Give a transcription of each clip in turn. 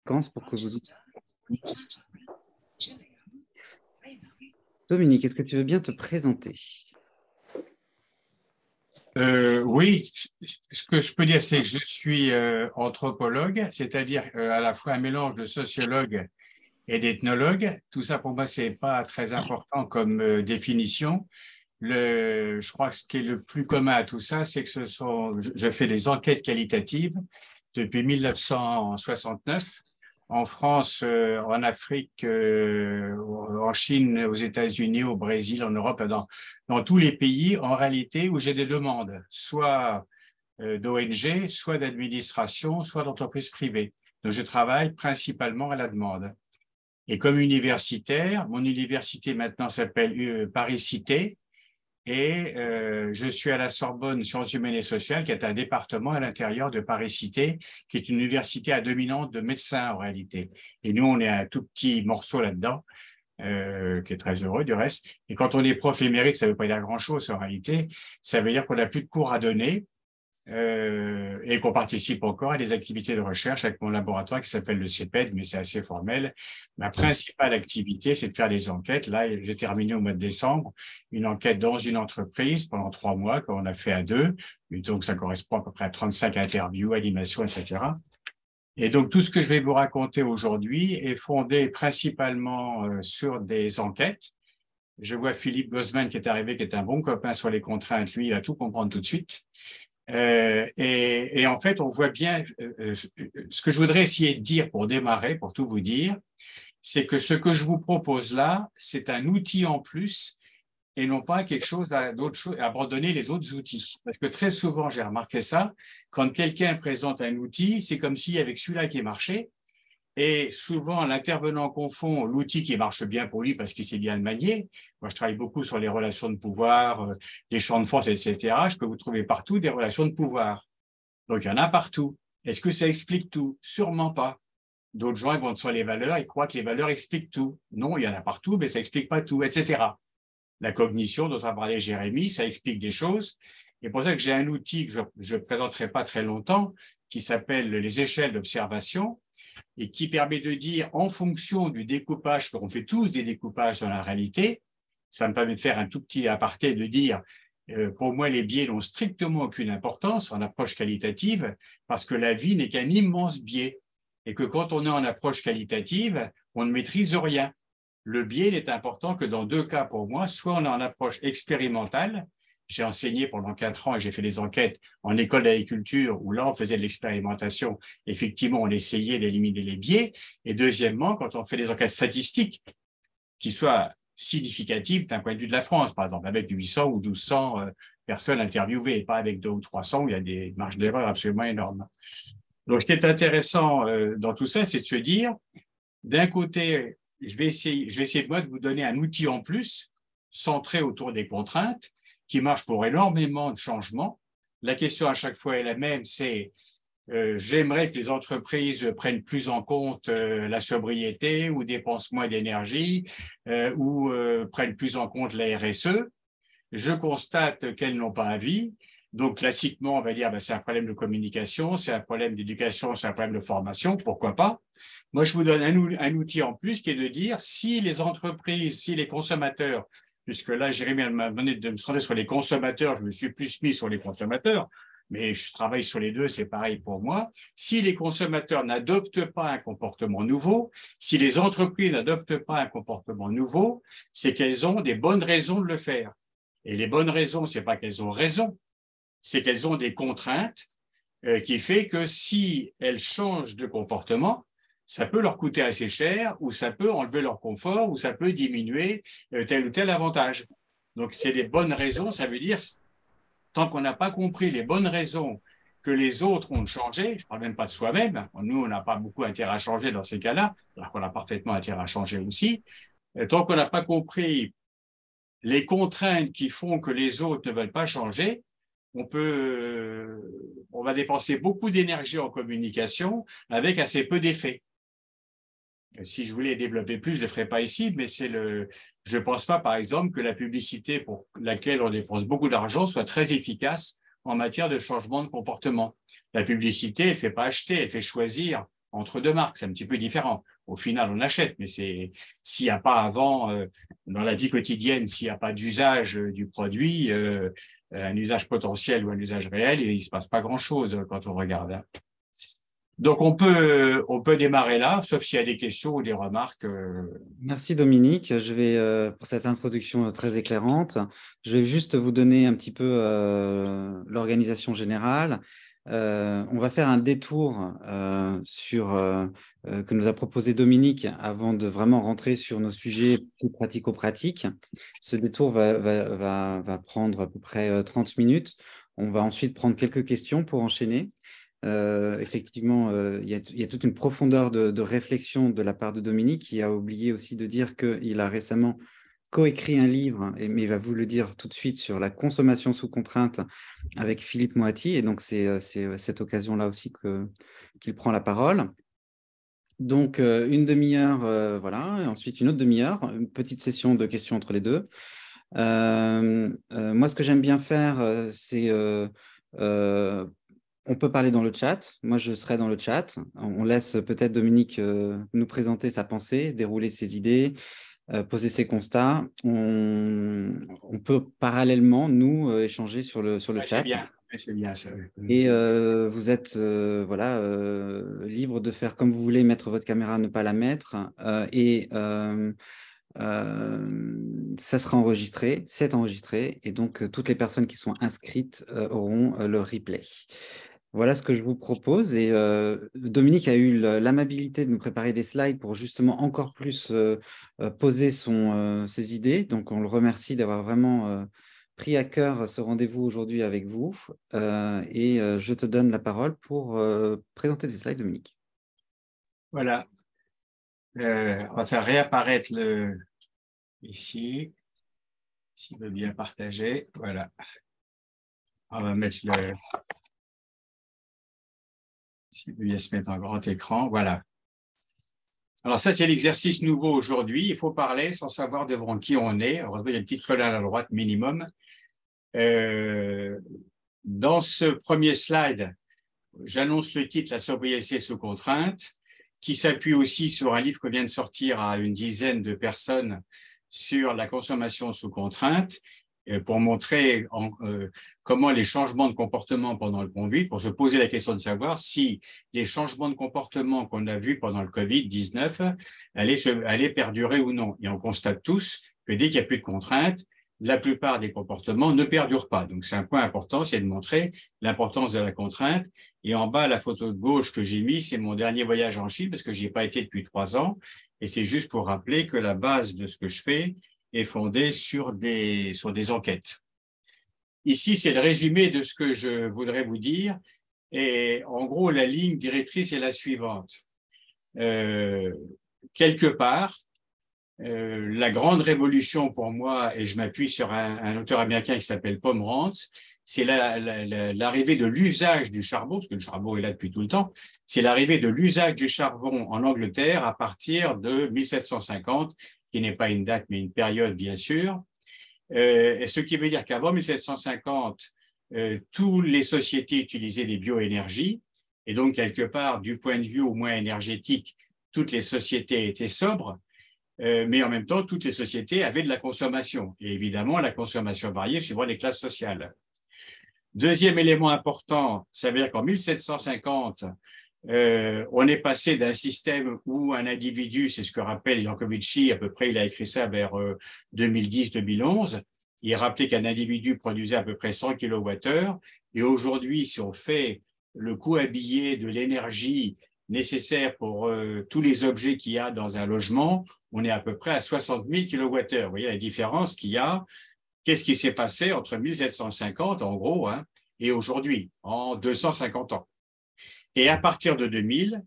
pour que vous... Dominique, est-ce que tu veux bien te présenter? Oui, ce que je peux dire, c'est que je suis anthropologue, c'est-à-dire à la fois un mélange de sociologue et d'ethnologue. Tout ça, pour moi, c'est pas très important comme définition. Je crois que ce qui est le plus commun à tout ça, c'est que je fais des enquêtes qualitatives depuis 1969 en France, en Afrique, en Chine, aux États-Unis, au Brésil, en Europe, dans tous les pays, en réalité, où j'ai des demandes, soit d'ONG, soit d'administration, soit d'entreprises privées. Donc, je travaille principalement à la demande. Et comme universitaire, mon université maintenant s'appelle Paris-Cité, et je suis à la Sorbonne Sciences humaines et sociales, qui est un département à l'intérieur de Paris-Cité, qui est une université à dominante de médecins en réalité. Et nous, on est un tout petit morceau là-dedans, qui est très heureux du reste. Et quand on est prof émérite, ça ne veut pas dire grand-chose en réalité. Ça veut dire qu'on n'a plus de cours à donner, et qu'on participe encore à des activités de recherche avec mon laboratoire qui s'appelle le CEPED, mais c'est assez formel. Ma principale activité, c'est de faire des enquêtes. Là, j'ai terminé au mois de décembre une enquête dans une entreprise pendant 3 mois qu'on a fait à 2. Et donc, ça correspond à peu près à 35 interviews, animations, etc. Et donc, tout ce que je vais vous raconter aujourd'hui est fondé principalement sur des enquêtes. Je vois Philippe Gosman qui est arrivé, qui est un bon copain sur les contraintes. Lui, il va tout comprendre tout de suite. Et en fait, on voit bien ce que je voudrais essayer de dire pour démarrer, pour tout vous dire, c'est que ce que je vous propose là, c'est un outil en plus et non pas quelque chose d'autre chose, abandonner les autres outils. Parce que très souvent, j'ai remarqué ça, quand quelqu'un présente un outil, c'est comme si avec celui-là qui marchait. Et souvent, l'intervenant confond l'outil qui marche bien pour lui parce qu'il sait bien le manier. Moi, je travaille beaucoup sur les relations de pouvoir, les champs de force, etc. Je peux vous trouver partout des relations de pouvoir. Donc, il y en a partout. Est-ce que ça explique tout? Sûrement pas. D'autres gens, ils vont sur les valeurs, ils croient que les valeurs expliquent tout. Non, il y en a partout, mais ça explique pas tout, etc. La cognition dont a parlé Jérémy, ça explique des choses. Et pour ça que j'ai un outil que je présenterai pas très longtemps, qui s'appelle les échelles d'observation, et qui permet de dire, en fonction du découpage, qu'on fait tous des découpages dans la réalité, ça me permet de faire un tout petit aparté, de dire, pour moi, les biais n'ont strictement aucune importance en approche qualitative, parce que la vie n'est qu'un immense biais, et que quand on est en approche qualitative, on ne maîtrise rien. Le biais n'est important que dans 2 cas pour moi, soit on est en approche expérimentale. J'ai enseigné pendant 4 ans et j'ai fait des enquêtes en école d'agriculture où là, on faisait de l'expérimentation. Effectivement, on essayait d'éliminer les biais. Et deuxièmement, quand on fait des enquêtes statistiques qui soient significatives d'un point de vue de la France, par exemple, avec 800 ou 1200 personnes interviewées, et pas avec 200 ou 300 où il y a des marges d'erreur absolument énormes. Donc, ce qui est intéressant dans tout ça, c'est de se dire, d'un côté, je vais essayer moi de vous donner un outil en plus, centré autour des contraintes, qui marche pour énormément de changements. La question à chaque fois est la même, c'est j'aimerais que les entreprises prennent plus en compte la sobriété ou dépensent moins d'énergie ou prennent plus en compte la RSE. Je constate qu'elles n'ont pas avis. Donc, classiquement, on va dire, c'est un problème de communication, c'est un problème d'éducation, c'est un problème de formation, pourquoi pas. Moi, je vous donne un outil en plus qui est de dire, si les entreprises, si les consommateurs, puisque là, Jérémy m'a demandé de me centrer sur les consommateurs, je me suis plus mis sur les consommateurs, mais je travaille sur les deux, c'est pareil pour moi. Si les consommateurs n'adoptent pas un comportement nouveau, si les entreprises n'adoptent pas un comportement nouveau, c'est qu'elles ont des bonnes raisons de le faire. Et les bonnes raisons, c'est pas qu'elles ont raison, c'est qu'elles ont des contraintes qui fait que si elles changent de comportement, ça peut leur coûter assez cher, ou ça peut enlever leur confort, ou ça peut diminuer tel ou tel avantage. Donc, c'est des bonnes raisons, ça veut dire, tant qu'on n'a pas compris les bonnes raisons que les autres ont de changer, je ne parle même pas de soi-même, nous, on n'a pas beaucoup intérêt à changer dans ces cas-là, alors qu'on a parfaitement intérêt à changer aussi, tant qu'on n'a pas compris les contraintes qui font que les autres ne veulent pas changer, on va dépenser beaucoup d'énergie en communication avec assez peu d'effets. Si je voulais développer plus, je le ferais pas ici, mais je pense pas, par exemple, que la publicité pour laquelle on dépense beaucoup d'argent soit très efficace en matière de changement de comportement. La publicité, elle fait pas acheter, elle fait choisir entre deux marques, c'est un petit peu différent. Au final, on achète, mais s'il n'y a pas avant, dans la vie quotidienne, s'il n'y a pas d'usage du produit, un usage potentiel ou un usage réel, il ne se passe pas grand-chose quand on regarde. Hein. Donc, on peut démarrer là, sauf s'il y a des questions ou des remarques. Merci Dominique. Je vais, pour cette introduction très éclairante, je vais juste vous donner un petit peu l'organisation générale. On va faire un détour que nous a proposé Dominique avant de vraiment rentrer sur nos sujets plus pratico-pratiques. Ce détour va prendre à peu près 30 minutes. On va ensuite prendre quelques questions pour enchaîner. Effectivement, il y a toute une profondeur de réflexion de la part de Dominique, qui a oublié aussi de dire qu'il a récemment coécrit un livre, mais il va vous le dire tout de suite, sur la consommation sous contrainte avec Philippe Moati. Et donc, c'est cette occasion-là aussi qu'il prend la parole. Donc, une demi-heure, voilà, et ensuite une autre demi-heure, une petite session de questions entre les deux. Moi, ce que j'aime bien faire, c'est on peut parler dans le chat. Moi, je serai dans le chat. On laisse peut-être Dominique nous présenter sa pensée, dérouler ses idées, poser ses constats. On peut parallèlement, nous, échanger sur le Ouais, chat. c'est bien ça. Et vous êtes voilà, libre de faire comme vous voulez, mettre votre caméra, ne pas la mettre. Ça sera enregistré, c'est enregistré. Et donc, toutes les personnes qui sont inscrites auront le replay. Voilà ce que je vous propose. Et Dominique a eu l'amabilité de nous préparer des slides pour justement encore plus poser ses idées. Donc, on le remercie d'avoir vraiment pris à cœur ce rendez-vous aujourd'hui avec vous. Je te donne la parole pour présenter des slides, Dominique. Voilà. On va faire réapparaître ici, s'il veut bien partager. Voilà. On va mettre s'il veut bien se mettre en grand écran. Voilà. Alors ça, c'est l'exercice nouveau aujourd'hui. Il faut parler sans savoir devant qui on est. Heureusement, il y a une petite colonne à droite minimum. Dans ce premier slide, j'annonce le titre « La sobriété sous contrainte », qui s'appuie aussi sur un livre que vient de sortir à une dizaine de personnes sur la consommation sous contrainte, pour montrer comment les changements de comportement pendant le Covid, pour se poser la question de savoir si les changements de comportement qu'on a vus pendant le Covid-19 allaient perdurer ou non. Et on constate tous que dès qu'il n'y a plus de contraintes, la plupart des comportements ne perdurent pas. Donc, c'est un point important, c'est de montrer l'importance de la contrainte. Et en bas, la photo de gauche que j'ai mise, c'est mon dernier voyage en Chine, parce que j'y ai pas été depuis 3 ans. Et c'est juste pour rappeler que la base de ce que je fais est fondée sur des enquêtes. Ici, c'est le résumé de ce que je voudrais vous dire. Et en gros, la ligne directrice est la suivante. Quelque part, la grande révolution pour moi, et je m'appuie sur un auteur américain qui s'appelle Pomerantz, c'est l'arrivée de l'usage du charbon, parce que le charbon est là depuis tout le temps, c'est l'arrivée de l'usage du charbon en Angleterre à partir de 1750, qui n'est pas une date, mais une période, bien sûr. Et ce qui veut dire qu'avant 1750, toutes les sociétés utilisaient des bioénergies, et donc, quelque part, du point de vue au moins énergétique, toutes les sociétés étaient sobres, mais en même temps, toutes les sociétés avaient de la consommation. Et évidemment, la consommation variait suivant les classes sociales. Deuxième élément important, ça veut dire qu'en 1750, on est passé d'un système où un individu, c'est ce que rappelle Yankovici, à peu près, il a écrit ça vers 2010-2011, il rappelait qu'un individu produisait à peu près 100 kWh, et aujourd'hui, si on fait le coût habillé de l'énergie nécessaire pour tous les objets qu'il y a dans un logement, on est à peu près à 60 000 kWh. Vous voyez la différence qu'il y a. Qu'est-ce qui s'est passé entre 1750, en gros, hein, et aujourd'hui, en 250 ans. Et à partir de 2000,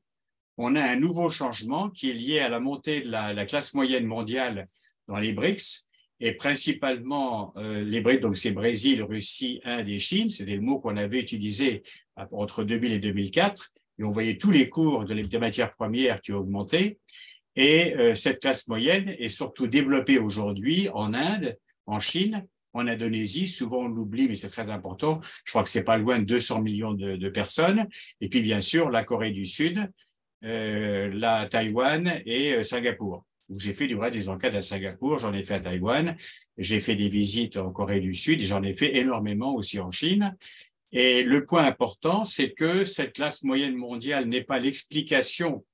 on a un nouveau changement qui est lié à la montée de la classe moyenne mondiale dans les BRICS, et principalement les BRICS, donc c'est Brésil, Russie, Inde et Chine, c'était le mot qu'on avait utilisé entre 2000 et 2004, et on voyait tous les cours des matières premières qui augmentaient, et cette classe moyenne est surtout développée aujourd'hui en Inde, en Chine, en Indonésie, souvent on l'oublie, mais c'est très important, je crois que c'est pas loin de 200 millions de personnes, et puis bien sûr la Corée du Sud, Taïwan et Singapour. J'ai fait du vrai des enquêtes à Singapour, j'en ai fait à Taïwan, j'ai fait des visites en Corée du Sud, j'en ai fait énormément aussi en Chine. Et le point important, c'est que cette classe moyenne mondiale n'est pas l'explication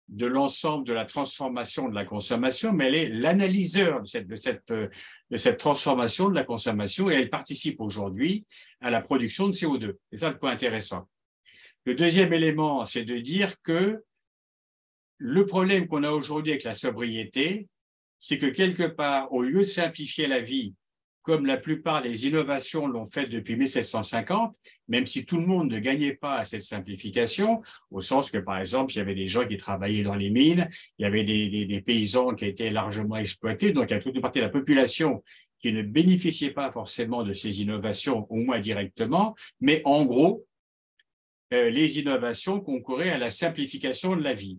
de l'ensemble de la transformation de la consommation, mais elle est l'analyseur de cette transformation de la consommation et elle participe aujourd'hui à la production de CO2. C'est ça le point intéressant. Le deuxième élément, c'est de dire que le problème qu'on a aujourd'hui avec la sobriété, c'est que quelque part, au lieu de simplifier la vie, comme la plupart des innovations l'ont fait depuis 1750, même si tout le monde ne gagnait pas à cette simplification, au sens que, par exemple, il y avait des gens qui travaillaient dans les mines, il y avait des paysans qui étaient largement exploités, donc il y a toute une partie de la population qui ne bénéficiait pas forcément de ces innovations, au moins directement, mais en gros, les innovations concouraient à la simplification de la vie.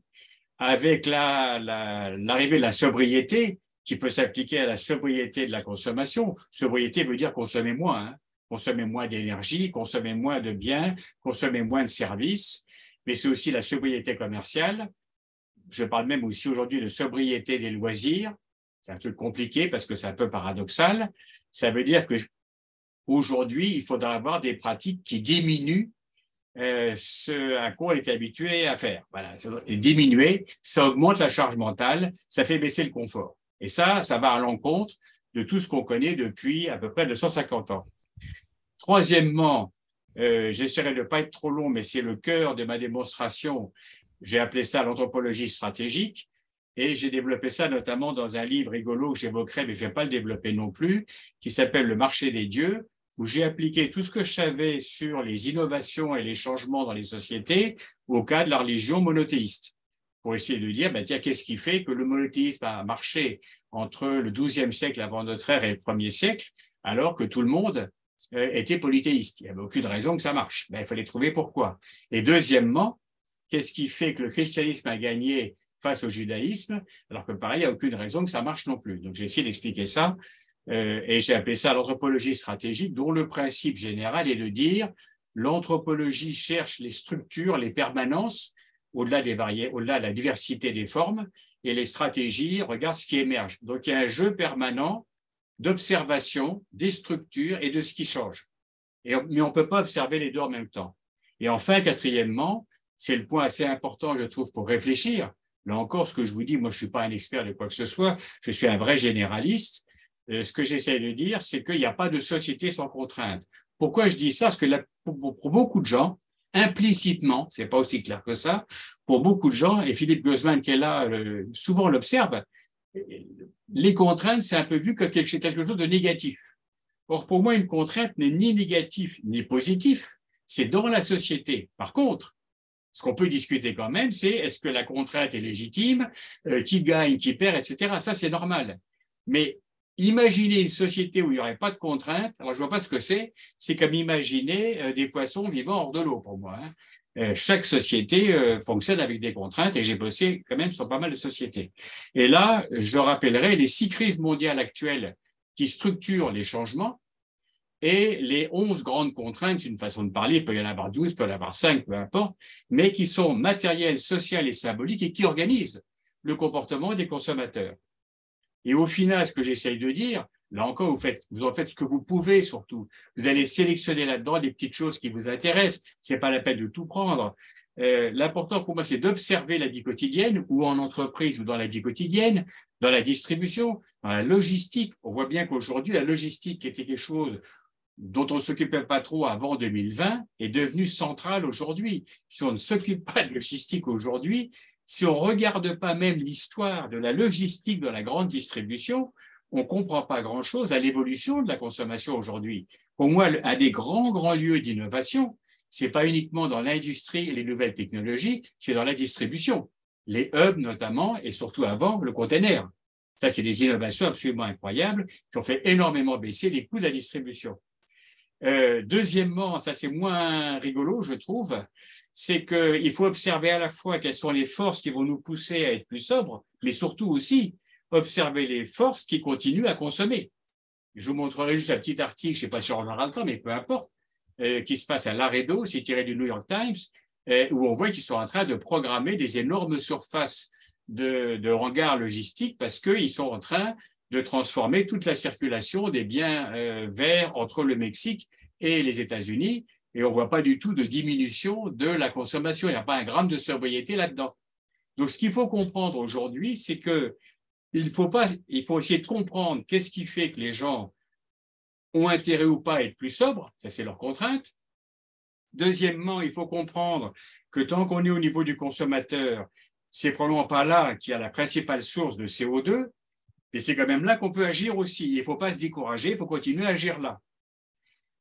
Avec l'arrivée de la sobriété, qui peut s'appliquer à la sobriété de la consommation. Sobriété veut dire consommer moins, hein. Consommer moins d'énergie, consommer moins de biens, consommer moins de services, mais c'est aussi la sobriété commerciale. Je parle même aussi aujourd'hui de sobriété des loisirs. C'est un truc compliqué parce que c'est un peu paradoxal. Ça veut dire que aujourd'hui, il faudra avoir des pratiques qui diminuent ce à quoi on est habitué à faire. Voilà. Et diminuer, ça augmente la charge mentale, ça fait baisser le confort. Et ça va à l'encontre de tout ce qu'on connaît depuis à peu près 250 ans. Troisièmement, j'essaierai de ne pas être trop long, mais c'est le cœur de ma démonstration. J'ai appelé ça l'anthropologie stratégique et j'ai développé ça notamment dans un livre rigolo que j'évoquerai, mais je ne vais pas le développer non plus, qui s'appelle Le marché des dieux, où j'ai appliqué tout ce que je savais sur les innovations et les changements dans les sociétés au cas de la religion monothéiste, pour essayer de dire, ben, tiens, qu'est-ce qui fait que le monothéisme a marché entre le XIIe siècle avant notre ère et le 1er siècle, alors que tout le monde était polythéiste. Il n'y avait aucune raison que ça marche. Ben, il fallait trouver pourquoi. Et deuxièmement, qu'est-ce qui fait que le christianisme a gagné face au judaïsme, alors que pareil, il n'y a aucune raison que ça marche non plus. Donc j'ai essayé d'expliquer ça, et j'ai appelé ça l'anthropologie stratégique, dont le principe général est de dire l'anthropologie cherche les structures, les permanences, au-delà de la diversité des formes, et les stratégies regardent ce qui émerge. Donc il y a un jeu permanent d'observation des structures et de ce qui change. Mais on ne peut pas observer les deux en même temps. Et enfin, quatrièmement, c'est le point assez important, je trouve, pour réfléchir. Là encore, ce que je vous dis, moi, je ne suis pas un expert de quoi que ce soit, je suis un vrai généraliste. Ce que j'essaie de dire, c'est qu'il n'y a pas de société sans contrainte. Pourquoi je dis ça? Parce que pour beaucoup de gens, implicitement, c'est pas aussi clair que ça, pour beaucoup de gens, et Philippe Guzman qui est là, souvent l'observe, les contraintes, c'est un peu vu comme quelque chose de négatif. Or, pour moi, une contrainte n'est ni négative ni positif, c'est dans la société. Par contre, ce qu'on peut discuter quand même, c'est est-ce que la contrainte est légitime, qui gagne, qui perd, etc. Ça, c'est normal. Mais imaginez une société où il n'y aurait pas de contraintes, alors je ne vois pas ce que c'est comme imaginer des poissons vivant hors de l'eau pour moi. Hein. Chaque société fonctionne avec des contraintes et j'ai bossé quand même sur pas mal de sociétés. Et là, je rappellerai les 6 crises mondiales actuelles qui structurent les changements et les 11 grandes contraintes, c'est une façon de parler, il peut y en avoir 12, il peut y en avoir 5, peu importe, mais qui sont matérielles, sociales et symboliques et qui organisent le comportement des consommateurs. Et au final, ce que j'essaye de dire, là encore, vous en faites ce que vous pouvez surtout. Vous allez sélectionner là-dedans des petites choses qui vous intéressent. C'est pas la peine de tout prendre. L'important pour moi, c'est d'observer la vie quotidienne, ou en entreprise ou dans la vie quotidienne, dans la distribution, dans la logistique. On voit bien qu'aujourd'hui, la logistique, qui était quelque chose dont on ne s'occupait pas trop avant 2020, est devenue centrale aujourd'hui. Si on ne s'occupe pas de logistique aujourd'hui, si on ne regarde pas même l'histoire de la logistique de la grande distribution, on ne comprend pas grand-chose à l'évolution de la consommation aujourd'hui. Pour moi, un des grands lieux d'innovation, ce n'est pas uniquement dans l'industrie et les nouvelles technologies, c'est dans la distribution. Les hubs notamment, et surtout avant, le container. Ça, c'est des innovations absolument incroyables qui ont fait énormément baisser les coûts de la distribution. Deuxièmement, ça c'est moins rigolo, je trouve, c'est qu'il faut observer à la fois quelles sont les forces qui vont nous pousser à être plus sobres, mais surtout aussi observer les forces qui continuent à consommer. Je vous montrerai juste un petit article, je ne sais pas si on aura le temps, mais peu importe, qui se passe à Laredo, c'est tiré du New York Times, où on voit qu'ils sont en train de programmer des énormes surfaces de hangars logistiques parce qu'ils sont en train de transformer toute la circulation des biens verts entre le Mexique et les États-Unis. Et on ne voit pas du tout de diminution de la consommation. Il n'y a pas un gramme de sobriété là-dedans. Donc, ce qu'il faut comprendre aujourd'hui, c'est que il faut essayer de comprendre qu'est-ce qui fait que les gens ont intérêt ou pas à être plus sobres. Ça, c'est leur contrainte. Deuxièmement, il faut comprendre que tant qu'on est au niveau du consommateur, c'est probablement pas là qu'il y a la principale source de CO2, et c'est quand même là qu'on peut agir aussi. Il ne faut pas se décourager, il faut continuer à agir là.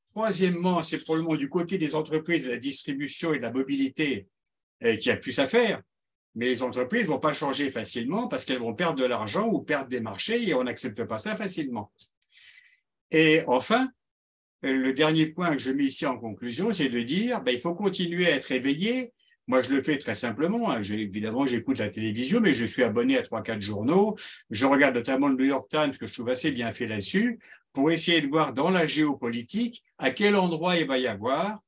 Troisièmement, c'est probablement du côté des entreprises de la distribution et de la mobilité qu'il y a plus à faire. Mais les entreprises ne vont pas changer facilement parce qu'elles vont perdre de l'argent ou perdre des marchés et on n'accepte pas ça facilement. Et enfin, le dernier point que je mets ici en conclusion, c'est de dire il faut continuer à être éveillé. Moi, je le fais très simplement. Évidemment, j'écoute la télévision, mais je suis abonné à 3-4 journaux. Je regarde notamment le New York Times, que je trouve assez bien fait là-dessus, pour essayer de voir dans la géopolitique à quel endroit il va y avoir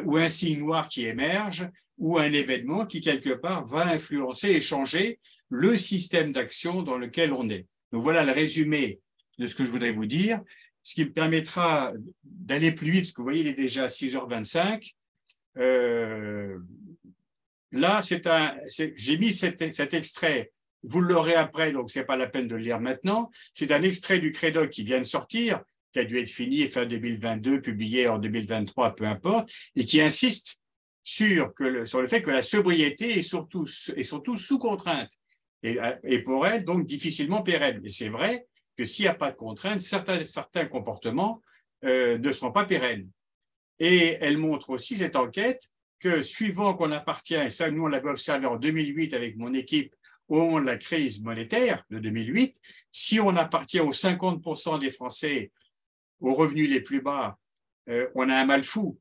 ou un signe noir qui émerge ou un événement qui, quelque part, va influencer et changer le système d'action dans lequel on est. Donc, voilà le résumé de ce que je voudrais vous dire, ce qui me permettra d'aller plus vite, parce que vous voyez, il est déjà 6h25. Là, j'ai mis cet extrait, vous l'aurez après, donc ce n'est pas la peine de le lire maintenant. C'est un extrait du Crédoc qui vient de sortir, qui a dû être fini fin 2022, publié en 2023, peu importe, et qui insiste sur le fait que la sobriété est surtout sous contrainte et pour elle, donc, difficilement pérenne. Et c'est vrai que s'il n'y a pas de contrainte, certains comportements ne seront pas pérennes. Et elle montre aussi, cette enquête, que suivant qu'on appartient, et ça, nous, on l'avait observé en 2008 avec mon équipe, au moment de la crise monétaire de 2008, si on appartient aux 50% des Français aux revenus les plus bas, on a un mal fou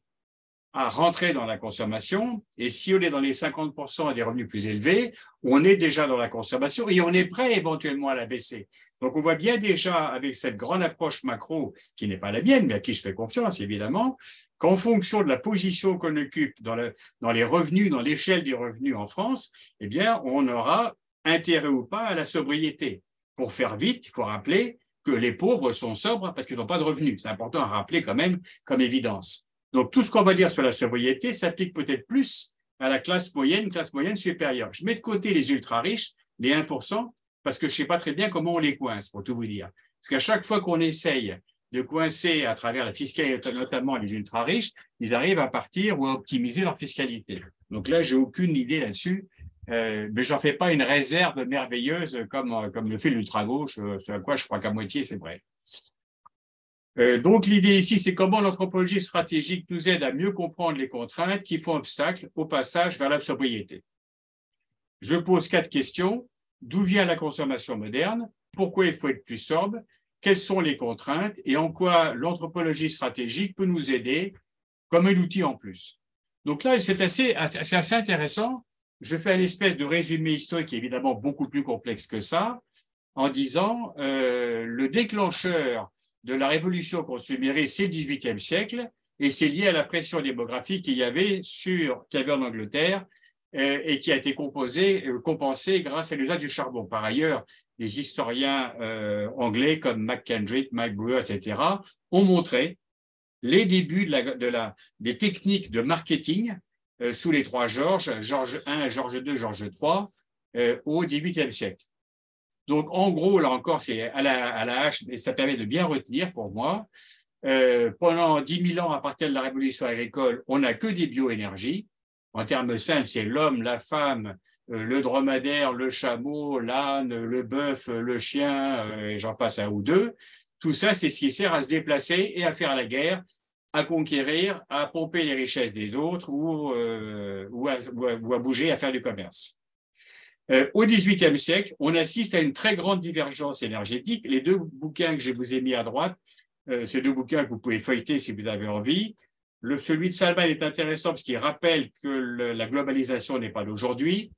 à rentrer dans la consommation. Et si on est dans les 50% des revenus plus élevés, on est déjà dans la consommation et on est prêt éventuellement à la baisser. Donc, on voit bien déjà avec cette grande approche macro, qui n'est pas la mienne, mais à qui je fais confiance, évidemment, qu'en fonction de la position qu'on occupe dans les revenus, dans l'échelle des revenus en France, eh bien, on aura intérêt ou pas à la sobriété. Pour faire vite, il faut rappeler que les pauvres sont sobres parce qu'ils n'ont pas de revenus. C'est important à rappeler quand même comme évidence. Donc, tout ce qu'on va dire sur la sobriété s'applique peut-être plus à la classe moyenne supérieure. Je mets de côté les ultra-riches, les 1%, parce que je ne sais pas très bien comment on les coince, pour tout vous dire. Parce qu'à chaque fois qu'on essaye de coincer à travers la fiscalité, notamment les ultra-riches, ils arrivent à partir ou à optimiser leur fiscalité. Donc là, j'ai aucune idée là-dessus, mais j'en fais pas une réserve merveilleuse comme le fait l'ultra-gauche, sur quoi je crois qu'à moitié, c'est vrai. Donc, l'idée ici, c'est comment l'anthropologie stratégique nous aide à mieux comprendre les contraintes qui font obstacle au passage vers la sobriété. Je pose 4 questions. D'où vient la consommation moderne? Pourquoi il faut être plus sobre? Quelles sont les contraintes? Et en quoi l'anthropologie stratégique peut nous aider comme un outil en plus? Donc là, c'est assez intéressant. Je fais une espèce de résumé historique, évidemment beaucoup plus complexe que ça, en disant le déclencheur de la révolution consumériste, c'est le XVIIIe siècle, et c'est lié à la pression démographique qu'il y avait en Angleterre et qui a été compensée grâce à l'usage du charbon. Par ailleurs, des historiens anglais comme McKendrick, Mike Brewer, etc., ont montré les débuts des techniques de marketing sous les 3 Georges, Georges I, Georges II, Georges III, au XVIIIe siècle. Donc, en gros, là encore, c'est à la hache, et ça permet de bien retenir pour moi. Pendant 10 000 ans, à partir de la révolution agricole, on n'a que des bioénergies. En termes simples, c'est l'homme, la femme, le dromadaire, le chameau, l'âne, le bœuf, le chien, et j'en passe un ou deux. Tout ça, c'est ce qui sert à se déplacer et à faire la guerre, à conquérir, à pomper les richesses des autres ou à bouger, à faire du commerce. Au XVIIIe siècle, on assiste à une très grande divergence énergétique. Les 2 bouquins que je vous ai mis à droite, ces 2 bouquins que vous pouvez feuilleter si vous avez envie. Celui de Salman est intéressant parce qu'il rappelle que la globalisation n'est pas d'aujourd'hui.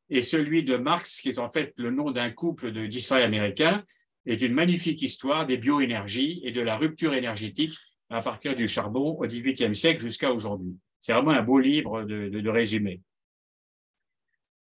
Et celui de Marx, qui est en fait le nom d'un couple d'historiens américains, est une magnifique histoire des bioénergies et de la rupture énergétique à partir du charbon au XVIIIe siècle jusqu'à aujourd'hui. C'est vraiment un beau livre de résumé.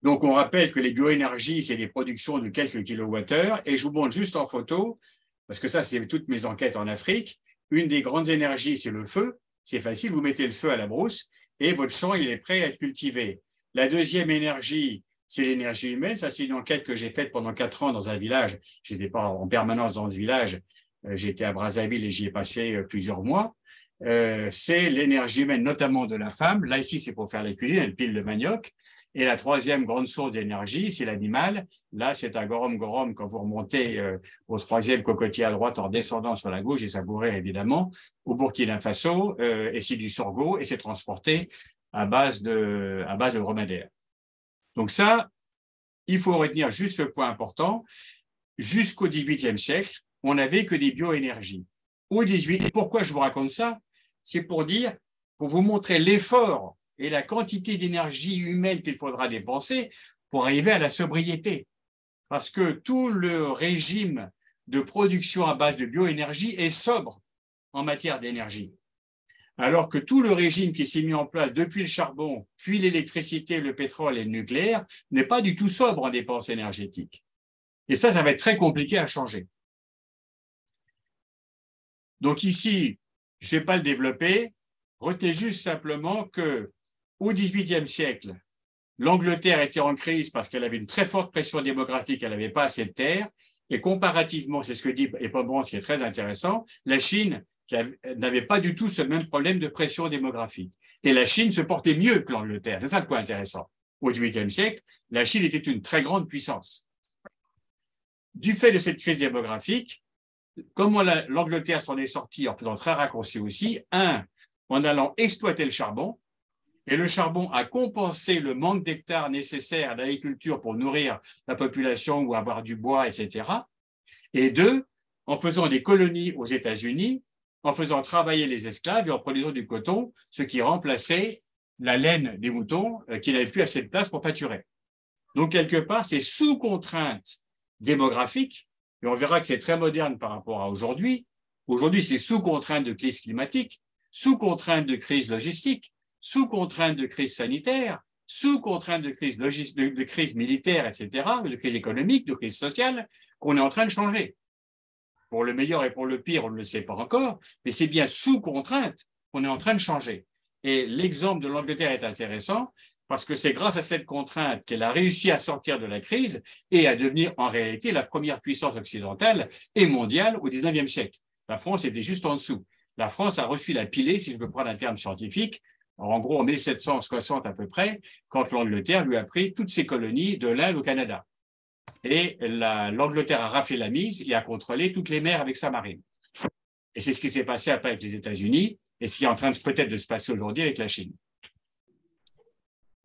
Donc, on rappelle que les bioénergies, c'est des productions de quelques kilowattheures. Et je vous montre juste en photo, parce que ça, c'est toutes mes enquêtes en Afrique. Une des grandes énergies, c'est le feu. C'est facile, vous mettez le feu à la brousse et votre champ, il est prêt à être cultivé. La deuxième énergie, c'est l'énergie humaine. Ça, c'est une enquête que j'ai faite pendant 4 ans dans un village. Je n'étais pas en permanence dans ce village. J'étais à Brazzaville et j'y ai passé plusieurs mois. C'est l'énergie humaine, notamment de la femme. Là, ici, c'est pour faire la cuisine, elle pile le manioc. Et la troisième grande source d'énergie, c'est l'animal. Là, c'est un gorom-gorom quand vous remontez au troisième cocotier à droite en descendant sur la gauche, et ça bourrait évidemment, au Burkina Faso, et c'est du sorgho, et c'est transporté à base de dromadaire. Donc ça, il faut retenir juste ce point important. Jusqu'au XVIIIe siècle, on n'avait que des bioénergies. Au XVIII, et pourquoi je vous raconte ça? C'est pour vous montrer l'effort et la quantité d'énergie humaine qu'il faudra dépenser pour arriver à la sobriété. Parce que tout le régime de production à base de bioénergie est sobre en matière d'énergie. Alors que tout le régime qui s'est mis en place depuis le charbon, puis l'électricité, le pétrole et le nucléaire n'est pas du tout sobre en dépenses énergétiques. Et ça va être très compliqué à changer. Donc ici, je ne vais pas le développer. Retenez juste simplement que au XVIIIe siècle, l'Angleterre était en crise parce qu'elle avait une très forte pression démographique, elle n'avait pas assez de terre, et comparativement, c'est ce que dit Epombrand, ce qui est très intéressant, la Chine n'avait pas du tout ce même problème de pression démographique. Et la Chine se portait mieux que l'Angleterre, c'est ça le point intéressant. Au XVIIIe siècle, la Chine était une très grande puissance. Du fait de cette crise démographique, comment l'Angleterre s'en est sortie en faisant très raccourci aussi, en allant exploiter le charbon, et le charbon a compensé le manque d'hectares nécessaires à l'agriculture pour nourrir la population ou avoir du bois, etc. Et 2, en faisant des colonies aux États-Unis, en faisant travailler les esclaves et en produisant du coton, ce qui remplaçait la laine des moutons qui n'avaient plus assez de place pour pâturer. Donc, quelque part, c'est sous contrainte démographique, et on verra que c'est très moderne par rapport à aujourd'hui. Aujourd'hui, c'est sous contrainte de crise climatique, sous contrainte de crise logistique, sous contrainte de crise sanitaire, sous contrainte de crise militaire, etc., de crise économique, de crise sociale, qu'on est en train de changer. Pour le meilleur et pour le pire, on ne le sait pas encore, mais c'est bien sous contrainte qu'on est en train de changer. Et l'exemple de l'Angleterre est intéressant parce que c'est grâce à cette contrainte qu'elle a réussi à sortir de la crise et à devenir en réalité la première puissance occidentale et mondiale au XIXe siècle. La France était juste en dessous. La France a reçu la pilée, si je peux prendre un terme scientifique, en gros en 1760 à peu près, quand l'Angleterre lui a pris toutes ses colonies de l'Inde au Canada. Et l'Angleterre a raflé la mise et a contrôlé toutes les mers avec sa marine. Et c'est ce qui s'est passé après avec les États-Unis et ce qui est en train peut-être de se passer aujourd'hui avec la Chine.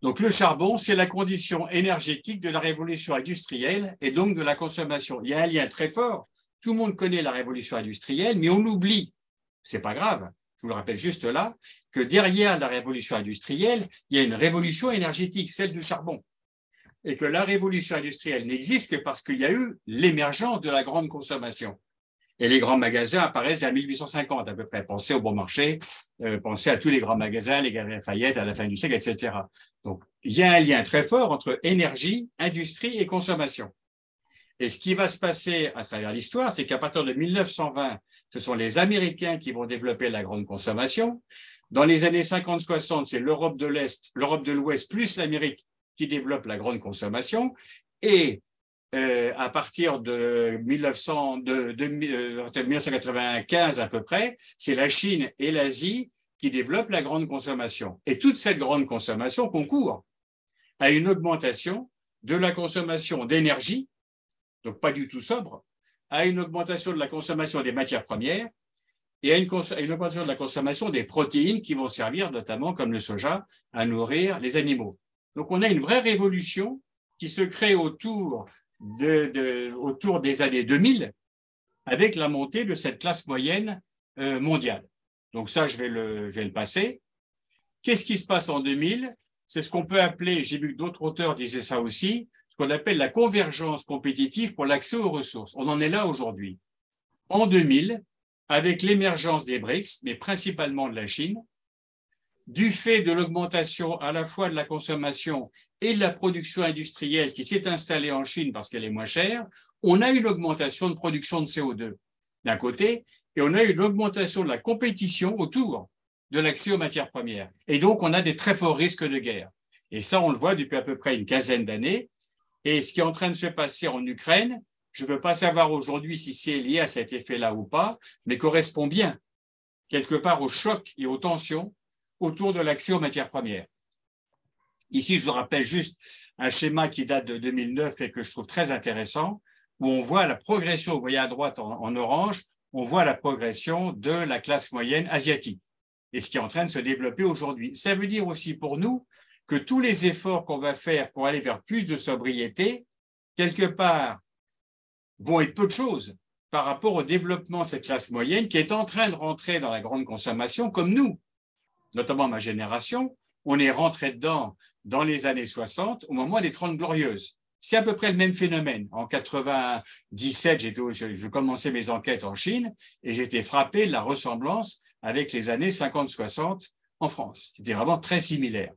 Donc le charbon, c'est la condition énergétique de la révolution industrielle et donc de la consommation. Il y a un lien très fort. Tout le monde connaît la révolution industrielle, mais on l'oublie. C'est pas grave. Je vous le rappelle juste là, que derrière la révolution industrielle, il y a une révolution énergétique, celle du charbon. Et que la révolution industrielle n'existe que parce qu'il y a eu l'émergence de la grande consommation. Et les grands magasins apparaissent vers 1850 à peu près. Pensez au bon marché, pensez à tous les grands magasins, les Galeries Lafayette à la fin du siècle, etc. Donc, il y a un lien très fort entre énergie, industrie et consommation. Et ce qui va se passer à travers l'histoire, c'est qu'à partir de 1920, ce sont les Américains qui vont développer la grande consommation. Dans les années 50-60, c'est l'Europe de l'Est, l'Europe de l'Ouest plus l'Amérique qui développe la grande consommation. Et à partir de 1995 à peu près, c'est la Chine et l'Asie qui développent la grande consommation. Et toute cette grande consommation concourt à une augmentation de la consommation d'énergie, donc pas du tout sobre, à une augmentation de la consommation des matières premières et à une augmentation de la consommation des protéines qui vont servir notamment, comme le soja, à nourrir les animaux. Donc on a une vraie révolution qui se crée autour des années 2000 avec la montée de cette classe moyenne mondiale. Donc ça, je vais le passer. Qu'est-ce qui se passe en 2000? C'est ce qu'on peut appeler, j'ai vu que d'autres auteurs disaient ça aussi, ce qu'on appelle la convergence compétitive pour l'accès aux ressources. On en est là aujourd'hui. En 2000, avec l'émergence des BRICS, mais principalement de la Chine, du fait de l'augmentation à la fois de la consommation et de la production industrielle qui s'est installée en Chine parce qu'elle est moins chère, on a eu l'augmentation de production de CO2 d'un côté, et on a eu l'augmentation de la compétition autour de l'accès aux matières premières. Et donc, on a des très forts risques de guerre. Et ça, on le voit depuis à peu près une quinzaine d'années. Et ce qui est en train de se passer en Ukraine, je ne peux pas savoir aujourd'hui si c'est lié à cet effet-là ou pas, mais correspond bien, quelque part, au choc et aux tensions autour de l'accès aux matières premières. Ici, je vous rappelle juste un schéma qui date de 2009 et que je trouve très intéressant, où on voit la progression, vous voyez à droite en orange, on voit la progression de la classe moyenne asiatique et ce qui est en train de se développer aujourd'hui. Ça veut dire aussi pour nous que tous les efforts qu'on va faire pour aller vers plus de sobriété, quelque part, vont être peu de choses par rapport au développement de cette classe moyenne qui est en train de rentrer dans la grande consommation comme nous, notamment ma génération. On est rentré dedans dans les années 60 au moment des 30 Glorieuses. C'est à peu près le même phénomène. En 97, je commençais mes enquêtes en Chine et j'étais frappé de la ressemblance avec les années 50-60 en France. C'était vraiment très similaire.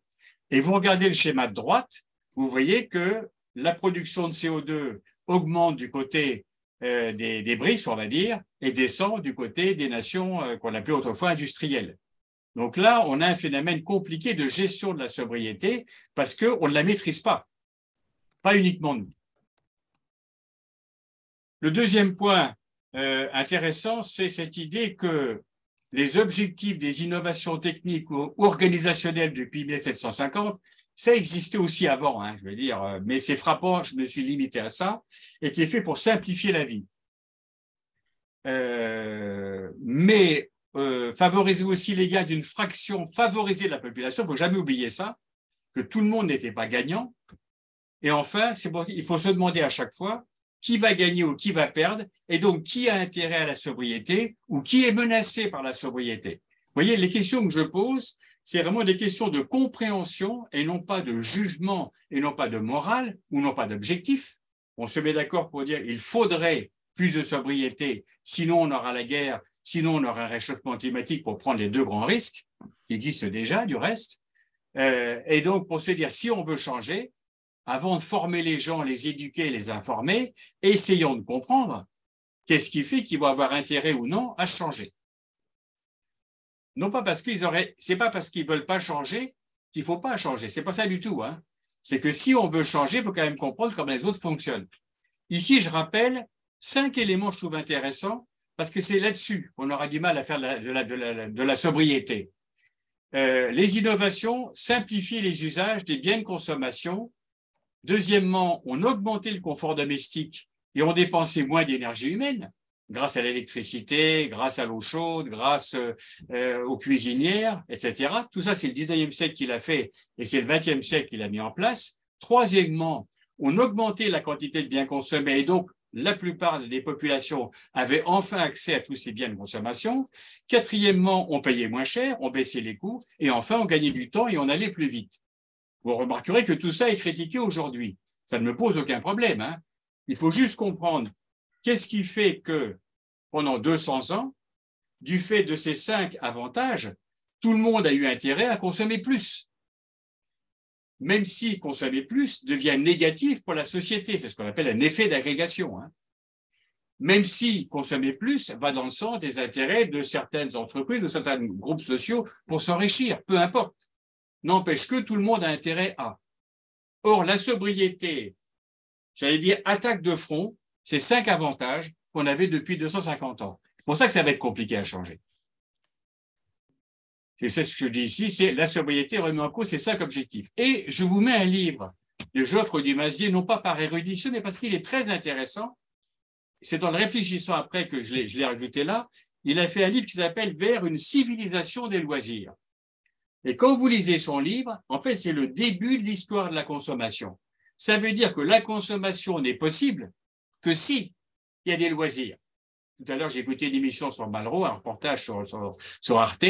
Et vous regardez le schéma de droite, vous voyez que la production de CO2 augmente du côté des BRICS, on va dire, et descend du côté des nations qu'on appelait autrefois industrielles. Donc là, on a un phénomène compliqué de gestion de la sobriété parce qu'on ne la maîtrise pas uniquement nous. Le deuxième point intéressant, c'est cette idée que les objectifs des innovations techniques ou organisationnelles depuis 1750, ça existait aussi avant, hein, je veux dire, mais c'est frappant, je me suis limité à ça, et qui est fait pour simplifier la vie. Mais favoriser aussi les gains d'une fraction favorisée de la population, il ne faut jamais oublier ça, que tout le monde n'était pas gagnant. Et enfin, il faut se demander à chaque fois qui va gagner ou qui va perdre, et donc qui a intérêt à la sobriété ou qui est menacé par la sobriété. Vous voyez, les questions que je pose, c'est vraiment des questions de compréhension et non pas de jugement et non pas de morale ou non pas d'objectif. On se met d'accord pour dire qu'il faudrait plus de sobriété, sinon on aura la guerre, sinon on aura un réchauffement climatique pour prendre les deux grands risques, qui existent déjà du reste. Et donc pour se dire si on veut changer, avant de former les gens, les éduquer, les informer, essayons de comprendre qu'est-ce qui fait qu'ils vont avoir intérêt ou non à changer. Non pas parce c'est pas parce qu'ils veulent pas changer qu'il faut pas changer. C'est pas ça du tout, hein. C'est que si on veut changer, il faut quand même comprendre comment les autres fonctionnent. Ici, je rappelle 5 éléments que je trouve intéressants parce que c'est là-dessus qu'on aura du mal à faire de la sobriété. Les innovations simplifient les usages des biens de consommation. Deuxièmement, on augmentait le confort domestique et on dépensait moins d'énergie humaine grâce à l'électricité, grâce à l'eau chaude, grâce aux cuisinières, etc. Tout ça, c'est le 19e siècle qui l'a fait et c'est le 20e siècle qui l'a mis en place. Troisièmement, on augmentait la quantité de biens consommés et donc la plupart des populations avaient enfin accès à tous ces biens de consommation. Quatrièmement, on payait moins cher, on baissait les coûts et enfin, on gagnait du temps et on allait plus vite. Vous remarquerez que tout ça est critiqué aujourd'hui. Ça ne me pose aucun problème, hein. Il faut juste comprendre qu'est-ce qui fait que pendant 200 ans, du fait de ces 5 avantages, tout le monde a eu intérêt à consommer plus. Même si consommer plus devient négatif pour la société, c'est ce qu'on appelle un effet d'agrégation, hein. Même si consommer plus va dans le sens des intérêts de certaines entreprises, de certains groupes sociaux pour s'enrichir, peu importe. N'empêche que tout le monde a intérêt à. Or, la sobriété, j'allais dire attaque de front, c'est 5 avantages qu'on avait depuis 250 ans. C'est pour ça que ça va être compliqué à changer. C'est ce que je dis ici, c'est la sobriété remet en cause ces 5 objectifs. Et je vous mets un livre de Geoffroy Dumazier, non pas par érudition, mais parce qu'il est très intéressant. C'est en le réfléchissant après que je l'ai rajouté là. Il a fait un livre qui s'appelle « Vers une civilisation des loisirs ». Et quand vous lisez son livre, en fait, c'est le début de l'histoire de la consommation. Ça veut dire que la consommation n'est possible que si il y a des loisirs. Tout à l'heure, j'ai écouté une émission sur Malraux, un reportage sur Arte,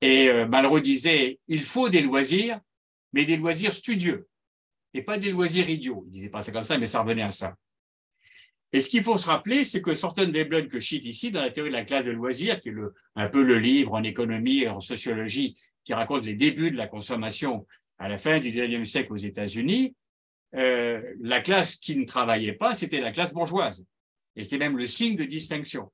et Malraux disait « il faut des loisirs, mais des loisirs studieux, et pas des loisirs idiots ». Il disait pas ça comme ça, mais ça revenait à ça. Et ce qu'il faut se rappeler, c'est que Thorstein Veblen, que je cite ici, dans la théorie de la classe de loisirs, qui est un peu le livre en économie et en sociologie qui raconte les débuts de la consommation à la fin du XIXe siècle aux États-Unis, la classe qui ne travaillait pas, c'était la classe bourgeoise. Et c'était même le signe de distinction.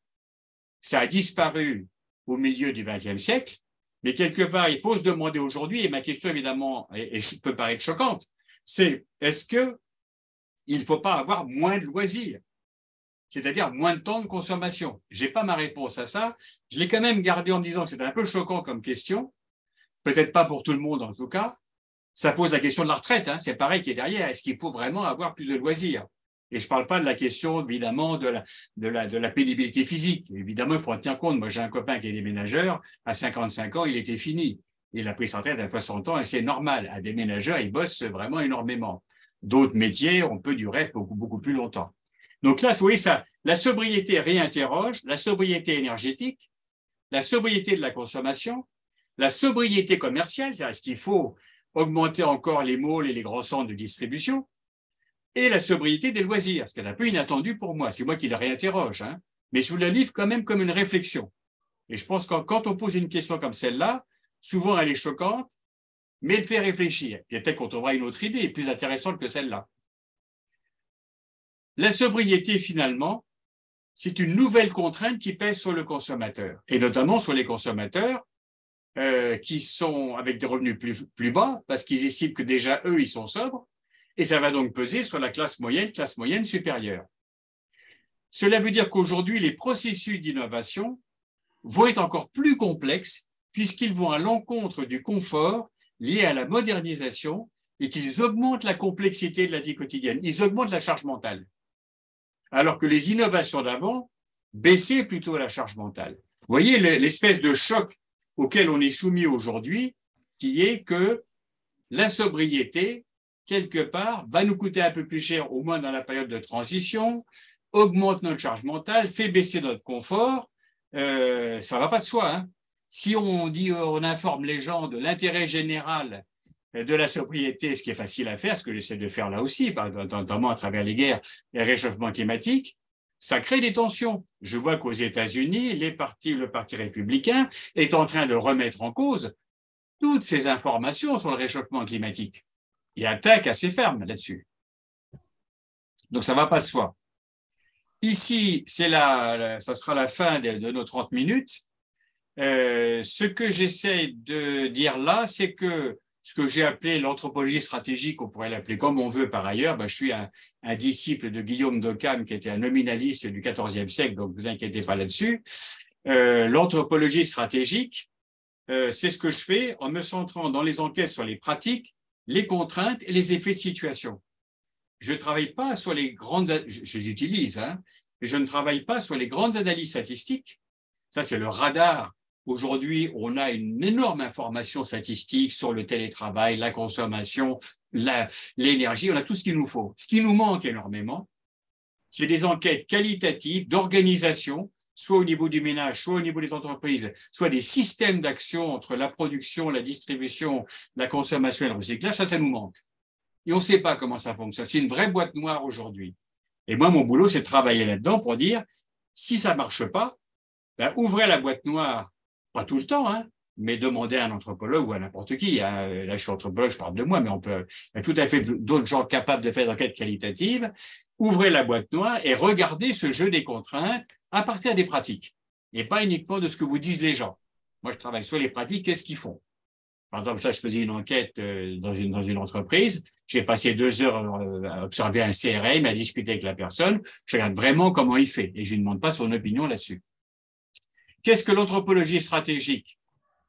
Ça a disparu au milieu du XXe siècle, mais quelque part, il faut se demander aujourd'hui, et ma question évidemment peut paraître choquante, c'est est-ce qu'il ne faut pas avoir moins de loisirs, c'est-à-dire moins de temps de consommation? Je n'ai pas ma réponse à ça. Je l'ai quand même gardé en me disant que c'était un peu choquant comme question, peut-être pas pour tout le monde en tout cas. Ça pose la question de la retraite, hein. C'est pareil qui est derrière. Est-ce qu'il faut vraiment avoir plus de loisirs? Et je ne parle pas de la question, évidemment, de la pénibilité physique. Évidemment, il faut en tenir compte. Moi, j'ai un copain qui est déménageur. À 55 ans, il était fini. Il a pris sa retraite à 60 ans et c'est normal. Un déménageur, il bosse vraiment énormément. D'autres métiers, on peut durer beaucoup, beaucoup plus longtemps. Donc là, vous voyez ça, la sobriété réinterroge, la sobriété énergétique, la sobriété de la consommation, la sobriété commerciale, c'est-à-dire est-ce qu'il faut augmenter encore les malls et les grands centres de distribution, et la sobriété des loisirs, ce qui est un peu inattendu pour moi. C'est moi qui le réinterroge, hein. Mais je vous la livre quand même comme une réflexion. Et je pense que quand on pose une question comme celle-là, souvent elle est choquante, mais elle fait réfléchir. Et peut-être qu'on trouvera une autre idée plus intéressante que celle-là. La sobriété, finalement, c'est une nouvelle contrainte qui pèse sur le consommateur, et notamment sur les consommateurs qui sont avec des revenus plus bas, parce qu'ils estiment que déjà, eux, ils sont sobres, et ça va donc peser sur la classe moyenne supérieure. Cela veut dire qu'aujourd'hui, les processus d'innovation vont être encore plus complexes, puisqu'ils vont à l'encontre du confort lié à la modernisation et qu'ils augmentent la complexité de la vie quotidienne. Ils augmentent la charge mentale. Alors que les innovations d'avant baissaient plutôt la charge mentale. Vous voyez l'espèce de choc auquel on est soumis aujourd'hui, qui est que la sobriété, quelque part, va nous coûter un peu plus cher, au moins dans la période de transition, augmente notre charge mentale, fait baisser notre confort. Ça ne va pas de soi, hein. Si on dit, on informe les gens de l'intérêt général de la sobriété, ce qui est facile à faire, ce que j'essaie de faire là aussi, notamment à travers les guerres et le réchauffement climatique, ça crée des tensions. Je vois qu'aux États-Unis, le Parti républicain est en train de remettre en cause toutes ces informations sur le réchauffement climatique. Il attaque assez ferme là-dessus. Donc, ça ne va pas de soi. Ici, ça sera la fin de nos 30 minutes. Ce que j'essaie de dire là, c'est que ce que j'ai appelé l'anthropologie stratégique, on pourrait l'appeler comme on veut par ailleurs, je suis un disciple de Guillaume d'Occam, qui était un nominaliste du XIVe siècle, donc ne vous inquiétez pas là-dessus. L'anthropologie stratégique, c'est ce que je fais en me centrant dans les enquêtes sur les pratiques, les contraintes et les effets de situation. Je ne travaille pas sur les grandes, je les utilise, hein, mais je ne travaille pas sur les grandes analyses statistiques. Ça, c'est le radar. Aujourd'hui, on a une énorme information statistique sur le télétravail, la consommation, l'énergie, on a tout ce qu'il nous faut. Ce qui nous manque énormément, c'est des enquêtes qualitatives d'organisation, soit au niveau du ménage, soit au niveau des entreprises, soit des systèmes d'action entre la production, la distribution, la consommation et le recyclage, ça nous manque. Et on ne sait pas comment ça fonctionne. C'est une vraie boîte noire aujourd'hui. Et moi, mon boulot, c'est de travailler là-dedans pour dire, si ça ne marche pas, ouvrez la boîte noire, pas tout le temps, hein, mais demandez à un anthropologue ou à n'importe qui. Hein. Là, je suis anthropologue, je parle de moi, mais il y a tout à fait d'autres gens capables de faire des enquêtes qualitatives. Ouvrez la boîte noire et regardez ce jeu des contraintes à partir des pratiques, et pas uniquement de ce que vous disent les gens. Moi, je travaille sur les pratiques, qu'est-ce qu'ils font? Par exemple, ça, je faisais une enquête dans une entreprise. J'ai passé 2 heures à observer un CRM, à discuter avec la personne. Je regarde vraiment comment il fait et je ne lui demande pas son opinion là-dessus. Qu'est-ce que l'anthropologie stratégique?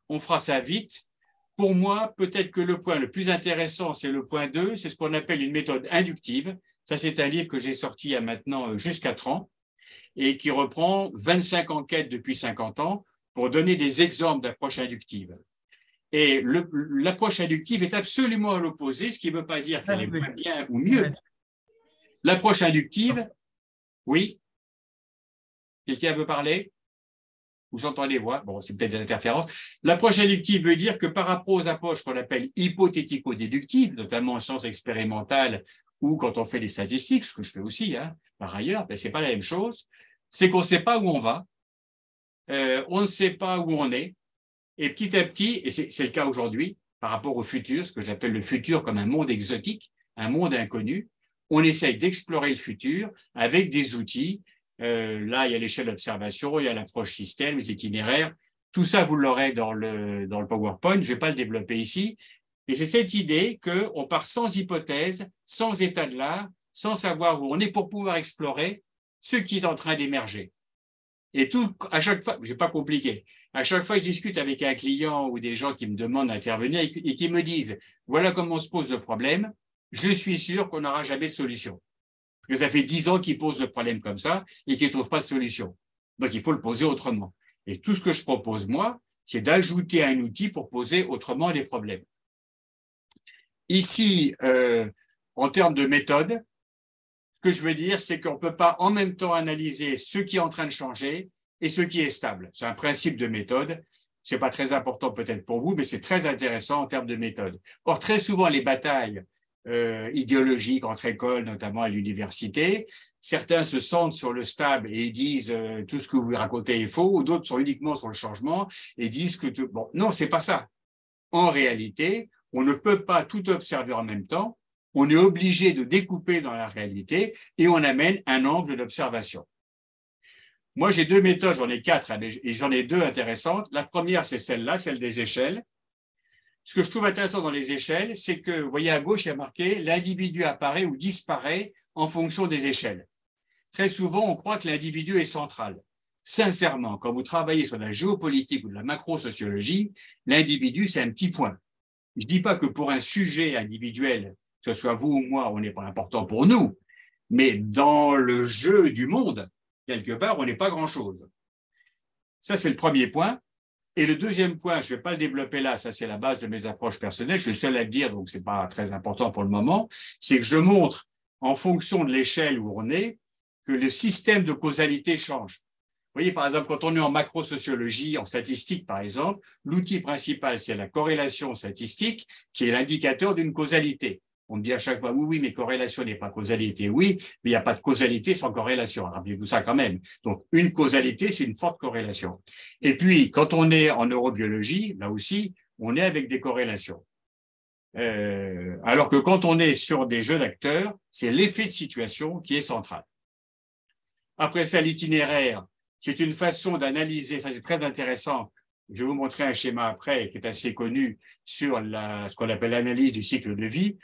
On fera ça vite. Pour moi, peut-être que le point le plus intéressant, c'est le point 2, c'est ce qu'on appelle une méthode inductive. Ça, c'est un livre que j'ai sorti il y a maintenant juste 4 ans et qui reprend 25 enquêtes depuis 50 ans pour donner des exemples d'approche inductive. Et l'approche inductive est absolument à l'opposé, ce qui ne veut pas dire qu'elle est moins bien ou mieux. L'approche inductive, oui. Quelqu'un veut parler? Ou j'entends les voix, bon, c'est peut-être des interférences. L'approche inductive veut dire que par rapport aux approches qu'on appelle hypothético-déductives, notamment en sciences expérimentales ou quand on fait des statistiques, ce que je fais aussi, hein, par ailleurs, ce n'est pas la même chose, c'est qu'on ne sait pas où on va, on ne sait pas où on est, Et petit à petit, et c'est le cas aujourd'hui, par rapport au futur, ce que j'appelle le futur comme un monde exotique, un monde inconnu, on essaye d'explorer le futur avec des outils. Là, il y a l'échelle d'observation, il y a l'approche système, les itinéraires. Tout ça, vous l'aurez dans le PowerPoint. Je ne vais pas le développer ici. Et c'est cette idée qu'on part sans hypothèse, sans état de l'art, sans savoir où on est pour pouvoir explorer ce qui est en train d'émerger. Et tout, à chaque fois, c'est pas compliqué. À chaque fois que je discute avec un client ou des gens qui me demandent d'intervenir et qui me disent, voilà comment on se pose le problème, je suis sûr qu'on n'aura jamais de solution. Parce que ça fait 10 ans qu'ils posent le problème comme ça et qu'ils ne trouvent pas de solution. Donc, il faut le poser autrement. Et tout ce que je propose, moi, c'est d'ajouter un outil pour poser autrement les problèmes. Ici, en termes de méthode, ce que je veux dire, c'est qu'on ne peut pas en même temps analyser ce qui est en train de changer et ce qui est stable. C'est un principe de méthode. Ce n'est pas très important peut-être pour vous, mais c'est très intéressant en termes de méthode. Or, très souvent, les batailles idéologiques entre écoles, notamment à l'université, certains se sentent sur le stable et disent tout ce que vous racontez est faux, ou d'autres sont uniquement sur le changement et disent que tout... Bon, non, c'est pas ça. En réalité, on ne peut pas tout observer en même temps. On est obligé de découper dans la réalité et on amène un angle d'observation. Moi, j'ai deux méthodes, j'en ai quatre et j'en ai deux intéressantes. La première, c'est celle-là, celle des échelles. Ce que je trouve intéressant dans les échelles, c'est que, vous voyez à gauche, il y a marqué « l'individu apparaît ou disparaît en fonction des échelles ». Très souvent, on croit que l'individu est central. Sincèrement, quand vous travaillez sur la géopolitique ou de la macro-sociologie, l'individu, c'est un petit point. Je ne dis pas que pour un sujet individuel, que ce soit vous ou moi, on n'est pas important pour nous, mais dans le jeu du monde, quelque part, on n'est pas grand-chose. Ça, c'est le premier point. Et le deuxième point, je ne vais pas le développer là, ça c'est la base de mes approches personnelles, je suis le seul à le dire, donc ce n'est pas très important pour le moment, c'est que je montre, en fonction de l'échelle où on est, que le système de causalité change. Vous voyez, par exemple, quand on est en macro-sociologie, en statistique, par exemple, l'outil principal, c'est la corrélation statistique, qui est l'indicateur d'une causalité. On me dit à chaque fois, oui, mais corrélation n'est pas causalité. Oui, mais il n'y a pas de causalité sans corrélation. Rappelez-vous ça quand même. Donc, une causalité, c'est une forte corrélation. Et puis, quand on est en neurobiologie, là aussi, on est avec des corrélations. Alors que quand on est sur des jeux d'acteurs, c'est l'effet de situation qui est central. Après ça, l'itinéraire, c'est une façon d'analyser, ça c'est très intéressant. Je vais vous montrer un schéma après qui est assez connu sur ce qu'on appelle l'analyse du cycle de vie.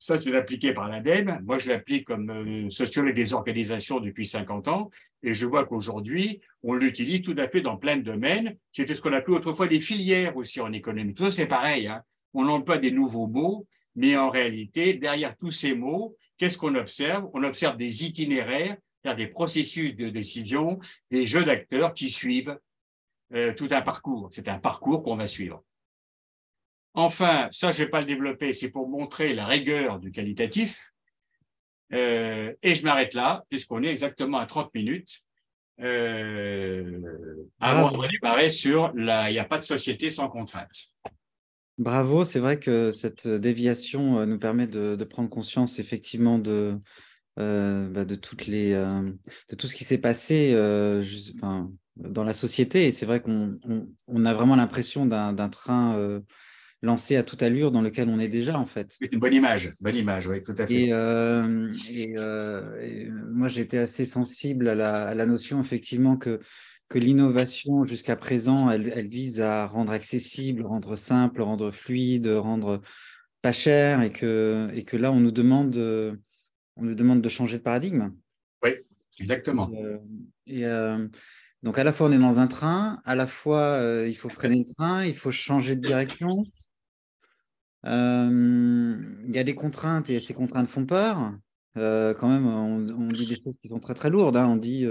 Ça, c'est appliqué par l'ADEME. Moi, je l'applique comme sociologue des organisations depuis 50 ans et je vois qu'aujourd'hui, on l'utilise tout à fait dans plein de domaines. C'était ce qu'on appelait autrefois des filières aussi en économie. Tout ça, c'est pareil, hein. On emploie des nouveaux mots, mais en réalité, derrière tous ces mots, qu'est-ce qu'on observe? On observe des itinéraires, c'est-à-dire des processus de décision, des jeux d'acteurs qui suivent tout un parcours. C'est un parcours qu'on va suivre. Enfin, ça, je ne vais pas le développer, c'est pour montrer la rigueur du qualitatif. Et je m'arrête là, puisqu'on est exactement à 30 minutes. Avant de démarrer sur il n'y a pas de société sans contrainte. Bravo, c'est vrai que cette déviation nous permet de prendre conscience effectivement de toutes de tout ce qui s'est passé dans la société. Et c'est vrai qu'on a vraiment l'impression d'un train lancé à toute allure dans lequel on est déjà, en fait. Une bonne image, oui, tout à fait. Et moi, j'ai été assez sensible à la notion, effectivement, que l'innovation, jusqu'à présent, elle vise à rendre accessible, rendre simple, rendre fluide, rendre pas cher, et que là, on nous demande de changer de paradigme. Oui, exactement. Donc, à la fois, on est dans un train, à la fois, il faut freiner le train, il faut changer de direction. Il y a des contraintes et ces contraintes font peur. Quand même, on dit des choses qui sont très, très lourdes, hein. On dit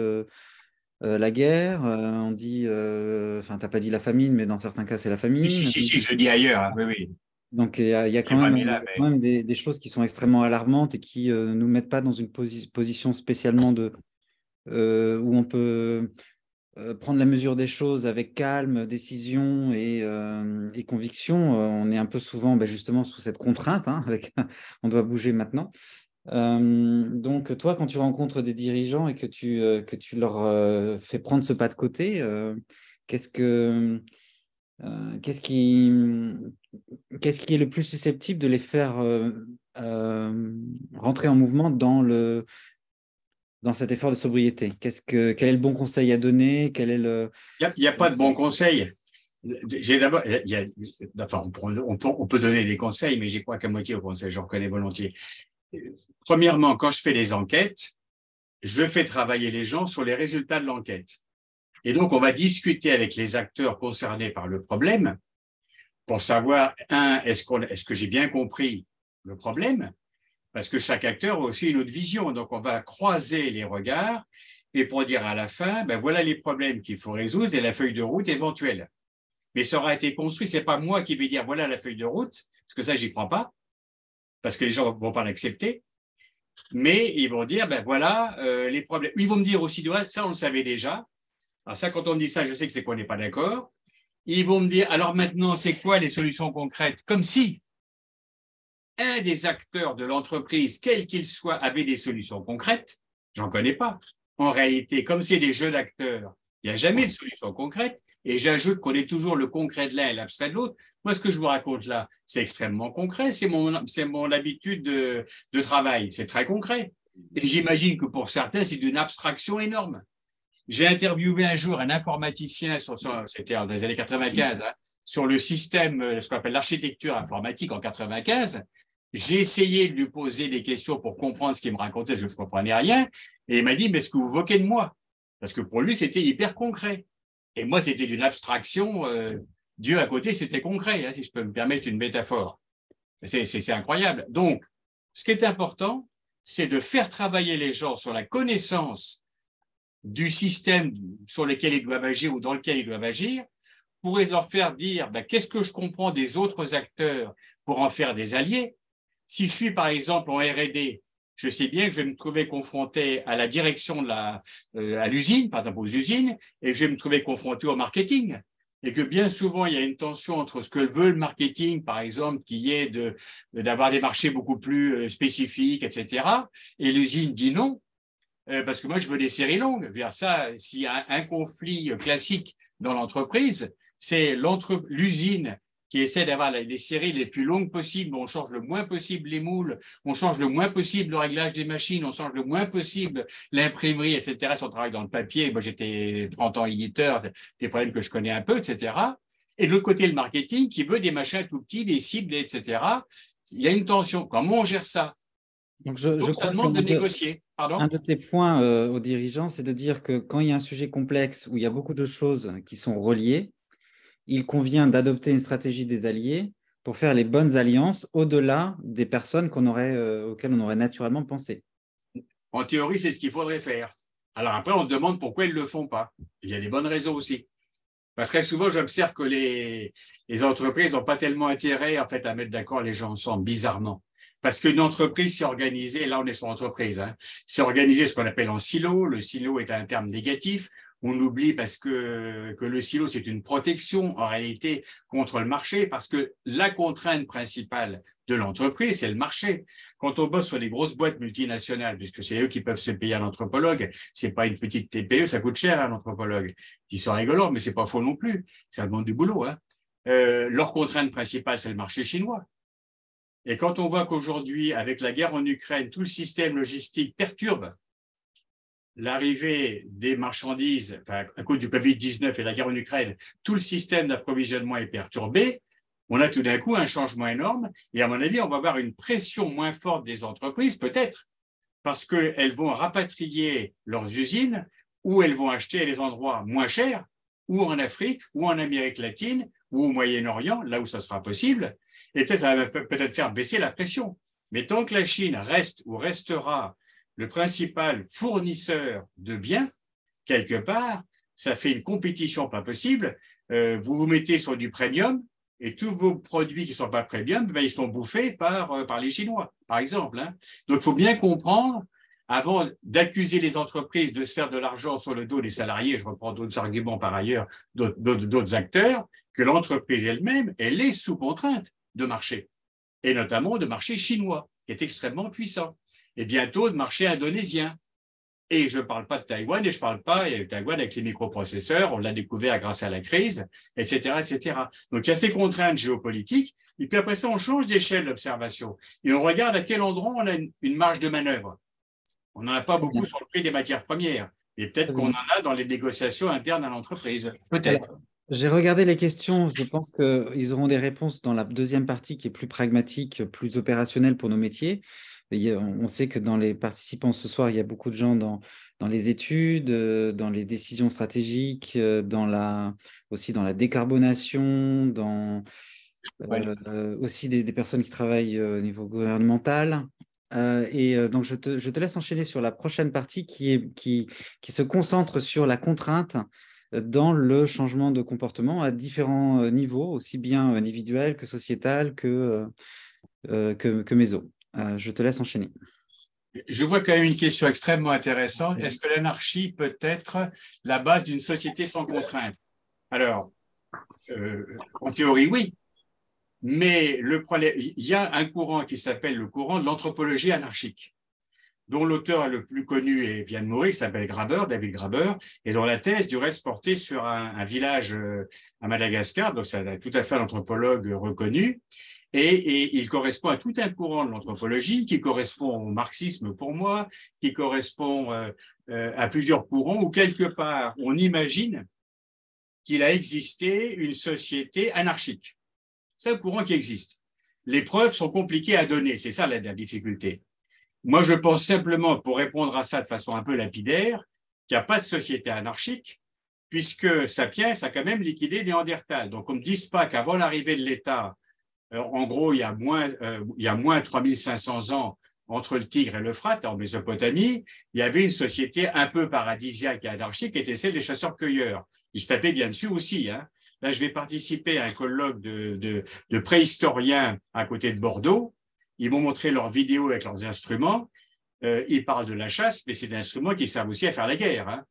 la guerre, on dit... Enfin, tu n'as pas dit la famine, mais dans certains cas, c'est la famine. Si, je le dis ailleurs, hein. Oui, oui. Donc, il y a quand même des choses qui sont extrêmement alarmantes et qui ne nous mettent pas dans une position spécialement où on peut prendre la mesure des choses avec calme, décision et conviction. On est un peu souvent justement sous cette contrainte, hein, on doit bouger maintenant. Donc, toi, quand tu rencontres des dirigeants et que tu leur fais prendre ce pas de côté, qu'est-ce que Qu'est-ce qui, qu'est-ce qui est le plus susceptible de les faire rentrer en mouvement dans cet effort de sobriété? Quel est le bon conseil à donner? Quel est le... Il n'y a pas de bon conseil. J'ai d'abord, enfin, on peut donner des conseils, mais j'y crois qu'à moitié au conseil, je reconnais volontiers. Premièrement, quand je fais des enquêtes, je fais travailler les gens sur les résultats de l'enquête. Et donc, on va discuter avec les acteurs concernés par le problème pour savoir, est-ce que j'ai bien compris le problème? Parce que chaque acteur a aussi une autre vision. Donc, on va croiser les regards et pour dire à la fin, ben voilà les problèmes qu'il faut résoudre et la feuille de route éventuelle. Mais ça aura été construit, c'est pas moi qui vais dire voilà la feuille de route, parce que ça, j'y crois pas, parce que les gens vont pas l'accepter. Mais ils vont dire, ben voilà les problèmes. Ils vont me dire aussi, ça, on le savait déjà. Alors ça, quand on me dit ça, je sais que c'est qu'on n'est pas d'accord. Ils vont me dire, alors maintenant, c'est quoi les solutions concrètes? Comme si un des acteurs de l'entreprise, quel qu'il soit, avait des solutions concrètes. J'en connais pas. En réalité, comme c'est des jeux d'acteurs, il n'y a jamais de solution concrète. Et j'ajoute qu'on est toujours le concret de l'un et l'abstrait de l'autre. Moi, ce que je vous raconte là, c'est extrêmement concret. C'est mon habitude de travail. C'est très concret. Et j'imagine que pour certains, c'est d'une abstraction énorme. J'ai interviewé un jour un informaticien, c'était dans les années 95, hein, sur le système, ce qu'on appelle l'architecture informatique en 95. J'ai essayé de lui poser des questions pour comprendre ce qu'il me racontait, parce que je ne comprenais rien. Et il m'a dit, mais est-ce que vous moquez de moi? Parce que pour lui, c'était hyper concret. Et moi, c'était d'une abstraction. Dieu à côté, c'était concret, hein, si je peux me permettre une métaphore. C'est incroyable. Donc, ce qui est important, c'est de faire travailler les gens sur la connaissance du système sur lequel ils doivent agir ou dans lequel ils doivent agir, pour leur faire dire ben, qu'est-ce que je comprends des autres acteurs pour en faire des alliés. Si je suis par exemple en R&D, je sais bien que je vais me trouver confronté à la direction à l'usine, par exemple aux usines, et que je vais me trouver confronté au marketing. Et que bien souvent, il y a une tension entre ce que veut le marketing, par exemple, qui est d'avoir des marchés beaucoup plus spécifiques, etc. Et l'usine dit non, parce que moi, je veux des séries longues. Vers ça, s'il y a un conflit classique dans l'entreprise, c'est l'usine qui essaie d'avoir les séries les plus longues possibles, on change le moins possible les moules, on change le moins possible le réglage des machines, on change le moins possible l'imprimerie, etc. Si on travaille dans le papier, moi j'étais 30 ans éditeur, des problèmes que je connais un peu, etc. Et de l'autre côté, le marketing qui veut des machins tout petits, des cibles, etc. Il y a une tension. Comment on gère ça? Donc, Donc ça demande de négocier. un Pardon? de tes points aux dirigeants, c'est de dire que quand il y a un sujet complexe où il y a beaucoup de choses qui sont reliées, il convient d'adopter une stratégie des alliés pour faire les bonnes alliances au-delà des personnes auxquelles on aurait naturellement pensé. En théorie, c'est ce qu'il faudrait faire. Alors après, on se demande pourquoi ils ne le font pas. Il y a des bonnes raisons aussi. Très souvent, j'observe que les entreprises n'ont pas tellement intérêt en fait, à mettre d'accord les gens ensemble, bizarrement. Parce qu'une entreprise, c'est organisé, là on est sur entreprise, hein, c'est organisé ce qu'on appelle en silo. Le silo est un terme négatif. On oublie parce que le silo, c'est une protection en réalité contre le marché, parce que la contrainte principale de l'entreprise, c'est le marché. Quand on bosse sur les grosses boîtes multinationales, puisque c'est eux qui peuvent se payer un anthropologue, c'est pas une petite TPE, ça coûte cher un anthropologue. Ils sont rigolos, mais c'est pas faux non plus. Ça demande du boulot. Hein. Leur contrainte principale, c'est le marché chinois. Et quand on voit qu'aujourd'hui, avec la guerre en Ukraine, tout le système logistique perturbe l'arrivée des marchandises, enfin, à cause du Covid-19 et la guerre en Ukraine, tout le système d'approvisionnement est perturbé, on a tout d'un coup un changement énorme. Et à mon avis, on va avoir une pression moins forte des entreprises, peut-être, parce qu'elles vont rapatrier leurs usines ou elles vont acheter à des endroits moins chers, ou en Afrique, ou en Amérique latine, ou au Moyen-Orient, là où ça sera possible. Et peut-être ça va peut-être faire baisser la pression. Mais tant que la Chine reste ou restera le principal fournisseur de biens, quelque part, ça fait une compétition pas possible. Vous vous mettez sur du premium et tous vos produits qui ne sont pas premium, ben, ils sont bouffés par les Chinois, par exemple. Hein. Donc, il faut bien comprendre, avant d'accuser les entreprises de se faire de l'argent sur le dos des salariés, je reprends d'autres arguments par ailleurs, d'autres acteurs, que l'entreprise elle-même, elle est sous contrainte de marché, et notamment de marché chinois, qui est extrêmement puissant, et bientôt de marché indonésien. Et je ne parle pas de Taïwan et je ne parle pas de Taïwan avec les microprocesseurs, on l'a découvert grâce à la crise, etc., etc. Donc, il y a ces contraintes géopolitiques. Et puis après ça, on change d'échelle d'observation. Et on regarde à quel endroit on a une marge de manœuvre. On n'en a pas beaucoup sur le prix des matières premières. Et peut-être qu'on en a dans les négociations internes à l'entreprise. Peut-être. J'ai regardé les questions. Je pense qu'ils auront des réponses dans la deuxième partie qui est plus pragmatique, plus opérationnelle pour nos métiers. On sait que dans les participants ce soir, il y a beaucoup de gens dans les études, dans les décisions stratégiques, aussi dans la décarbonation, aussi des personnes qui travaillent au niveau gouvernemental. Donc, je te laisse enchaîner sur la prochaine partie qui se concentre sur la contrainte dans le changement de comportement à différents niveaux, aussi bien individuel que sociétal que méso. Je te laisse enchaîner. Je vois quand même une question extrêmement intéressante. Est-ce que l'anarchie peut être la base d'une société sans contrainte? Alors, en théorie, oui. Mais le problème, il y a un courant qui s'appelle le courant de l'anthropologie anarchique, dont l'auteur le plus connu vient de mourir, qui s'appelle Graeber, David Graeber, et dont la thèse du reste portée sur un village à Madagascar, donc c'est tout à fait un anthropologue reconnu, et il correspond à tout un courant de l'anthropologie qui correspond au marxisme pour moi, qui correspond à plusieurs courants, où quelque part on imagine qu'il a existé une société anarchique. C'est un courant qui existe. Les preuves sont compliquées à donner, c'est ça la difficulté. Moi, je pense simplement, pour répondre à ça de façon un peu lapidaire, qu'il n'y a pas de société anarchique, puisque Sapiens a quand même liquidé Néandertal. Donc, on ne me dise pas qu'avant l'arrivée de l'État, en gros, il y a moins 3500 ans entre le Tigre et l'Euphrate, en Mésopotamie, il y avait une société un peu paradisiaque et anarchique qui était celle des chasseurs-cueilleurs. Ils se tapaient bien dessus aussi, hein. Là, je vais participer à un colloque de préhistoriens à côté de Bordeaux. Ils m'ont montré leurs vidéos avec leurs instruments. Ils parlent de la chasse, mais c'est des instruments qui servent aussi à faire la guerre, hein.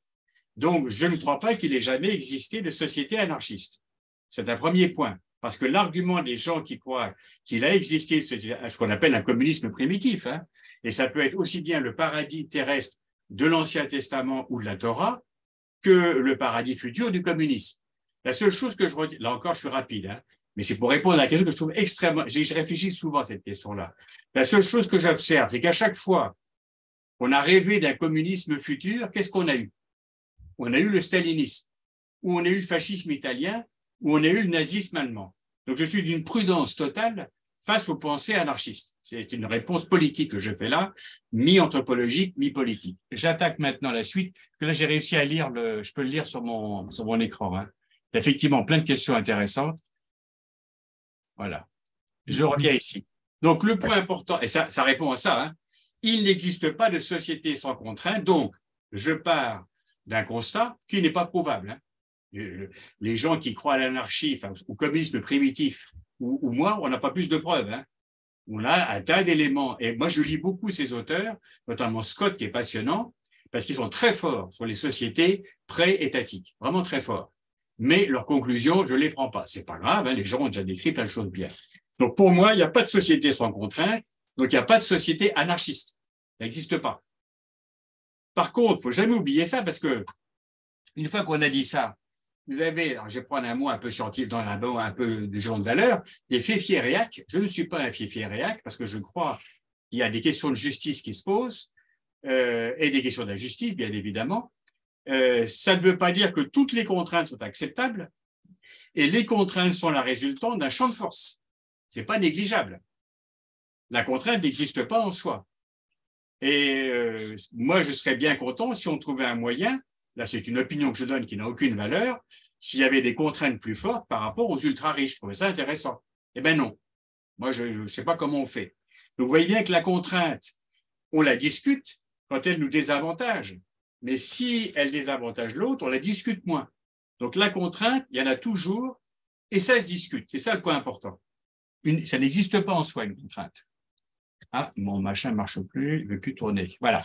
Donc, je ne crois pas qu'il ait jamais existé de société anarchiste. C'est un premier point. Parce que l'argument des gens qui croient qu'il a existé ce qu'on appelle un communisme primitif, hein, et ça peut être aussi bien le paradis terrestre de l'Ancien Testament ou de la Torah que le paradis futur du communisme. La seule chose que je redis, là encore, je suis rapide, hein, mais c'est pour répondre à la question que je trouve extrêmement. Je réfléchis souvent à cette question-là. La seule chose que j'observe, c'est qu'à chaque fois qu'on a rêvé d'un communisme futur, qu'est-ce qu'on a eu? On a eu le stalinisme, ou on a eu le fascisme italien, ou on a eu le nazisme allemand. Donc je suis d'une prudence totale face aux pensées anarchistes. C'est une réponse politique que je fais là, mi-anthropologique, mi-politique. J'attaque maintenant la suite, que là j'ai réussi à lire, je peux le lire sur mon écran, hein. Effectivement, plein de questions intéressantes. Voilà. Je reviens ici. Donc, le point important, et ça répond à ça, hein, il n'existe pas de société sans contrainte. Donc, je pars d'un constat qui n'est pas prouvable, hein. Les gens qui croient à l'anarchie, enfin, au communisme primitif, ou moi, on n'a pas plus de preuves, hein. On a un tas d'éléments. Et moi, je lis beaucoup ces auteurs, notamment Scott, qui est passionnant, parce qu'ils sont très forts sur les sociétés pré-étatiques, vraiment très forts. Mais leurs conclusions, je ne les prends pas. C'est pas grave, hein, les gens ont déjà décrit plein de choses bien. Donc pour moi, il n'y a pas de société sans contrainte, donc il n'y a pas de société anarchiste. Ça n'existe pas. Par contre, il ne faut jamais oublier ça, parce que une fois qu'on a dit ça, vous avez, alors je vais prendre un mot un peu scientifique, dans un peu de genre de valeur, les fiefieréacs. Je ne suis pas un fiefieréac, parce que je crois qu'il y a des questions de justice qui se posent, et des questions d'injustice, bien évidemment. Ça ne veut pas dire que toutes les contraintes sont acceptables, et les contraintes sont la résultante d'un champ de force. Ce n'est pas négligeable. La contrainte n'existe pas en soi. Et moi, je serais bien content si on trouvait un moyen, là c'est une opinion que je donne qui n'a aucune valeur, s'il y avait des contraintes plus fortes par rapport aux ultra-riches. Je trouvais ça intéressant. Eh bien non. Moi, je ne sais pas comment on fait. Donc, vous voyez bien que la contrainte, on la discute quand elle nous désavantage. Mais si elle désavantage l'autre, on la discute moins. Donc la contrainte, il y en a toujours, et ça se discute. C'est ça le point important. Ça n'existe pas en soi, une contrainte. Ah, mon machin ne marche plus, il ne veut plus tourner. Voilà.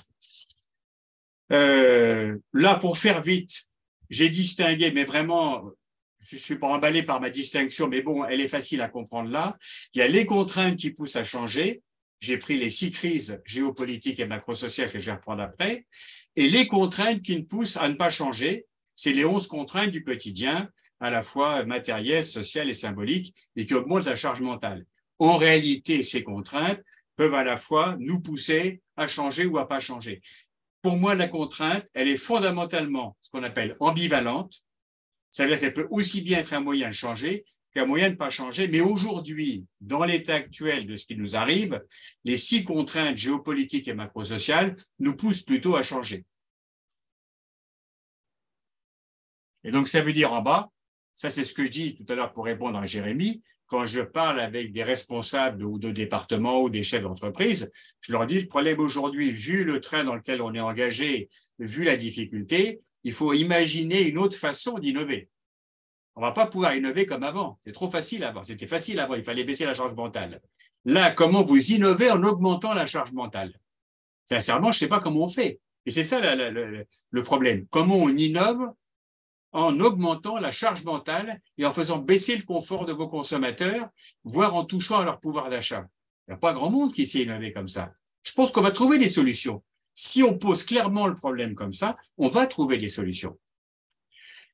Là, pour faire vite, j'ai distingué, mais vraiment, je ne suis pas emballé par ma distinction, mais bon, elle est facile à comprendre là. Il y a les contraintes qui poussent à changer. J'ai pris les 6 crises géopolitiques et macrosociales que je vais reprendre après. et les contraintes qui nous poussent à ne pas changer, c'est les 11 contraintes du quotidien, à la fois matérielles, sociales et symboliques, et qui augmentent la charge mentale. En réalité, ces contraintes peuvent à la fois nous pousser à changer ou à pas changer. Pour moi, la contrainte, elle est fondamentalement ce qu'on appelle ambivalente. Ça veut dire qu'elle peut aussi bien être un moyen de changer qu'un moyen de ne pas changer. Mais aujourd'hui, dans l'état actuel de ce qui nous arrive, les 6 contraintes géopolitiques et macrosociales nous poussent plutôt à changer. Et donc, ça veut dire en bas, ça c'est ce que je dis tout à l'heure pour répondre à Jérémy, quand je parle avec des responsables ou de départements ou des chefs d'entreprise, je leur dis le problème aujourd'hui, vu le train dans lequel on est engagé, vu la difficulté, il faut imaginer une autre façon d'innover. On ne va pas pouvoir innover comme avant. C'est trop facile avant. C'était facile avant. Il fallait baisser la charge mentale. Là, comment vous innovez en augmentant la charge mentale? Sincèrement, je ne sais pas comment on fait. Et c'est ça le problème. Comment on innove en augmentant la charge mentale et en faisant baisser le confort de vos consommateurs, voire en touchant à leur pouvoir d'achat. Il n'y a pas grand monde qui sait innover comme ça. Je pense qu'on va trouver des solutions. Si on pose clairement le problème comme ça, on va trouver des solutions.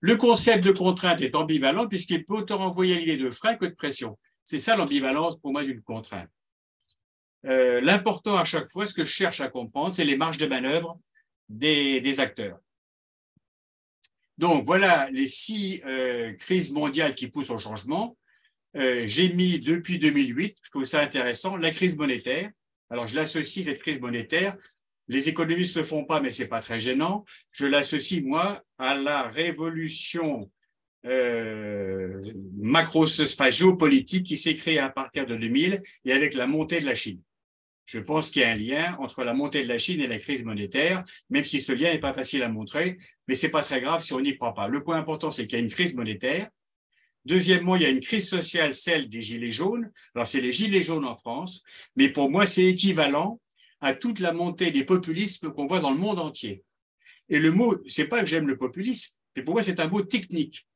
Le concept de contrainte est ambivalent puisqu'il peut autant renvoyer à l'idée de frein que de pression. C'est ça l'ambivalence pour moi d'une contrainte. L'important à chaque fois, ce que je cherche à comprendre, c'est les marges de manœuvre des acteurs. Donc voilà les 6 crises mondiales qui poussent au changement. J'ai mis depuis 2008, je trouve ça intéressant, la crise monétaire. Alors je l'associe, cette crise monétaire, les économistes ne le font pas, mais ce n'est pas très gênant. Je l'associe, moi, à la révolution géopolitique qui s'est créée à partir de 2000 et avec la montée de la Chine. Je pense qu'il y a un lien entre la montée de la Chine et la crise monétaire, même si ce lien n'est pas facile à montrer, mais ce n'est pas très grave si on n'y croit pas. Le point important, c'est qu'il y a une crise monétaire. Deuxièmement, il y a une crise sociale, celle des gilets jaunes. Alors, c'est les gilets jaunes en France, mais pour moi, c'est équivalent à toute la montée des populismes qu'on voit dans le monde entier. Et le mot, c'est pas que j'aime le populisme, mais pour moi, c'est un mot technique.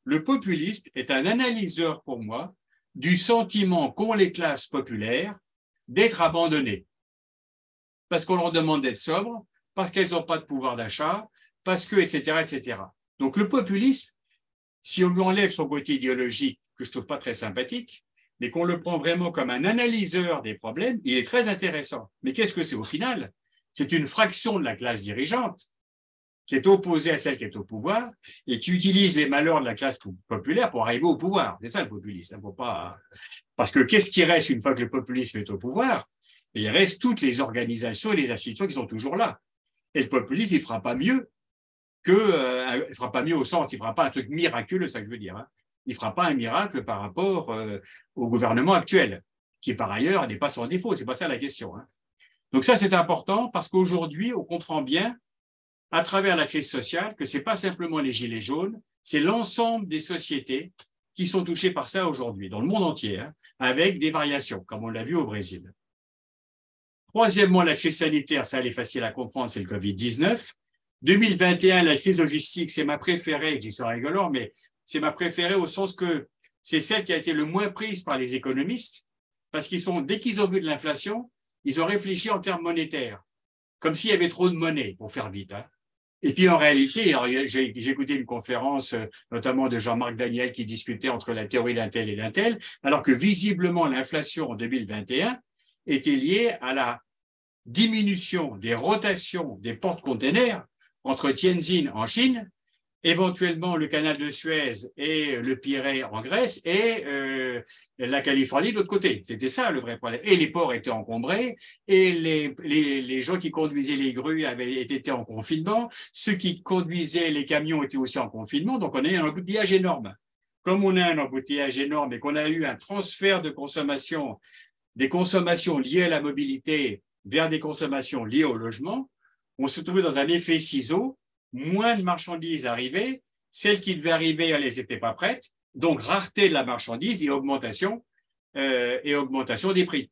Le populisme est un analyseur pour moi du sentiment qu'ont les classes populaires d'être abandonnées. Parce qu'on leur demande d'être sobres, parce qu'elles n'ont pas de pouvoir d'achat, parce que, etc., etc. Donc, le populisme, si on lui enlève son côté idéologique, que je trouve pas très sympathique, mais qu'on le prend vraiment comme un analyseur des problèmes, il est très intéressant. Mais qu'est-ce que c'est au final? C'est une fraction de la classe dirigeante qui est opposée à celle qui est au pouvoir et qui utilise les malheurs de la classe populaire pour arriver au pouvoir. C'est ça le populisme. Faut pas... Parce que qu'est-ce qui reste une fois que le populisme est au pouvoir? Et il reste toutes les organisations et les institutions qui sont toujours là. Et le populisme, il ne fera pas mieux il ne fera pas mieux au sens, il ne fera pas un truc miraculeux, c'est ça que je veux dire. Hein. Il ne fera pas un miracle par rapport au gouvernement actuel, qui par ailleurs n'est pas sans défaut, c'est pas ça la question. Hein. Donc ça, c'est important parce qu'aujourd'hui, on comprend bien, à travers la crise sociale, que ce n'est pas simplement les gilets jaunes, c'est l'ensemble des sociétés qui sont touchées par ça aujourd'hui, dans le monde entier, hein, avec des variations, comme on l'a vu au Brésil. Troisièmement, la crise sanitaire, ça, elle est facile à comprendre, c'est le Covid-19. 2021, la crise logistique, c'est ma préférée, je dis ça en rigolant, mais c'est ma préférée au sens que c'est celle qui a été le moins prise par les économistes, parce dès qu'ils ont vu de l'inflation, ils ont réfléchi en termes monétaires, comme s'il y avait trop de monnaie, pour faire vite. Hein. Et puis en réalité, j'ai écouté une conférence notamment de Jean-Marc Daniel qui discutait entre la théorie d'un tel et d'un tel, alors que visiblement l'inflation en 2021 était liée à la diminution des rotations des porte-containers entre Tianjin en Chine, éventuellement le canal de Suez et le Pirée en Grèce et la Californie de l'autre côté. C'était ça le vrai problème. Et les ports étaient encombrés et les gens qui conduisaient les grues avaient été en confinement. Ceux qui conduisaient les camions étaient aussi en confinement. Donc, on a eu un embouteillage énorme. Comme on a un embouteillage énorme et qu'on a eu un transfert de consommation, des consommations liées à la mobilité vers des consommations liées au logement, on se trouvait dans un effet ciseau, moins de marchandises arrivaient, celles qui devaient arriver, elles n'étaient pas prêtes, donc rareté de la marchandise et augmentation des prix.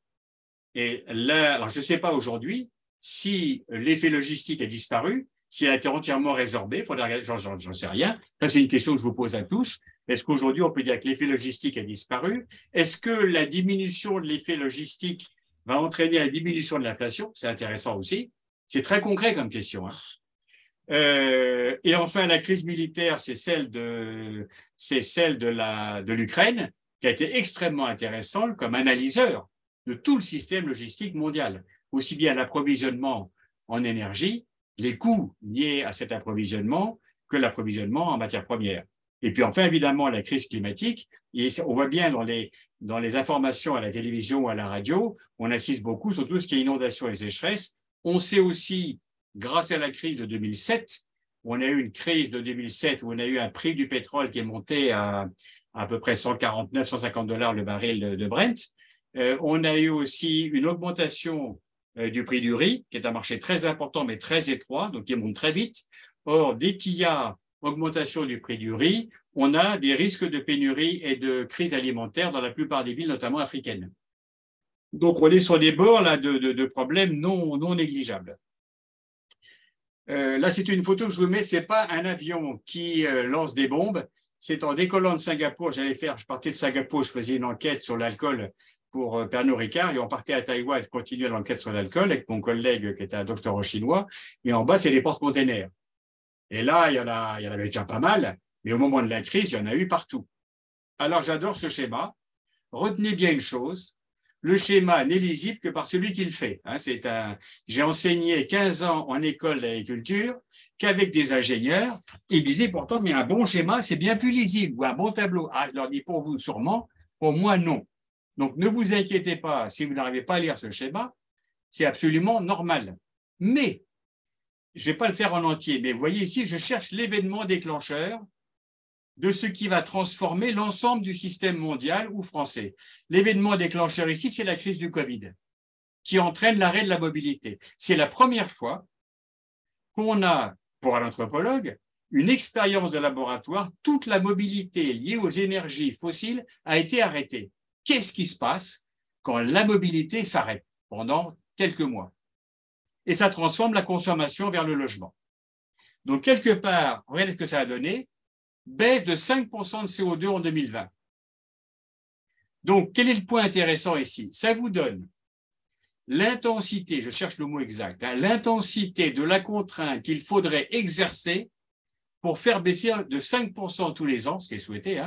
Et là, alors je ne sais pas aujourd'hui si l'effet logistique a disparu, s'il a été entièrement résorbé, j'en sais rien. Ça, c'est une question que je vous pose à tous. Est-ce qu'aujourd'hui, on peut dire que l'effet logistique a disparu? Est-ce que la diminution de l'effet logistique va entraîner la diminution de l'inflation? C'est intéressant aussi. C'est très concret comme question. Hein. Et enfin, la crise militaire, c'est celle de l'Ukraine, qui a été extrêmement intéressante comme analyseur de tout le système logistique mondial, aussi bien l'approvisionnement en énergie, les coûts liés à cet approvisionnement, que l'approvisionnement en matières premières. Et puis enfin, évidemment, la crise climatique. Et on voit bien dans les informations à la télévision ou à la radio, on insiste beaucoup sur tout ce qui est inondation et sécheresse. On sait aussi, grâce à la crise de 2007, on a eu une crise de 2007 où on a eu un prix du pétrole qui est monté à peu près 149, 150 $ le baril de Brent. On a eu aussi une augmentation du prix du riz, qui est un marché très important mais très étroit, donc qui monte très vite. Or, dès qu'il y a augmentation du prix du riz, on a des risques de pénurie et de crise alimentaire dans la plupart des villes, notamment africaines. Donc, on est sur des bords là, de problèmes non négligeables. Là, c'est une photo que je vous mets. Ce n'est pas un avion qui lance des bombes. C'est en décollant de Singapour. Je partais de Singapour, je faisais une enquête sur l'alcool pour Pernod Ricard et on partait à Taïwan et continuait l'enquête sur l'alcool avec mon collègue qui était un docteur chinois. Et en bas, c'est les porte-containers. Et là, il y en avait déjà pas mal, mais au moment de la crise, il y en a eu partout. Alors, j'adore ce schéma. Retenez bien une chose, le schéma n'est lisible que par celui qui le fait. J'ai enseigné 15 ans en école d'agriculture qu'avec des ingénieurs, ils disaient pourtant, mais un bon schéma, c'est bien plus lisible, ou un bon tableau. Ah, je leur dis pour vous sûrement, pour moi non. Donc, ne vous inquiétez pas si vous n'arrivez pas à lire ce schéma, c'est absolument normal. Mais, je ne vais pas le faire en entier, mais vous voyez ici, je cherche l'événement déclencheur de ce qui va transformer l'ensemble du système mondial ou français. L'événement déclencheur ici, c'est la crise du Covid, qui entraîne l'arrêt de la mobilité. C'est la première fois qu'on a, pour un anthropologue, une expérience de laboratoire, toute la mobilité liée aux énergies fossiles a été arrêtée. Qu'est-ce qui se passe quand la mobilité s'arrête pendant quelques mois? Et ça transforme la consommation vers le logement. Donc, quelque part, regardez ce que ça a donné, baisse de 5% de CO2 en 2020. Donc, quel est le point intéressant ici? Ça vous donne l'intensité, je cherche le mot exact, l'intensité de la contrainte qu'il faudrait exercer pour faire baisser de 5% tous les ans, ce qui est souhaité,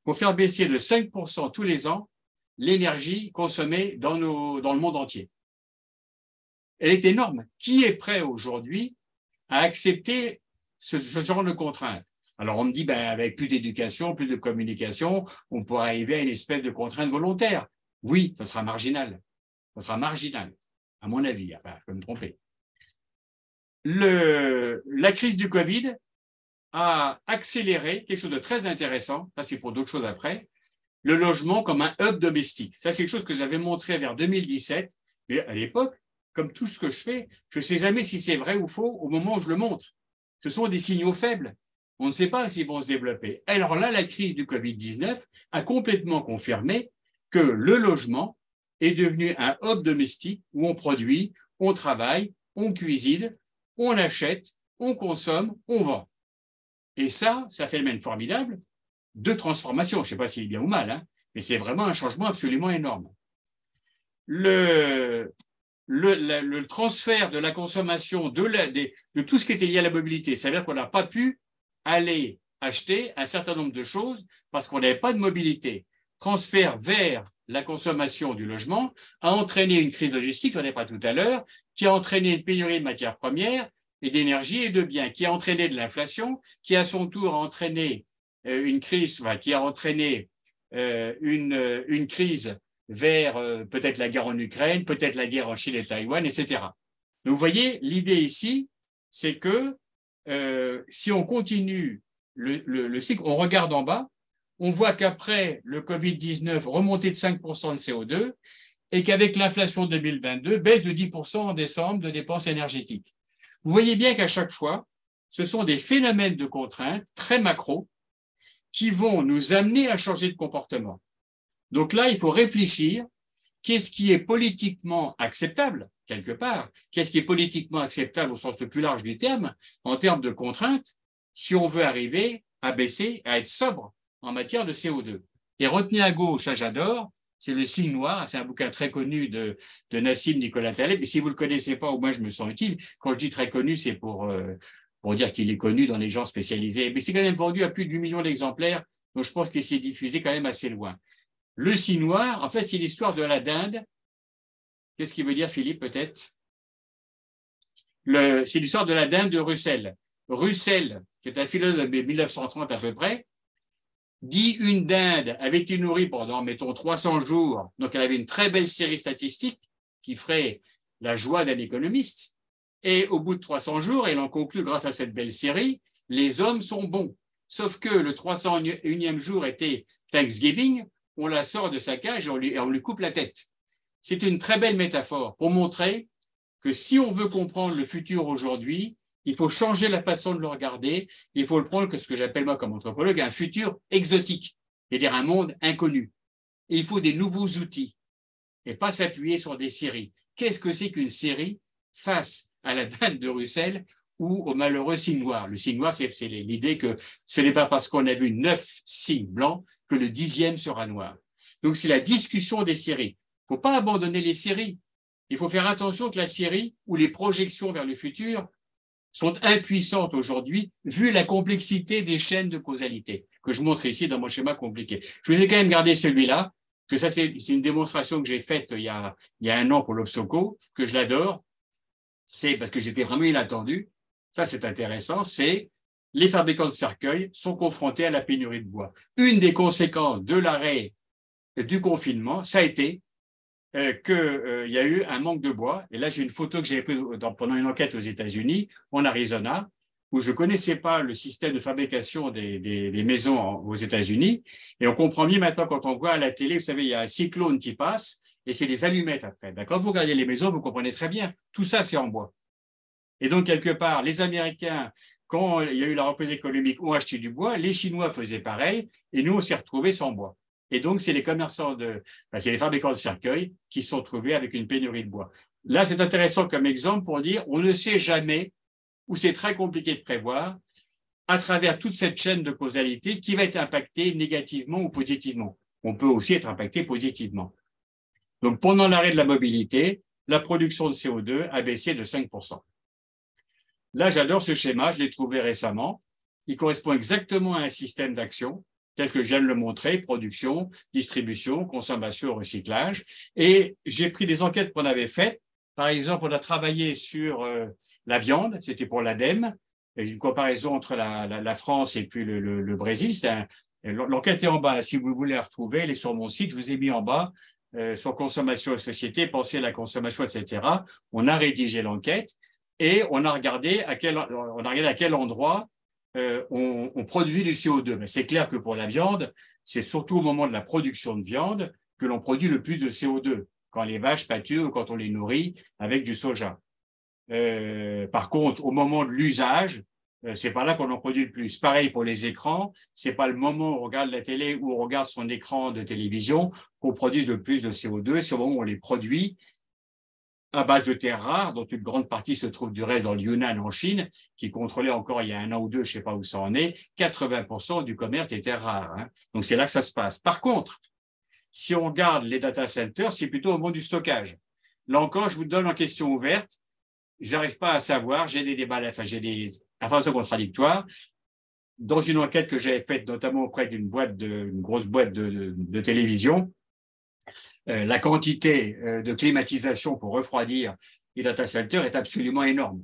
pour faire baisser de 5% tous les ans l'énergie consommée dans le monde entier. Elle est énorme. Qui est prêt aujourd'hui à accepter ce genre de contrainte? Alors, on me dit, avec plus d'éducation, plus de communication, on pourra arriver à une espèce de contrainte volontaire. Oui, ça sera marginal. Ça sera marginal, à mon avis. Enfin, je peux me tromper. La crise du Covid a accéléré quelque chose de très intéressant, ça c'est pour d'autres choses après, le logement comme un hub domestique. Ça, c'est quelque chose que j'avais montré vers 2017, mais à l'époque, comme tout ce que je fais, je ne sais jamais si c'est vrai ou faux au moment où je le montre. Ce sont des signaux faibles. On ne sait pas s'ils vont se développer. Alors là, la crise du Covid-19 a complètement confirmé que le logement est devenu un hub domestique où on produit, on travaille, on cuisine, on achète, on consomme, on vend. Et ça fait un phénomène formidable de transformation. Je ne sais pas s'il est bien ou mal, mais c'est vraiment un changement absolument énorme. Le transfert de la consommation de tout ce qui était lié à la mobilité, ça veut dire qu'on n'a pas pu aller acheter un certain nombre de choses parce qu'on n'avait pas de mobilité. Transfert vers la consommation du logement a entraîné une crise logistique, j'en ai pas tout à l'heure, qui a entraîné une pénurie de matières premières et d'énergie et de biens, qui a entraîné de l'inflation, qui à son tour a entraîné une crise, qui a entraîné une crise vers peut-être la guerre en Ukraine, peut-être la guerre en Chine et Taïwan, etc. Donc, vous voyez, l'idée ici, c'est que si on continue le cycle, on regarde en bas, on voit qu'après le Covid-19, remontée de 5% de CO2, et qu'avec l'inflation 2022, baisse de 10% en décembre de dépenses énergétiques. Vous voyez bien qu'à chaque fois, ce sont des phénomènes de contrainte très macro qui vont nous amener à changer de comportement. Donc là, il faut réfléchir, qu'est-ce qui est politiquement acceptable, quelque part, qu'est-ce qui est politiquement acceptable au sens le plus large du terme, en termes de contraintes, si on veut arriver à baisser, à être sobre en matière de CO2. Et retenez à gauche, ça j'adore, c'est le signe noir, c'est un bouquin très connu de Nassim Nicolas Taleb, et si vous ne le connaissez pas, au moins je me sens utile. Quand je dis très connu, c'est pour pour dire qu'il est connu dans les gens spécialisés. Mais c'est quand même vendu à plus de 8 millions d'exemplaires, donc je pense qu'il s'est diffusé quand même assez loin. Le scie noir, en fait, c'est l'histoire de la dinde. Qu'est-ce qu'il veut dire, Philippe, peut-être? C'est l'histoire de la dinde de Russell. Russell, qui est un philosophe de 1930 à peu près, dit une dinde avait été nourrie pendant, mettons, 300 jours, donc elle avait une très belle série statistique qui ferait la joie d'un économiste. Et au bout de 300 jours, elle en conclut, grâce à cette belle série, les hommes sont bons. Sauf que le 301e jour était Thanksgiving, on la sort de sa cage et on lui coupe la tête. C'est une très belle métaphore pour montrer que si on veut comprendre le futur aujourd'hui, il faut changer la façon de le regarder. Il faut le prendre que ce que j'appelle moi comme anthropologue un futur exotique, c'est-à-dire un monde inconnu. Et il faut des nouveaux outils et pas s'appuyer sur des séries. Qu'est-ce que c'est qu'une série face à la dinde de Russell ou au malheureux signe noir? Le signe noir, c'est l'idée que ce n'est pas parce qu'on a vu 9 signes blancs que le 10e sera noir. Donc c'est la discussion des séries. Il ne faut pas abandonner les séries. Il faut faire attention que la série ou les projections vers le futur sont impuissantes aujourd'hui, vu la complexité des chaînes de causalité, que je montre ici dans mon schéma compliqué. Je vais quand même garder celui-là, que ça c'est une démonstration que j'ai faite il y a 1 an pour l'Obsoco, que je l'adore. C'est parce que j'étais vraiment inattendu. Ça, c'est intéressant. C'est les fabricants de cercueils sont confrontés à la pénurie de bois. Une des conséquences de l'arrêt du confinement, ça a été qu'il y a eu un manque de bois. Et là, j'ai une photo que j'avais prise pendant une enquête aux États-Unis, en Arizona, où je ne connaissais pas le système de fabrication des maisons aux États-Unis. Et on comprend mieux maintenant quand on voit à la télé, vous savez, il y a un cyclone qui passe et c'est des allumettes après. Ben, quand vous regardez les maisons, vous comprenez très bien. Tout ça, c'est en bois. Et donc, quelque part, les Américains, quand il y a eu la reprise économique, ont acheté du bois. Les Chinois faisaient pareil. Et nous, on s'est retrouvés sans bois. Et donc, c'est les commerçants c'est les fabricants de cercueils qui se sont trouvés avec une pénurie de bois. Là, c'est intéressant comme exemple pour dire, on ne sait jamais, ou c'est très compliqué de prévoir, à travers toute cette chaîne de causalité, qui va être impactée négativement ou positivement. On peut aussi être impacté positivement. Donc, pendant l'arrêt de la mobilité, la production de CO2 a baissé de 5%. Là, j'adore ce schéma, je l'ai trouvé récemment. Il correspond exactement à un système d'action tel que je viens de le montrer, production, distribution, consommation, recyclage. Et j'ai pris des enquêtes qu'on avait faites. Par exemple, on a travaillé sur la viande, c'était pour l'ADEME, une comparaison entre la France et puis le Brésil. L'enquête est en bas, si vous voulez la retrouver, elle est sur mon site, je vous ai mis en bas, sur consommation et société, penser à la consommation, etc. On a rédigé l'enquête et on a regardé à quel endroit on produit du CO2. Mais c'est clair que pour la viande, c'est surtout au moment de la production de viande que l'on produit le plus de CO2, quand les vaches pâturent ou quand on les nourrit avec du soja. Par contre, au moment de l'usage, c'est pas là qu'on en produit le plus. Pareil pour les écrans, c'est pas le moment où on regarde la télé ou on regarde son écran de télévision qu'on produise le plus de CO2, c'est au moment où on les produit à base de terres rares, dont une grande partie se trouve du reste dans le Yunnan en Chine, qui contrôlait encore il y a 1 an ou 2, je ne sais pas où ça en est, 80% du commerce des terres rares. Hein. Donc c'est là que ça se passe. Par contre, si on regarde les data centers, c'est plutôt au moment du stockage. Là encore, je vous donne en question ouverte. J'arrive pas à savoir, j'ai des débats, enfin j'ai des informations contradictoires. Dans une enquête que j'avais faite notamment auprès d'une grosse boîte de télévision, la quantité de climatisation pour refroidir les data centers est absolument énorme.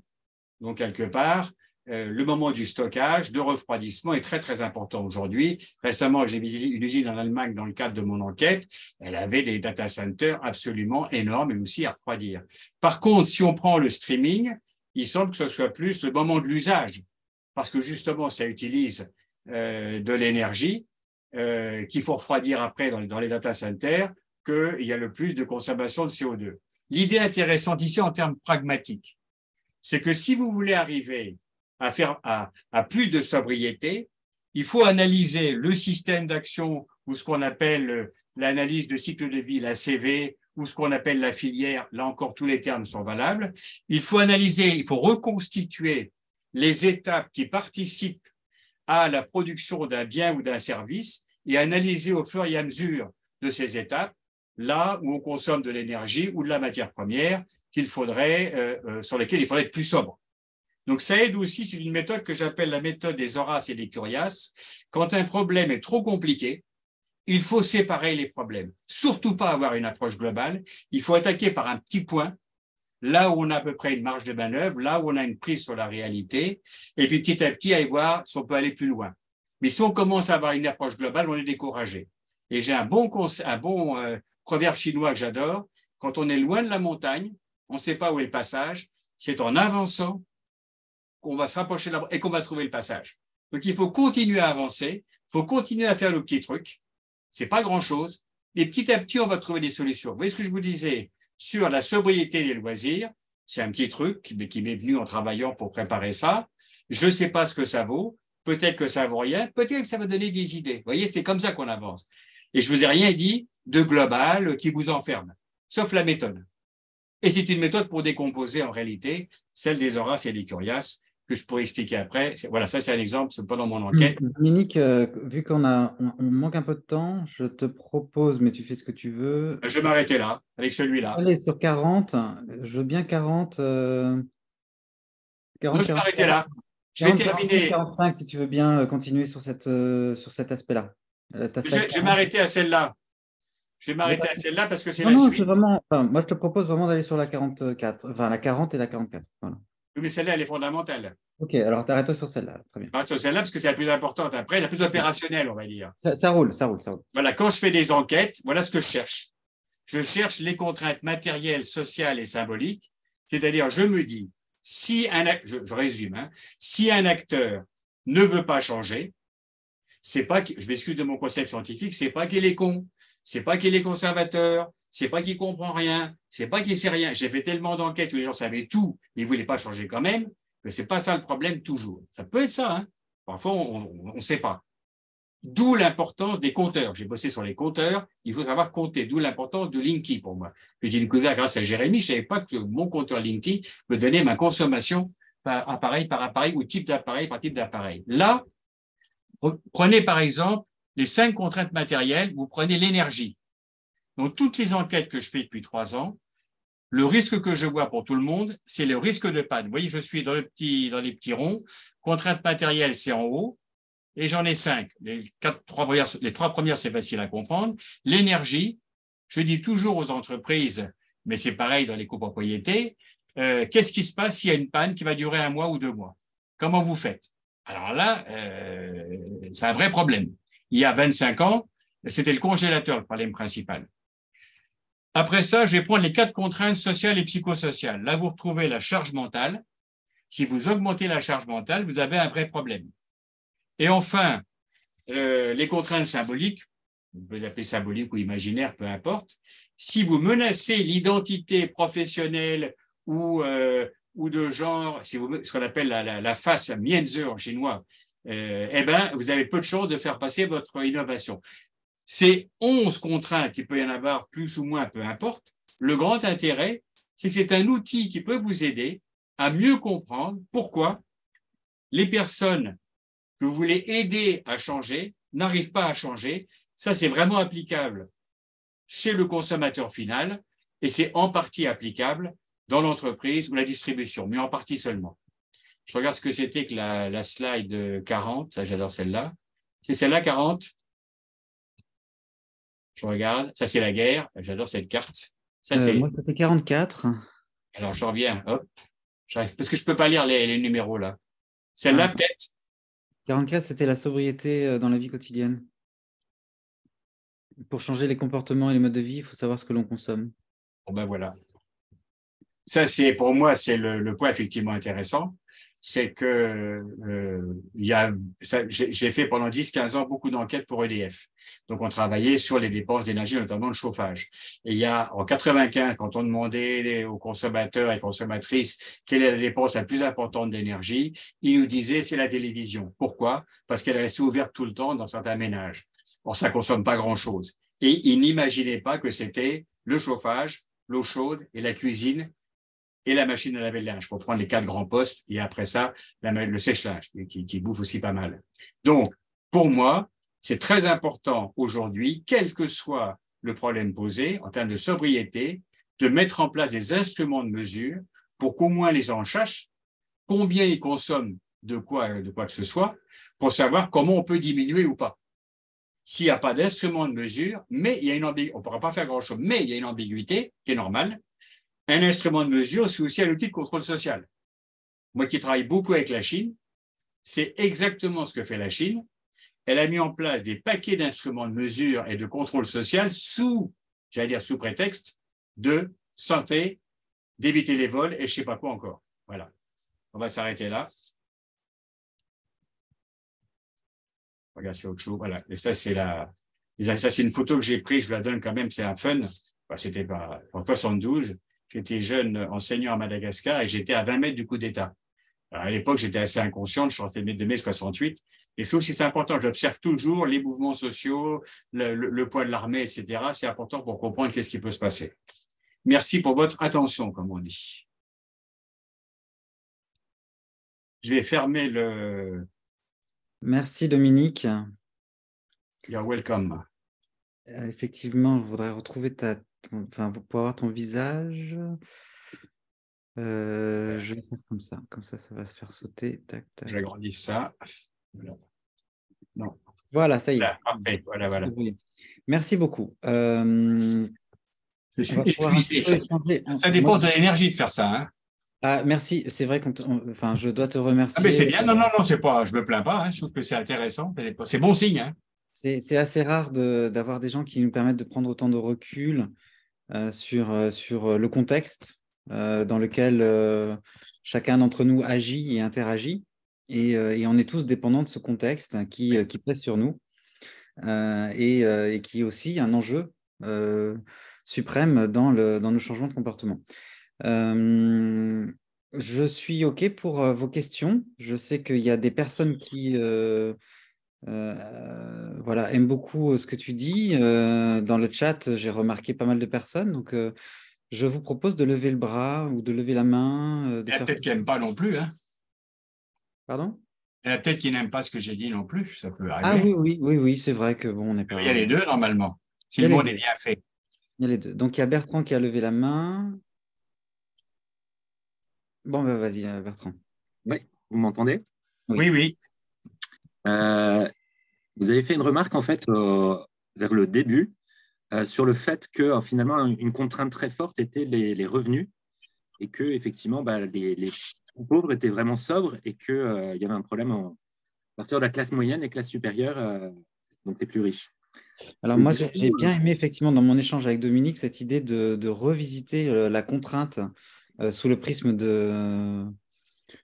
Donc, quelque part, le moment du stockage, de refroidissement est très, très important aujourd'hui. Récemment, j'ai visité une usine en Allemagne dans le cadre de mon enquête. Elle avait des data centers absolument énormes et aussi à refroidir. Par contre, si on prend le streaming, il semble que ce soit plus le moment de l'usage, parce que justement, ça utilise de l'énergie qu'il faut refroidir après dans les data centers, qu'il y a le plus de consommation de CO2. L'idée intéressante ici en termes pragmatiques, c'est que si vous voulez arriver à faire à plus de sobriété, il faut analyser le système d'action ou ce qu'on appelle l'analyse de cycle de vie, la CV, ou ce qu'on appelle la filière. Là encore, tous les termes sont valables. Il faut analyser, il faut reconstituer les étapes qui participent à la production d'un bien ou d'un service et analyser au fur et à mesure de ces étapes là où on consomme de l'énergie ou de la matière première sur lesquelles il faudrait être plus sobre. Donc, ça aide aussi, c'est une méthode que j'appelle la méthode des Horaces et des Curiaces. Quand un problème est trop compliqué, il faut séparer les problèmes. Surtout pas avoir une approche globale. Il faut attaquer par un petit point, là où on a à peu près une marge de manœuvre, là où on a une prise sur la réalité, et puis petit à petit, aller voir si on peut aller plus loin. Mais si on commence à avoir une approche globale, on est découragé. Et j'ai un bon proverbe chinois que j'adore. Quand on est loin de la montagne, on ne sait pas où est le passage. C'est en avançant qu'on va s'approcher de la et qu'on va trouver le passage. Donc, il faut continuer à avancer. Il faut continuer à faire le petit truc. C'est pas grand-chose. Et petit à petit, on va trouver des solutions. Vous voyez ce que je vous disais sur la sobriété des loisirs? C'est un petit truc qui m'est venu en travaillant pour préparer ça. Je ne sais pas ce que ça vaut. Peut-être que ça vaut rien. Peut-être que ça va donner des idées. Vous voyez, c'est comme ça qu'on avance. Et je vous ai rien dit de global qui vous enferme, sauf la méthode. Et c'est une méthode pour décomposer en réalité, celle des Horaces et des Curiaces, que je pourrais expliquer après. Voilà, ça c'est un exemple, c'est pas dans mon enquête. Dominique, vu qu'on manque un peu de temps, je te propose, mais tu fais ce que tu veux. Je vais m'arrêter là, avec celui-là. Allez, sur 40, je veux bien 40. 40 Non, je vais m'arrêter là. Je vais terminer. 45, si tu veux bien continuer sur cet aspect-là. Je vais m'arrêter à celle-là. Je vais m'arrêter à celle-là parce que c'est la suite. Vraiment, moi, je te propose vraiment d'aller sur la 44, enfin la 40 et la 44. Voilà. Mais celle-là, elle est fondamentale. Ok, alors t'arrêtes sur celle-là. Très bien. Arrête sur celle-là parce que c'est la plus importante. Après, la plus opérationnelle, on va dire. Ça roule. Voilà, quand je fais des enquêtes, voilà ce que je cherche. Je cherche les contraintes matérielles, sociales et symboliques. C'est-à-dire, je me dis, si je résume, hein, si un acteur ne veut pas changer, c'est pas, je m'excuse de mon concept scientifique, c'est pas qu'il est con, c'est pas qu'il est conservateur, c'est pas qu'il comprend rien, c'est pas qu'il sait rien. J'ai fait tellement d'enquêtes où les gens savaient tout, mais ils voulaient pas changer quand même, que c'est pas ça le problème toujours. Ça peut être ça, hein. Parfois on ne sait pas. D'où l'importance des compteurs. J'ai bossé sur les compteurs, il faut savoir compter, d'où l'importance de Linky pour moi. Que j'ai découvert grâce à Jérémy, je ne savais pas que mon compteur Linky me donnait ma consommation par appareil ou type d'appareil par type d'appareil. Là, prenez par exemple les 5 contraintes matérielles, vous prenez l'énergie. Donc, toutes les enquêtes que je fais depuis 3 ans, le risque que je vois pour tout le monde, c'est le risque de panne. Vous voyez, je suis dans les petits ronds. Contraintes matérielles, c'est en haut. Et j'en ai 5. Les 3 premières, c'est facile à comprendre. L'énergie, je dis toujours aux entreprises, mais c'est pareil dans les copropriétés, qu'est-ce qui se passe s'il y a une panne qui va durer 1 mois ou 2 mois? Comment vous faites? Alors là, c'est un vrai problème. Il y a 25 ans, c'était le congélateur le problème principal. Après ça, je vais prendre les 4 contraintes sociales et psychosociales. Là, vous retrouvez la charge mentale. Si vous augmentez la charge mentale, vous avez un vrai problème. Et enfin, les contraintes symboliques, vous pouvez les appeler symboliques ou imaginaires, peu importe. Si vous menacez l'identité professionnelle ou de genre, si vous, ce qu'on appelle la face mianzi en chinois, eh ben, vous avez peu de chances de faire passer votre innovation. Ces 11 contraintes, il peut y en avoir plus ou moins, peu importe. Le grand intérêt, c'est que c'est un outil qui peut vous aider à mieux comprendre pourquoi les personnes que vous voulez aider à changer n'arrivent pas à changer. Ça, c'est vraiment applicable chez le consommateur final et c'est en partie applicable dans l'entreprise ou la distribution, mais en partie seulement. Je regarde ce que c'était que la slide 40, ça j'adore celle-là. C'est celle-là 40. Je regarde, ça c'est la guerre, j'adore cette carte. Ça, moi, c'était 44. Alors, je reviens, hop, j'arrive, parce que je ne peux pas lire les numéros là. Celle-là, peut-être. 44, c'était la sobriété dans la vie quotidienne. Pour changer les comportements et les modes de vie, il faut savoir ce que l'on consomme. Bon, ben voilà. Ça, c'est pour moi, c'est le point effectivement intéressant. C'est que j'ai fait pendant 10-15 ans beaucoup d'enquêtes pour EDF. Donc, on travaillait sur les dépenses d'énergie, notamment le chauffage. Et il y a, en 95, quand on demandait aux consommateurs et consommatrices quelle est la dépense la plus importante d'énergie, ils nous disaient c'est la télévision. Pourquoi? Parce qu'elle restait ouverte tout le temps dans certains ménages. Or, ça consomme pas grand-chose. Et ils n'imaginaient pas que c'était le chauffage, l'eau chaude et la cuisine et la machine à laver le linge, pour prendre les 4 grands postes, et après ça, le sèche-linge, qui bouffe aussi pas mal. Donc, pour moi, c'est très important aujourd'hui, quel que soit le problème posé, en termes de sobriété, de mettre en place des instruments de mesure pour qu'au moins les gens sachent combien il consomme de quoi que ce soit, pour savoir comment on peut diminuer ou pas. S'il n'y a pas d'instrument de mesure, mais il y a une ambiguïté, on ne pourra pas faire grand-chose, mais il y a une ambiguïté qui est normale. Un instrument de mesure, c'est aussi un outil de contrôle social. Moi qui travaille beaucoup avec la Chine, c'est exactement ce que fait la Chine. Elle a mis en place des paquets d'instruments de mesure et de contrôle social sous prétexte de santé, d'éviter les vols et je ne sais pas quoi encore. Voilà. On va s'arrêter là. Regarde, c'est autre chose. Voilà. Et ça, c'est une photo que j'ai prise, je vous la donne quand même, c'est un fun. Enfin, c'était en 72. J'étais jeune enseignant à Madagascar et j'étais à 20 mètres du coup d'État. À l'époque, j'étais assez inconscient, je sortais de mai 68. Et c'est aussi important, j'observe toujours les mouvements sociaux, le poids de l'armée, etc. C'est important pour comprendre qu'est-ce qui peut se passer. Merci pour votre attention, comme on dit. Je vais fermer le... Merci Dominique. You're welcome. Effectivement, je voudrais retrouver pour avoir ton visage. Je vais faire comme ça va se faire sauter. Tac, tac. J'agrandis ça. Voilà. Non. Voilà, ça y est. Voilà, parfait. Voilà. Merci beaucoup. C'est épuisé. Ça dépend de l'énergie de faire ça. Hein. Ah, merci. C'est vrai je dois te remercier. Ah, mais c'est bien. Non, c'est pas. Je me plains pas. Hein. Je trouve que c'est intéressant. C'est bon signe. Hein. C'est assez rare d'avoir des gens qui nous permettent de prendre autant de recul sur le contexte dans lequel chacun d'entre nous agit et interagit. Et on est tous dépendants de ce contexte qui pèse sur nous et qui est aussi un enjeu suprême dans nos changements de comportement. Je suis OK pour vos questions. Je sais qu'il y a des personnes qui aiment beaucoup ce que tu dis. Dans le chat, j'ai remarqué pas mal de personnes. Donc, je vous propose de lever le bras ou de lever la main. Il y en a peut-être qui n'aiment pas non plus. Hein. Pardon? Il y en a peut-être qui n'aiment pas ce que j'ai dit non plus. Ça peut arriver. Ah oui, c'est vrai que on n'est pas... Il y a les deux normalement. Si le monde est bien fait. Il y a les deux. Donc, il y a Bertrand qui a levé la main. Bon, vas-y, Bertrand. Oui, vous m'entendez? Oui. Vous avez fait une remarque, en fait, vers le début, sur le fait que, finalement, une contrainte très forte était les revenus et que, effectivement, les pauvres étaient vraiment sobres et qu'il y avait un problème à partir de la classe moyenne et classe supérieure, donc les plus riches. Alors, moi, j'ai bien aimé, effectivement, dans mon échange avec Dominique, cette idée de revisiter la contrainte sous le prisme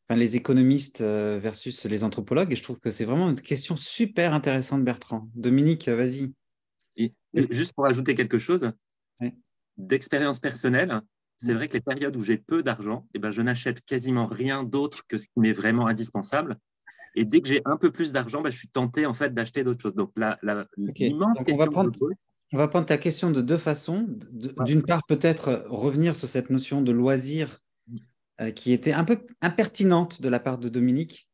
les économistes versus les anthropologues. Et je trouve que c'est vraiment une question super intéressante, Bertrand. Dominique, vas-y. Et juste pour ajouter quelque chose, d'expérience personnelle, c'est vrai que les périodes où j'ai peu d'argent, je n'achète quasiment rien d'autre que ce qui m'est vraiment indispensable. Et dès que j'ai un peu plus d'argent, je suis tenté en fait d'acheter d'autres choses. Donc, l'immense question on va prendre ta question de deux façons. D'une part, peut-être revenir sur cette notion de loisir qui était un peu impertinente de la part de Dominique,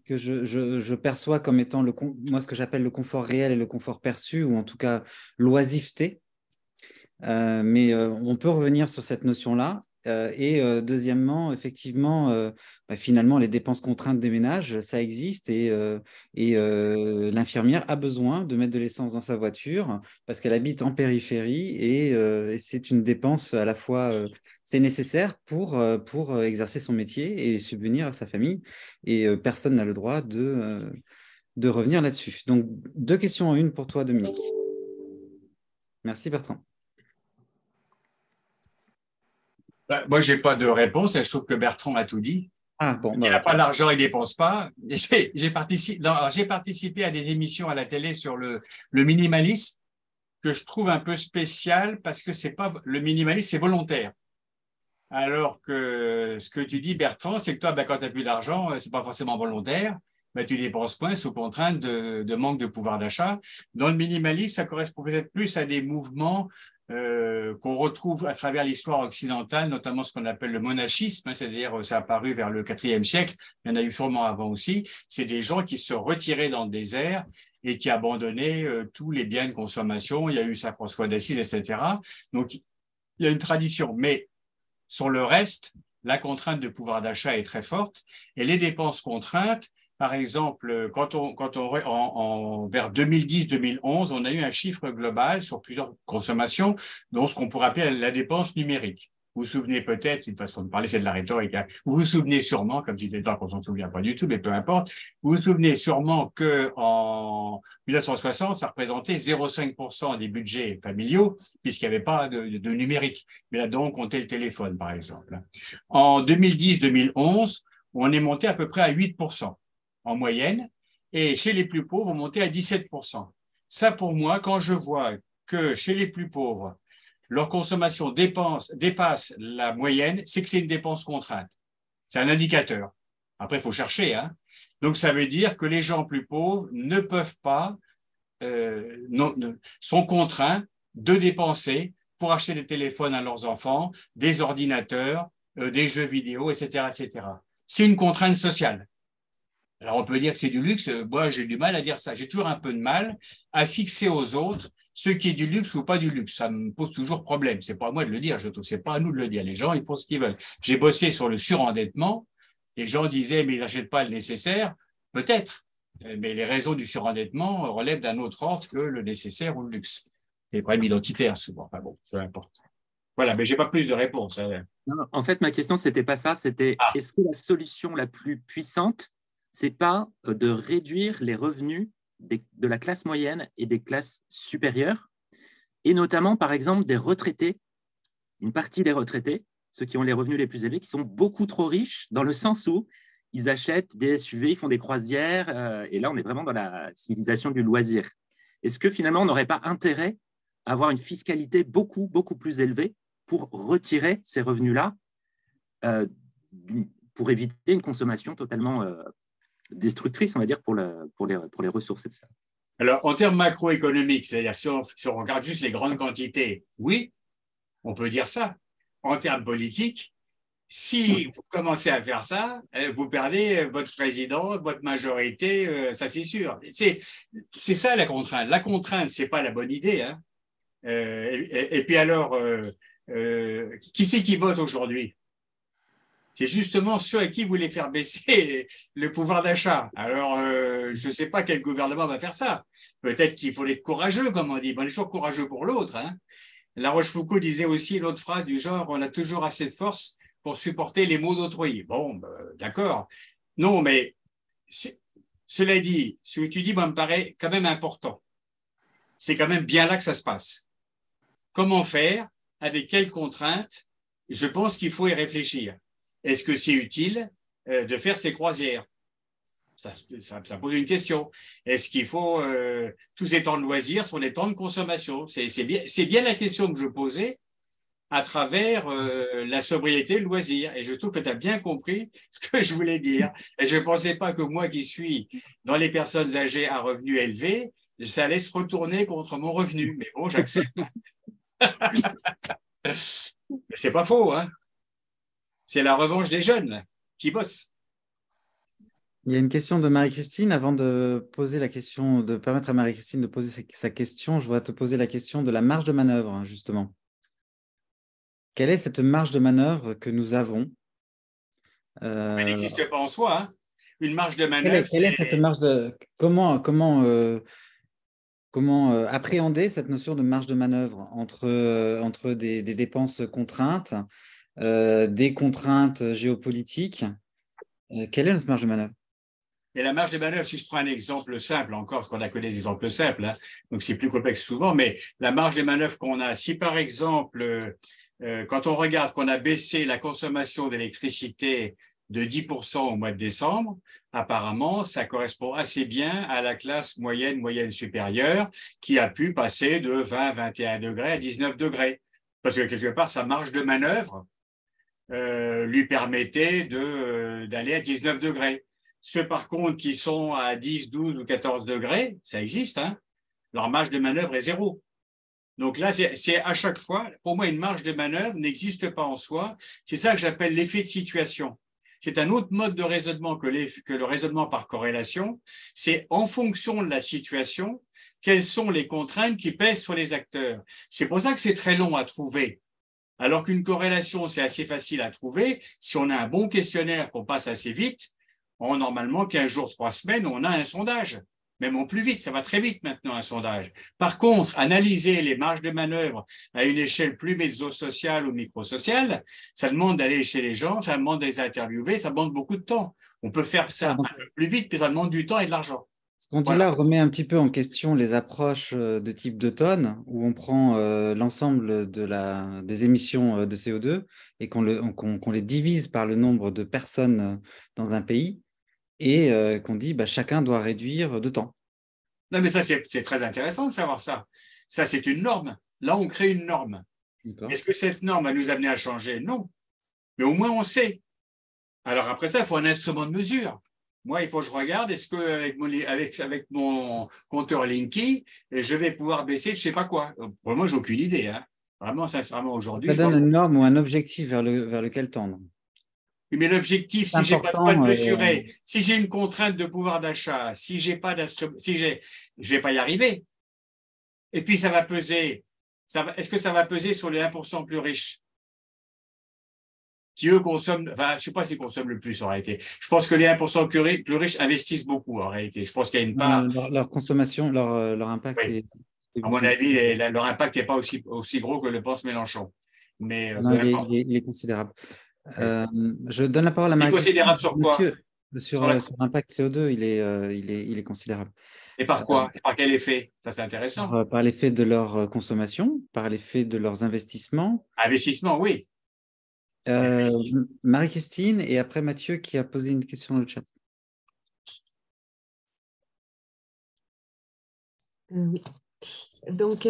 que je perçois comme étant moi ce que j'appelle le confort réel et le confort perçu, ou en tout cas l'oisiveté. Mais on peut revenir sur cette notion-là. Deuxièmement, effectivement, finalement, les dépenses contraintes des ménages, ça existe et l'infirmière a besoin de mettre de l'essence dans sa voiture parce qu'elle habite en périphérie et c'est une dépense à la fois, c'est nécessaire pour exercer son métier et subvenir à sa famille et personne n'a le droit de revenir là-dessus. Donc, deux questions en une pour toi, Dominique. Merci, Bertrand. Moi, je n'ai pas de réponse et je trouve que Bertrand a tout dit. Il n'a pas d'argent, il ne dépense pas. J'ai participé à des émissions à la télé sur le minimalisme que je trouve un peu spécial parce que le minimalisme, c'est volontaire. Alors que ce que tu dis, Bertrand, c'est que toi, quand tu n'as plus d'argent, ce n'est pas forcément volontaire. Tu dépenses point sous contrainte de manque de pouvoir d'achat. Dans le minimalisme, ça correspond peut-être plus à des mouvements qu'on retrouve à travers l'histoire occidentale, notamment ce qu'on appelle le monachisme, c'est-à-dire ça a apparu vers le IVe siècle, il y en a eu sûrement avant aussi, c'est des gens qui se retiraient dans le désert et qui abandonnaient tous les biens de consommation, il y a eu Saint François d'Assise, etc. Donc, il y a une tradition, mais sur le reste, la contrainte de pouvoir d'achat est très forte et les dépenses contraintes, par exemple, vers 2010-2011, on a eu un chiffre global sur plusieurs consommations, dont ce qu'on pourrait appeler la dépense numérique. Vous vous souvenez peut-être, une façon de parler, c'est de la rhétorique, hein. Vous vous souvenez sûrement, comme disait Jean, qu'on s'en souvient pas du tout, mais peu importe, vous vous souvenez sûrement qu'en 1960, ça représentait 0,5% des budgets familiaux, puisqu'il n'y avait pas de numérique. Mais là-dedans, on comptait le téléphone, par exemple. En 2010-2011, on est monté à peu près à 8% en moyenne, et chez les plus pauvres, on montait à 17%. Ça, pour moi, quand je vois que chez les plus pauvres, leur consommation dépasse la moyenne, c'est que c'est une dépense contrainte. C'est un indicateur. Après, il faut chercher, hein. Donc, ça veut dire que les gens plus pauvres ne peuvent pas, sont contraints de dépenser pour acheter des téléphones à leurs enfants, des ordinateurs, des jeux vidéo, etc., etc. C'est une contrainte sociale. Alors, on peut dire que c'est du luxe. Moi, j'ai du mal à dire ça. J'ai toujours un peu de mal à fixer aux autres ce qui est du luxe ou pas du luxe. Ça me pose toujours problème. C'est pas à moi de le dire, je trouve. C'est pas à nous de le dire. Les gens, ils font ce qu'ils veulent. J'ai bossé sur le surendettement. Les gens disaient, mais ils n'achètent pas le nécessaire. Peut-être. Mais les raisons du surendettement relèvent d'un autre ordre que le nécessaire ou le luxe. C'est des problèmes identitaires, souvent. Enfin bon, peu importe. Voilà, mais j'ai pas plus de réponses. Non, en fait, ma question, c'était pas ça. C'était est-ce que la solution la plus puissante, c'est pas de réduire les revenus de la classe moyenne et des classes supérieures, et notamment, par exemple, des retraités, une partie des retraités, ceux qui ont les revenus les plus élevés, qui sont beaucoup trop riches, dans le sens où ils achètent des SUV, ils font des croisières, et là, on est vraiment dans la civilisation du loisir. Est-ce que finalement, on n'aurait pas intérêt à avoir une fiscalité beaucoup, beaucoup plus élevée pour retirer ces revenus-là, pour éviter une consommation totalement destructrice, on va dire, pour les ressources, etc. Alors, en termes macroéconomiques, c'est-à-dire si on regarde juste les grandes quantités, oui, on peut dire ça. En termes politiques, si vous commencez à faire ça, vous perdez votre président, votre majorité, ça c'est sûr. C'est ça la contrainte. La contrainte, c'est pas la bonne idée, hein. Et puis alors, qui c'est qui vote aujourd'hui? C'est justement ceux à qui vous voulez faire baisser le pouvoir d'achat. Alors, je ne sais pas quel gouvernement va faire ça. Peut-être qu'il faut être courageux, comme on dit. On est toujours courageux pour l'autre, hein. La Rochefoucauld disait aussi l'autre phrase du genre « on a toujours assez de force pour supporter les maux d'autrui ». Bon, d'accord. Non, mais cela dit, ce que tu dis me paraît quand même important. C'est quand même bien là que ça se passe. Comment faire? Avec quelles contraintes? Je pense qu'il faut y réfléchir. Est-ce que c'est utile de faire ces croisières? Ça pose une question. Est-ce qu'il faut tous ces temps de loisirs sont des temps de consommation? C'est bien la question que je posais à travers la sobriété, le loisir. Et je trouve que tu as bien compris ce que je voulais dire. Et je ne pensais pas que moi qui suis dans les personnes âgées à revenus élevés, ça allait se retourner contre mon revenu. Mais bon, j'accepte. C'est pas faux, hein? C'est la revanche des jeunes qui bossent. Il y a une question de Marie-Christine. Avant de poser la question, de permettre à Marie-Christine de poser sa question, je voudrais te poser la question de la marge de manœuvre, justement. Quelle est cette marge de manœuvre que nous avons? Elle n'existe pas en soi, hein. Une marge de manœuvre. Quelle est cette marge de… Comment appréhender cette notion de marge de manœuvre entre des dépenses contraintes, des contraintes géopolitiques? Quelle est notre marge de manœuvre? Et la marge de manœuvre, si je prends un exemple simple, encore, parce qu'on a connu des exemples simples, hein, donc c'est plus complexe souvent, mais la marge de manœuvre qu'on a, si par exemple, quand on regarde qu'on a baissé la consommation d'électricité de 10% au mois de décembre, apparemment, ça correspond assez bien à la classe moyenne supérieure, qui a pu passer de 20, 21 degrés à 19 degrés. Parce que quelque part, sa marge de manœuvre lui permettait d'aller à 19 degrés. Ceux, par contre, qui sont à 10, 12 ou 14 degrés, ça existe, hein, leur marge de manœuvre est zéro. Donc là, c'est à chaque fois, pour moi, une marge de manœuvre n'existe pas en soi. C'est ça que j'appelle l'effet de situation. C'est un autre mode de raisonnement que le raisonnement par corrélation. C'est en fonction de la situation, quelles sont les contraintes qui pèsent sur les acteurs. C'est pour ça que c'est très long à trouver. Alors qu'une corrélation, c'est assez facile à trouver. Si on a un bon questionnaire qu'on passe assez vite, en normalement 15 jours, 3 semaines, on a un sondage. Même au plus vite, ça va très vite maintenant, un sondage. Par contre, analyser les marges de manœuvre à une échelle plus mésosociale ou microsociale, ça demande d'aller chez les gens, ça demande de les interviewer, ça demande beaucoup de temps. On peut faire ça un peu plus vite, mais ça demande du temps et de l'argent. Ce qu'on dit là remet un petit peu en question les approches de type de tonnes, où on prend l'ensemble des émissions de CO2 et qu'on les divise par le nombre de personnes dans un pays et qu'on dit chacun doit réduire de temps. Non, mais ça, c'est très intéressant de savoir ça. Ça, c'est une norme. Là, on crée une norme. Est-ce que cette norme va nous amener à changer? Non. Mais au moins, on sait. Alors après ça, il faut un instrument de mesure. Moi, il faut que je regarde, est-ce qu'avec mon compteur Linky, je vais pouvoir baisser je ne sais pas quoi. Pour moi, j'ai aucune idée. Hein. Vraiment, sincèrement, aujourd'hui. Ça donne une norme ou un objectif vers lequel tendre. Mais l'objectif, si j'ai pas de quoi mesurer, si j'ai une contrainte de pouvoir d'achat, si j'ai pas d'instrument, je vais pas y arriver. Et puis, ça va peser. Est-ce que ça va peser sur les 1% plus riches? Qui, eux, consomment, enfin, je sais pas s'ils consomment le plus en réalité. Je pense que les 1% plus riches investissent beaucoup en réalité. Je pense qu'il y a une part. Leur consommation, leur impact oui. est à mon avis, leur impact n'est pas aussi gros que le pense Mélenchon. Mais non, il est considérable. Je donne la parole à Marie. Considérable sur quoi? Sur l'impact CO2, il est considérable. Et par quoi? Et par quel effet? Ça, c'est intéressant. Par l'effet de leur consommation, par l'effet de leurs investissements. Investissement, oui. Marie-Christine et après Mathieu qui a posé une question dans le chat. Oui. Donc,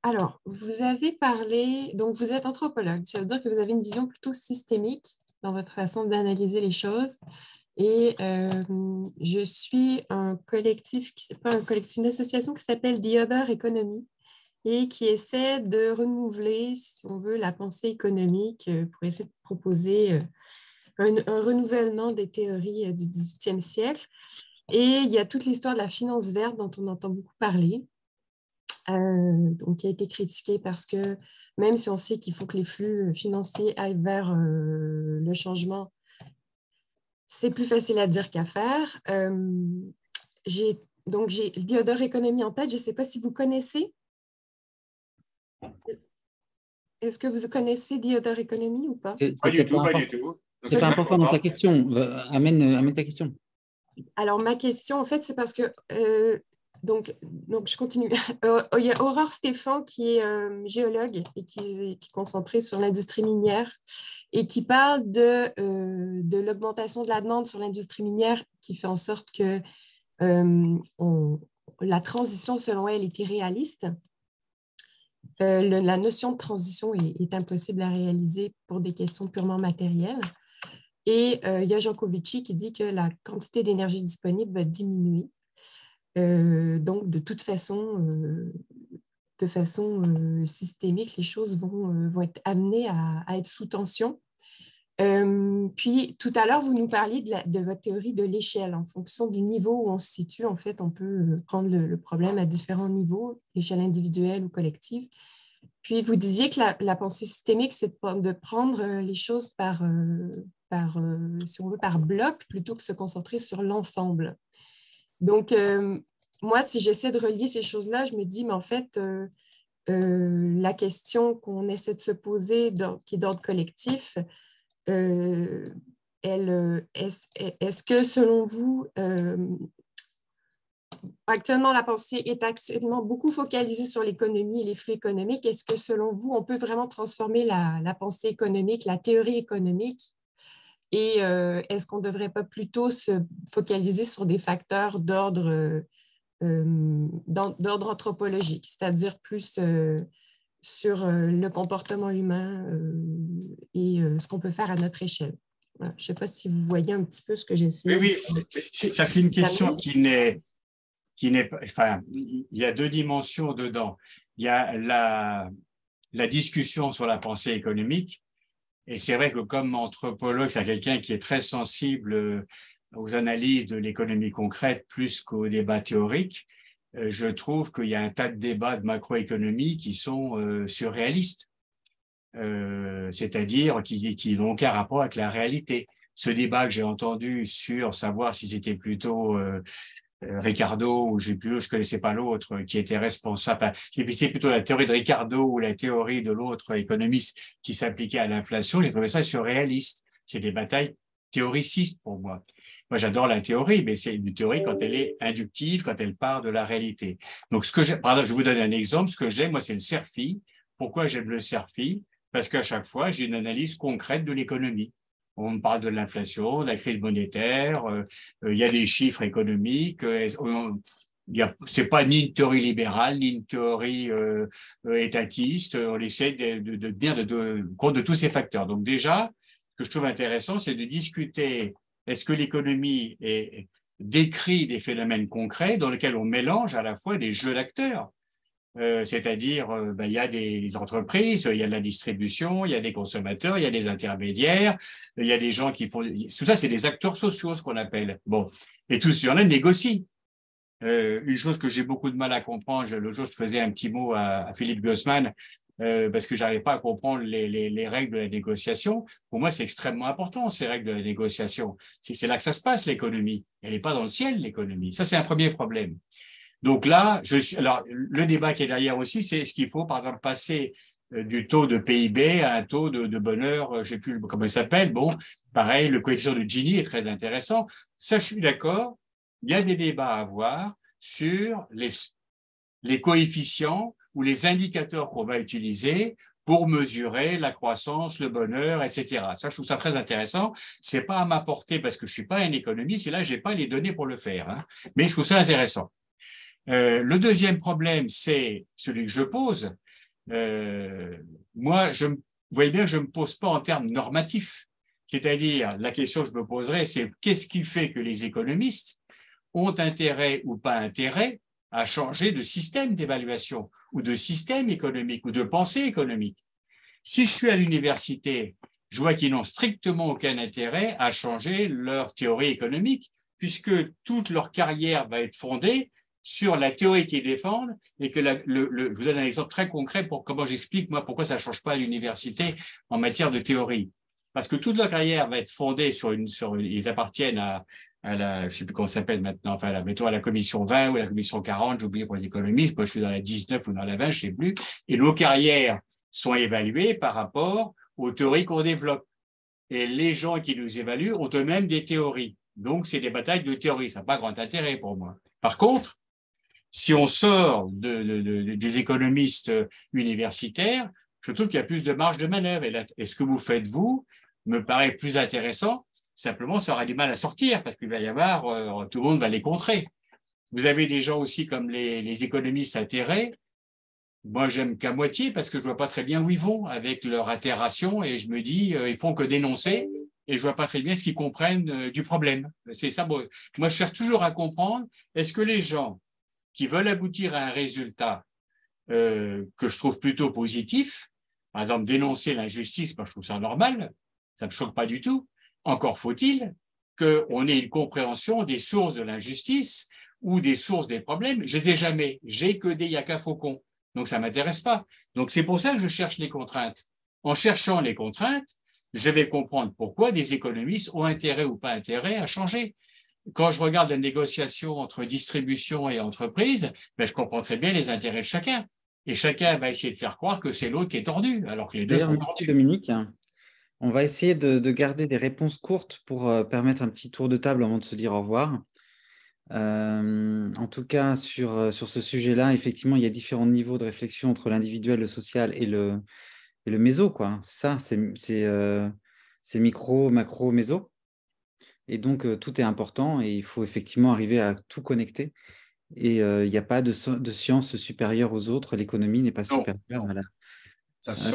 alors, vous avez parlé, donc vous êtes anthropologue, ça veut dire que vous avez une vision plutôt systémique dans votre façon d'analyser les choses. Et je suis un collectif, une association qui s'appelle The Other Economy et qui essaie de renouveler, si on veut, la pensée économique pour essayer de proposer un renouvellement des théories du 18e siècle. Et il y a toute l'histoire de la finance verte dont on entend beaucoup parler, donc qui a été critiquée parce que même si on sait qu'il faut que les flux financiers aillent vers le changement, c'est plus facile à dire qu'à faire. J'ai The Other Economy en tête. Je ne sais pas si vous connaissez. Est-ce que vous connaissez The Other Economy ou pas? Pas du tout, pas du tout. C'est pas important dans ta question. Amène ta question. Alors, ma question, en fait, c'est parce que donc, je continue. Il y a Aurore Stéphan qui est géologue et qui est concentrée sur l'industrie minière et qui parle de l'augmentation de la demande sur l'industrie minière qui fait en sorte que la transition, selon elle, est irréaliste. La notion de transition est impossible à réaliser pour des questions purement matérielles. Et il y a Jean Covici qui dit que la quantité d'énergie disponible va diminuer. Donc, de toute façon, systémique, les choses vont être amenées à être sous tension. Puis, tout à l'heure, vous nous parliez de votre théorie de l'échelle. En fonction du niveau où on se situe, en fait, on peut prendre le problème à différents niveaux, l'échelle individuelle ou collective. Puis, vous disiez que la pensée systémique, c'est de prendre les choses si on veut, par bloc, plutôt que se concentrer sur l'ensemble. Donc, moi, si j'essaie de relier ces choses-là, je me dis, mais en fait, la question qu'on essaie de se poser, qui est d'ordre collectif, est-ce que, selon vous, actuellement, la pensée est actuellement beaucoup focalisée sur l'économie et les flux économiques. Est-ce que, selon vous, on peut vraiment transformer la pensée économique, la théorie économique? Et est-ce qu'on ne devrait pas plutôt se focaliser sur des facteurs d'ordre anthropologique, c'est-à-dire plus sur le comportement humain et ce qu'on peut faire à notre échelle? Voilà. Je ne sais pas si vous voyez un petit peu ce que j'essaie. Oui, ça c'est une question qui n'est pas. Enfin, il y a deux dimensions dedans. Il y a la discussion sur la pensée économique. Et c'est vrai que comme anthropologue, c'est quelqu'un qui est très sensible aux analyses de l'économie concrète plus qu'aux débats théoriques. Je trouve qu'il y a un tas de débats de macroéconomie qui sont surréalistes. c'est-à-dire qui n'ont aucun rapport avec la réalité. Ce débat que j'ai entendu sur savoir si c'était plutôt Ricardo ou je connaissais pas l'autre qui était responsable. C'est plutôt la théorie de Ricardo ou la théorie de l'autre économiste qui s'appliquait à l'inflation. J'ai trouvé ça surréaliste. C'est des batailles théoricistes pour moi. Moi, j'adore la théorie, mais c'est une théorie quand elle est inductive, quand elle part de la réalité. Donc, par exemple, je vous donne un exemple. Ce que j'aime, moi, c'est le CERFI. Pourquoi j'aime le CERFI? Parce qu'à chaque fois, j'ai une analyse concrète de l'économie. On me parle de l'inflation, de la crise monétaire, il y a des chiffres économiques, c'est pas ni une théorie libérale, ni une théorie étatiste, on essaie de tenir compte de tous ces facteurs. Donc déjà, ce que je trouve intéressant, c'est de discuter, est-ce que l'économie décrit des phénomènes concrets dans lesquels on mélange à la fois des jeux d'acteurs, c'est-à-dire il y a des entreprises, il y a de la distribution, il y a des consommateurs, il y a des intermédiaires, il y a des gens qui font… Tout ça, c'est des acteurs sociaux, ce qu'on appelle. Bon, et tous ces gens-là négocient. Une chose que j'ai beaucoup de mal à comprendre, le jour je faisais un petit mot à Philippe Gossman, parce que j'arrivais pas à comprendre les règles de la négociation. Pour moi, c'est extrêmement important, ces règles de la négociation. C'est là que ça se passe, l'économie. Elle n'est pas dans le ciel, l'économie. Ça, c'est un premier problème. Donc là, alors, le débat qui est derrière aussi, c'est est-ce qu'il faut, par exemple, passer du taux de PIB à un taux de bonheur, je ne sais plus comment il s'appelle. Bon, pareil, le coefficient de Gini est très intéressant. Ça, je suis d'accord. Il y a des débats à avoir sur les coefficients ou les indicateurs qu'on va utiliser pour mesurer la croissance, le bonheur, etc. Ça, je trouve ça très intéressant. C'est pas à m'apporter parce que je suis pas un économiste et là, j'ai pas les données pour le faire. Hein. Mais je trouve ça intéressant. Le deuxième problème, c'est celui que je pose. Moi, vous voyez bien que je ne me pose pas en termes normatifs. C'est-à-dire, la question que je me poserais, c'est qu'est-ce qui fait que les économistes ont intérêt ou pas intérêt à changer de système d'évaluation ou de système économique ou de pensée économique. Si je suis à l'université, je vois qu'ils n'ont strictement aucun intérêt à changer leur théorie économique puisque toute leur carrière va être fondée sur la théorie qu'ils défendent et que je vous donne un exemple très concret pour comment j'explique moi pourquoi ça ne change pas à l'université en matière de théorie. Parce que toute leur carrière va être fondée ils appartiennent à la, je sais plus comment ça s'appelle maintenant, enfin, mettons à la commission 20 ou à la commission 40, j'ai oublié pour les économistes, moi je suis dans la 19 ou dans la 20, je sais plus, et nos carrières sont évaluées par rapport aux théories qu'on développe. Et les gens qui nous évaluent ont eux-mêmes des théories. Donc, c'est des batailles de théorie, ça n'a pas grand intérêt pour moi. Par contre, si on sort des économistes universitaires, je trouve qu'il y a plus de marge de manœuvre. Et ce que vous faites, vous, me paraît plus intéressant. Simplement, ça aura du mal à sortir parce qu'il va y avoir, tout le monde va les contrer. Vous avez des gens aussi comme les économistes atterrés. Moi, j'aime qu'à moitié parce que je vois pas très bien où ils vont avec leur atterration et je me dis, ils font que dénoncer et je vois pas très bien ce qu'ils comprennent du problème. C'est ça. Bon, moi, je cherche toujours à comprendre, est-ce que les gens qui veulent aboutir à un résultat que je trouve plutôt positif, par exemple dénoncer l'injustice, moi je trouve ça normal, ça ne me choque pas du tout. Encore faut-il qu'on ait une compréhension des sources de l'injustice ou des sources des problèmes. Je ne les ai jamais, j'ai que des yaka faucons, donc ça ne m'intéresse pas. Donc c'est pour ça que je cherche les contraintes. En cherchant les contraintes, je vais comprendre pourquoi des économistes ont intérêt ou pas intérêt à changer. Quand je regarde la négociation entre distribution et entreprise, ben, je comprends très bien les intérêts de chacun. Et chacun va essayer de faire croire que c'est l'autre qui est tordu, alors que les deux sont Merci tordus. Dominique. On va essayer de garder des réponses courtes pour permettre un petit tour de table avant de se dire au revoir. En tout cas, sur ce sujet-là, effectivement, il y a différents niveaux de réflexion entre l'individuel, le social et le méso, quoi. Ça, c'est micro, macro, méso. Et donc, tout est important et il faut effectivement arriver à tout connecter. Et il n'y a pas de science supérieure aux autres. L'économie n'est pas supérieure à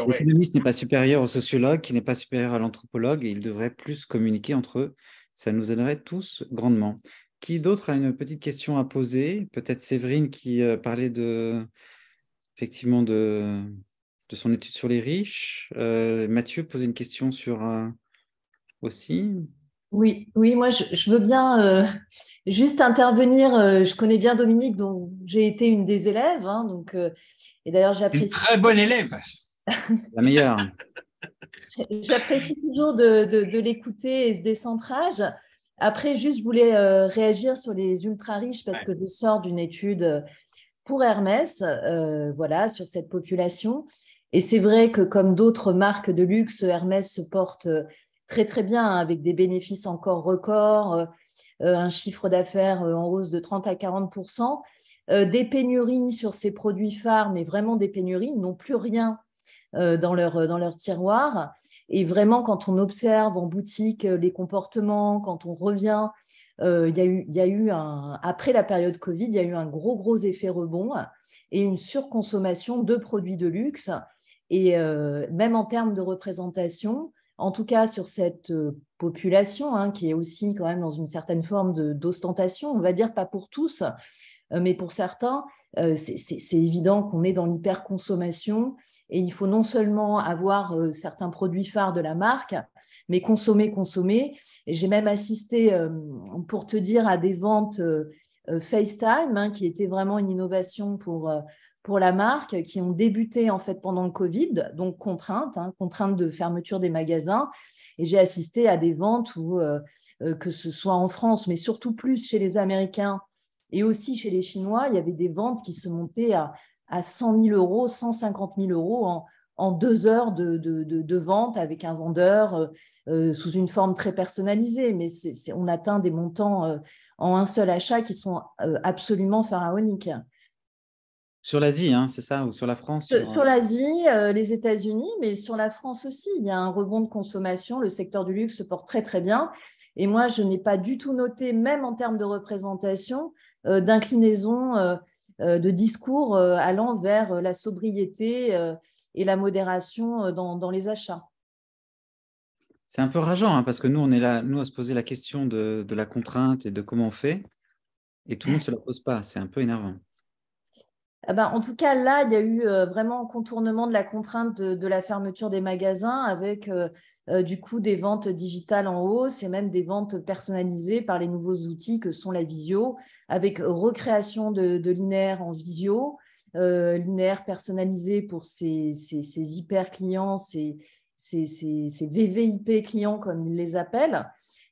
l'économiste n'est pas supérieur au sociologue, qui n'est pas supérieur à l'anthropologue, et ils devraient plus communiquer entre eux. Ça nous aiderait tous grandement. Qui d'autre a une petite question à poser? Peut-être Séverine qui parlait effectivement de son étude sur les riches. Mathieu posait une question sur aussi. Oui, moi je veux bien juste intervenir. Je connais bien Dominique, dont j'ai été une des élèves, hein, donc et d'ailleurs j'apprécie. Une très bonne élève. La meilleure. J'apprécie toujours de l'écouter et ce décentrage. Après, juste, je voulais réagir sur les ultra riches parce que je sors d'une étude pour Hermès, voilà, sur cette population. Et c'est vrai que comme d'autres marques de luxe, Hermès se porte très, très bien, hein, avec des bénéfices encore records, un chiffre d'affaires en hausse de 30 à 40%, des pénuries sur ces produits phares, mais vraiment des pénuries, ils n'ont plus rien dans leur tiroir. Et vraiment, quand on observe en boutique les comportements, quand on revient, il y a eu après la période Covid, il y a eu un gros effet rebond et une surconsommation de produits de luxe. Et même en termes de représentation, en tout cas sur cette population, hein, qui est aussi quand même dans une certaine forme d'ostentation, on va dire pas pour tous, mais pour certains, c'est évident qu'on est dans l'hyperconsommation et il faut non seulement avoir certains produits phares de la marque, mais consommer. Et j'ai même assisté, pour te dire, à des ventes FaceTime, hein, qui était vraiment une innovation pour la marque, qui ont débuté en fait pendant le Covid, donc contrainte de fermeture des magasins. Et j'ai assisté à des ventes où, que ce soit en France, mais surtout plus chez les Américains, et aussi chez les Chinois, il y avait des ventes qui se montaient à 100 000 euros, 150 000 euros en 2 heures de vente avec un vendeur sous une forme très personnalisée. Mais on atteint des montants en un seul achat qui sont absolument pharaoniques. Sur l'Asie, hein, c'est ça, ou sur la France? Sur l'Asie, les États-Unis, mais sur la France aussi, il y a un rebond de consommation. Le secteur du luxe se porte très, très bien. Et moi, je n'ai pas du tout noté, même en termes de représentation, d'inclinaison de discours allant vers la sobriété et la modération dans les achats. C'est un peu rageant, hein, parce que nous, on est là, nous, à se poser la question de la contrainte et de comment on fait, et tout le monde ne se la pose pas. C'est un peu énervant. Eh ben, en tout cas, là, il y a eu vraiment un contournement de la contrainte de la fermeture des magasins avec du coup des ventes digitales en hausse et même des ventes personnalisées par les nouveaux outils que sont la visio, avec recréation de linéaires en visio, linéaires personnalisés pour ces hyper clients, ces VVIP clients comme ils les appellent.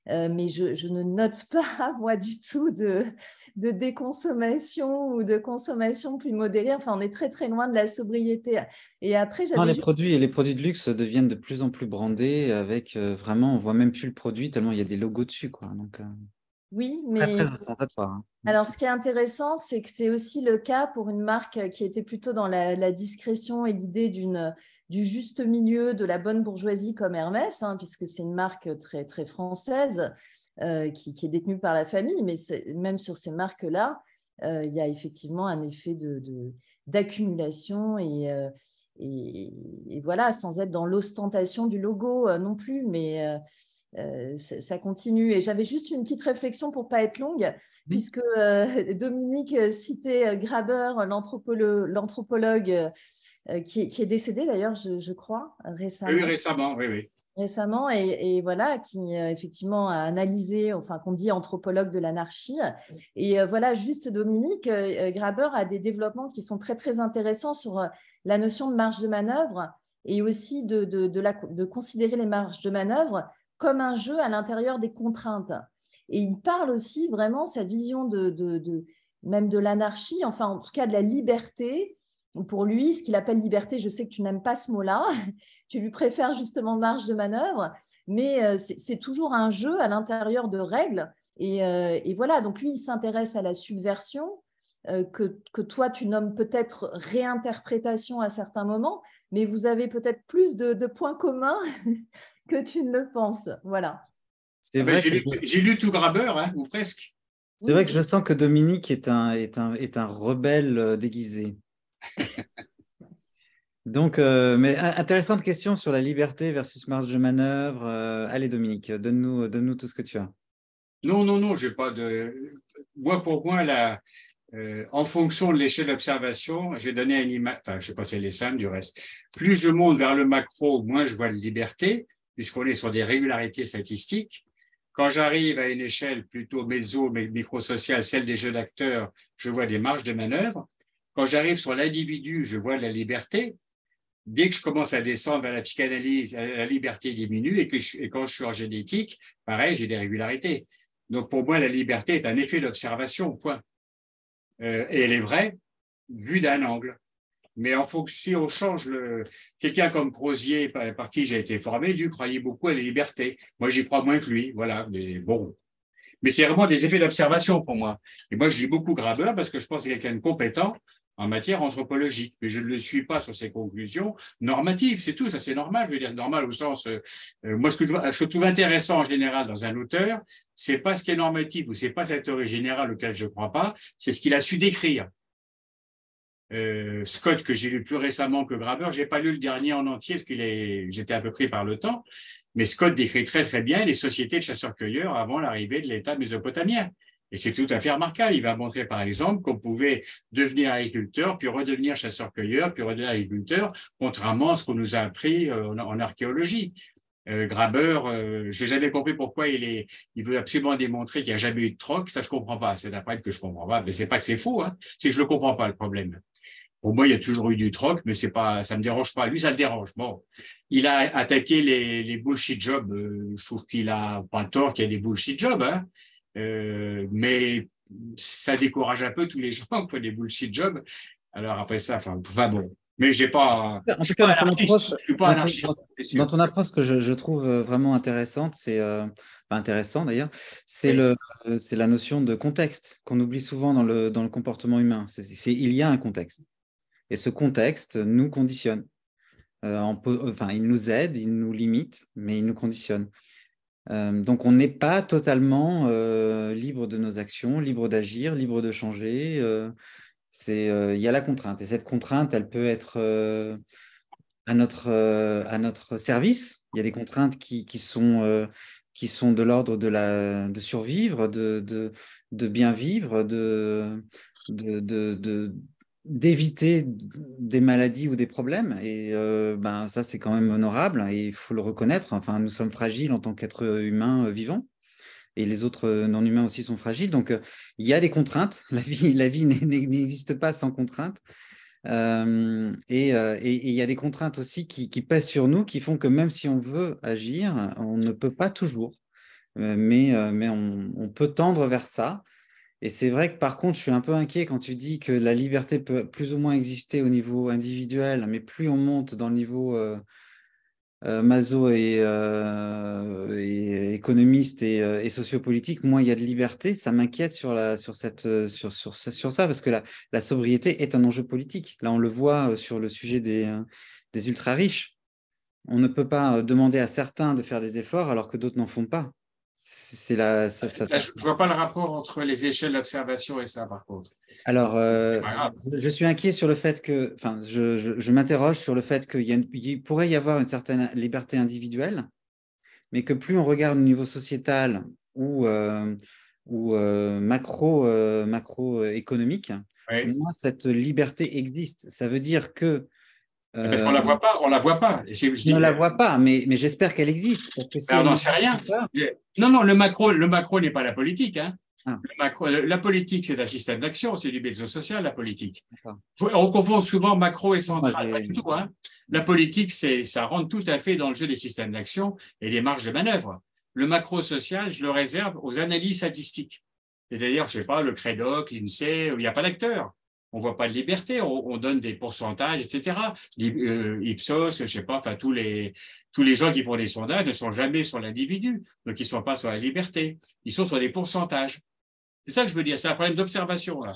Mais je ne note pas, moi, du tout de déconsommation ou de consommation plus modérée. Enfin, on est très, très loin de la sobriété. Et après, les produits de luxe deviennent de plus en plus brandés avec vraiment, on ne voit même plus le produit tellement il y a des logos dessus, quoi. Donc, oui, très, très mais ostentatoire, hein. alors, ce qui est intéressant, c'est que c'est aussi le cas pour une marque qui était plutôt dans la discrétion et l'idée du juste milieu de la bonne bourgeoisie comme Hermès, hein, puisque c'est une marque très, très française qui est détenue par la famille. Mais même sur ces marques-là, il y a effectivement un effet d'accumulation et voilà, sans être dans l'ostentation du logo non plus. Mais ça continue. Et j'avais juste une petite réflexion pour ne pas être longue, puisque Dominique citait Graeber, l'anthropologue qui est décédé d'ailleurs, je crois, récemment. Oui, récemment, oui. Récemment, et voilà, qui effectivement a analysé, enfin qu'on dit anthropologue de l'anarchie. Et voilà, juste Dominique, Graeber a des développements qui sont très, très intéressants sur la notion de marge de manœuvre et aussi de considérer les marges de manœuvre comme un jeu à l'intérieur des contraintes. Et il parle aussi vraiment cette vision même de l'anarchie, enfin en tout cas de la liberté. Pour lui, ce qu'il appelle liberté, je sais que tu n'aimes pas ce mot-là, tu lui préfères justement marge de manœuvre, mais c'est toujours un jeu à l'intérieur de règles. Et voilà, donc lui, il s'intéresse à la subversion, que toi, tu nommes peut-être réinterprétation à certains moments, mais vous avez peut-être plus de points communs que tu ne le penses. Voilà. C'est vrai j'ai lu tout Graeber, hein, ou presque. C'est vrai que je sens que Dominique est un rebelle déguisé. Donc, mais intéressante question sur la liberté versus marge de manœuvre. Allez, Dominique, donne-nous tout ce que tu as. Non, j'ai pas de. Moi, pour moi, en fonction de l'échelle d'observation, je vais donner une image. Enfin, je sais pas si elle est simple du reste. Plus je monte vers le macro, moins je vois de liberté, puisqu'on est sur des régularités statistiques. Quand j'arrive à une échelle plutôt micro-sociale, celle des jeux d'acteurs, je vois des marges de manœuvre. Quand j'arrive sur l'individu, je vois de la liberté. Dès que je commence à descendre vers la psychanalyse, la liberté diminue et quand je suis en génétique, pareil, j'ai des régularités. Donc pour moi, la liberté est un effet d'observation, point. Et elle est vraie, vue d'un angle. Mais en fonction, si on change quelqu'un comme Crozier, par qui j'ai été formé, lui croyait beaucoup à la liberté. Moi, j'y crois moins que lui, voilà. Mais bon. Mais c'est vraiment des effets d'observation pour moi. Et moi, je lis beaucoup Graeber parce que je pense que c'est quelqu'un de compétent en matière anthropologique. Mais je ne le suis pas sur ses conclusions normatives, c'est tout. Ça, c'est normal. Je veux dire normal au sens… moi, ce que je trouve intéressant en général dans un auteur, c'est pas ce qui est normatif ou c'est pas cette théorie générale auquel je ne crois pas, c'est ce qu'il a su décrire. Scott, que j'ai lu plus récemment que Graeber, j'ai pas lu le dernier en entier parce j'étais un peu pris par le temps, mais Scott décrit très très bien les sociétés de chasseurs-cueilleurs avant l'arrivée de l'État mésopotamien. Et c'est tout à fait remarquable. Il va montrer par exemple qu'on pouvait devenir agriculteur, puis redevenir chasseur-cueilleur, puis redevenir agriculteur, contrairement à ce qu'on nous a appris en archéologie. Graeber, j'ai jamais compris pourquoi il veut absolument démontrer qu'il n'y a jamais eu de troc. Ça, je comprends pas. C'est d'après que je comprends pas. Mais c'est pas que c'est faux, hein. C'est que je le comprends pas, le problème. Pour moi, il y a toujours eu du troc, mais c'est pas, ça me dérange pas. Lui, ça le dérange. Bon. Il a attaqué les bullshit jobs. Je trouve qu'il a pas tort qu'il y ait des bullshit jobs, hein. Mais ça décourage un peu tous les gens qui font des bullshit jobs. Alors après ça, enfin bon. Mais j'ai pas. En tout cas, dans ton approche que je trouve vraiment intéressante, c'est pas intéressant d'ailleurs, c'est la notion de contexte qu'on oublie souvent dans le comportement humain. Il y a un contexte. Et ce contexte nous conditionne. Il nous aide, il nous limite, mais il nous conditionne. Donc, on n'est pas totalement libre de nos actions, libre d'agir, libre de changer. Il y a la contrainte. Et cette contrainte, elle peut être à notre service. Il y a des contraintes qui sont de l'ordre de survivre, de bien vivre, d'éviter des maladies ou des problèmes. Et ça, c'est quand même honorable et il faut le reconnaître. Enfin, nous sommes fragiles en tant qu'êtres humains vivants. Et les autres non-humains aussi sont fragiles. Donc, il y a des contraintes. La vie n'existe pas sans contraintes. Et il y a des contraintes aussi qui pèsent sur nous, qui font que même si on veut agir, on ne peut pas toujours. Mais on peut tendre vers ça. Et c'est vrai que par contre, je suis un peu inquiet quand tu dis que la liberté peut plus ou moins exister au niveau individuel, mais plus on monte dans le niveau maso et économiste et sociopolitique, moins il y a de liberté. Ça m'inquiète sur ça, parce que la sobriété est un enjeu politique. Là, on le voit sur le sujet des ultra-riches. On ne peut pas demander à certains de faire des efforts alors que d'autres n'en font pas. Je ne vois pas le rapport entre les échelles d'observation et ça, par contre. Alors, je suis inquiet sur le fait que, enfin, je m'interroge sur le fait qu'il pourrait y avoir une certaine liberté individuelle, mais que plus on regarde au niveau sociétal ou macroéconomique, moins cette liberté existe. Ça veut dire que parce qu'on la voit pas, on la voit pas. Je ne la vois pas, mais j'espère qu'elle existe. Parce que si on n'en sait rien. Non, le macro n'est pas la politique. Hein. Ah. La politique, c'est un système d'action, c'est du méso-social, la politique. On confond souvent macro et central. Pas du tout. Hein. La politique, ça rentre tout à fait dans le jeu des systèmes d'action et des marges de manœuvre. Le macro-social, je le réserve aux analyses statistiques. Et d'ailleurs, je ne sais pas, le CREDOC, l'INSEE, il n'y a pas d'acteurs. On ne voit pas de liberté, on donne des pourcentages, etc. Ipsos, je ne sais pas, enfin tous les gens qui font des sondages ne sont jamais sur l'individu, donc ils ne sont pas sur la liberté, ils sont sur des pourcentages. C'est ça que je veux dire, c'est un problème d'observation là.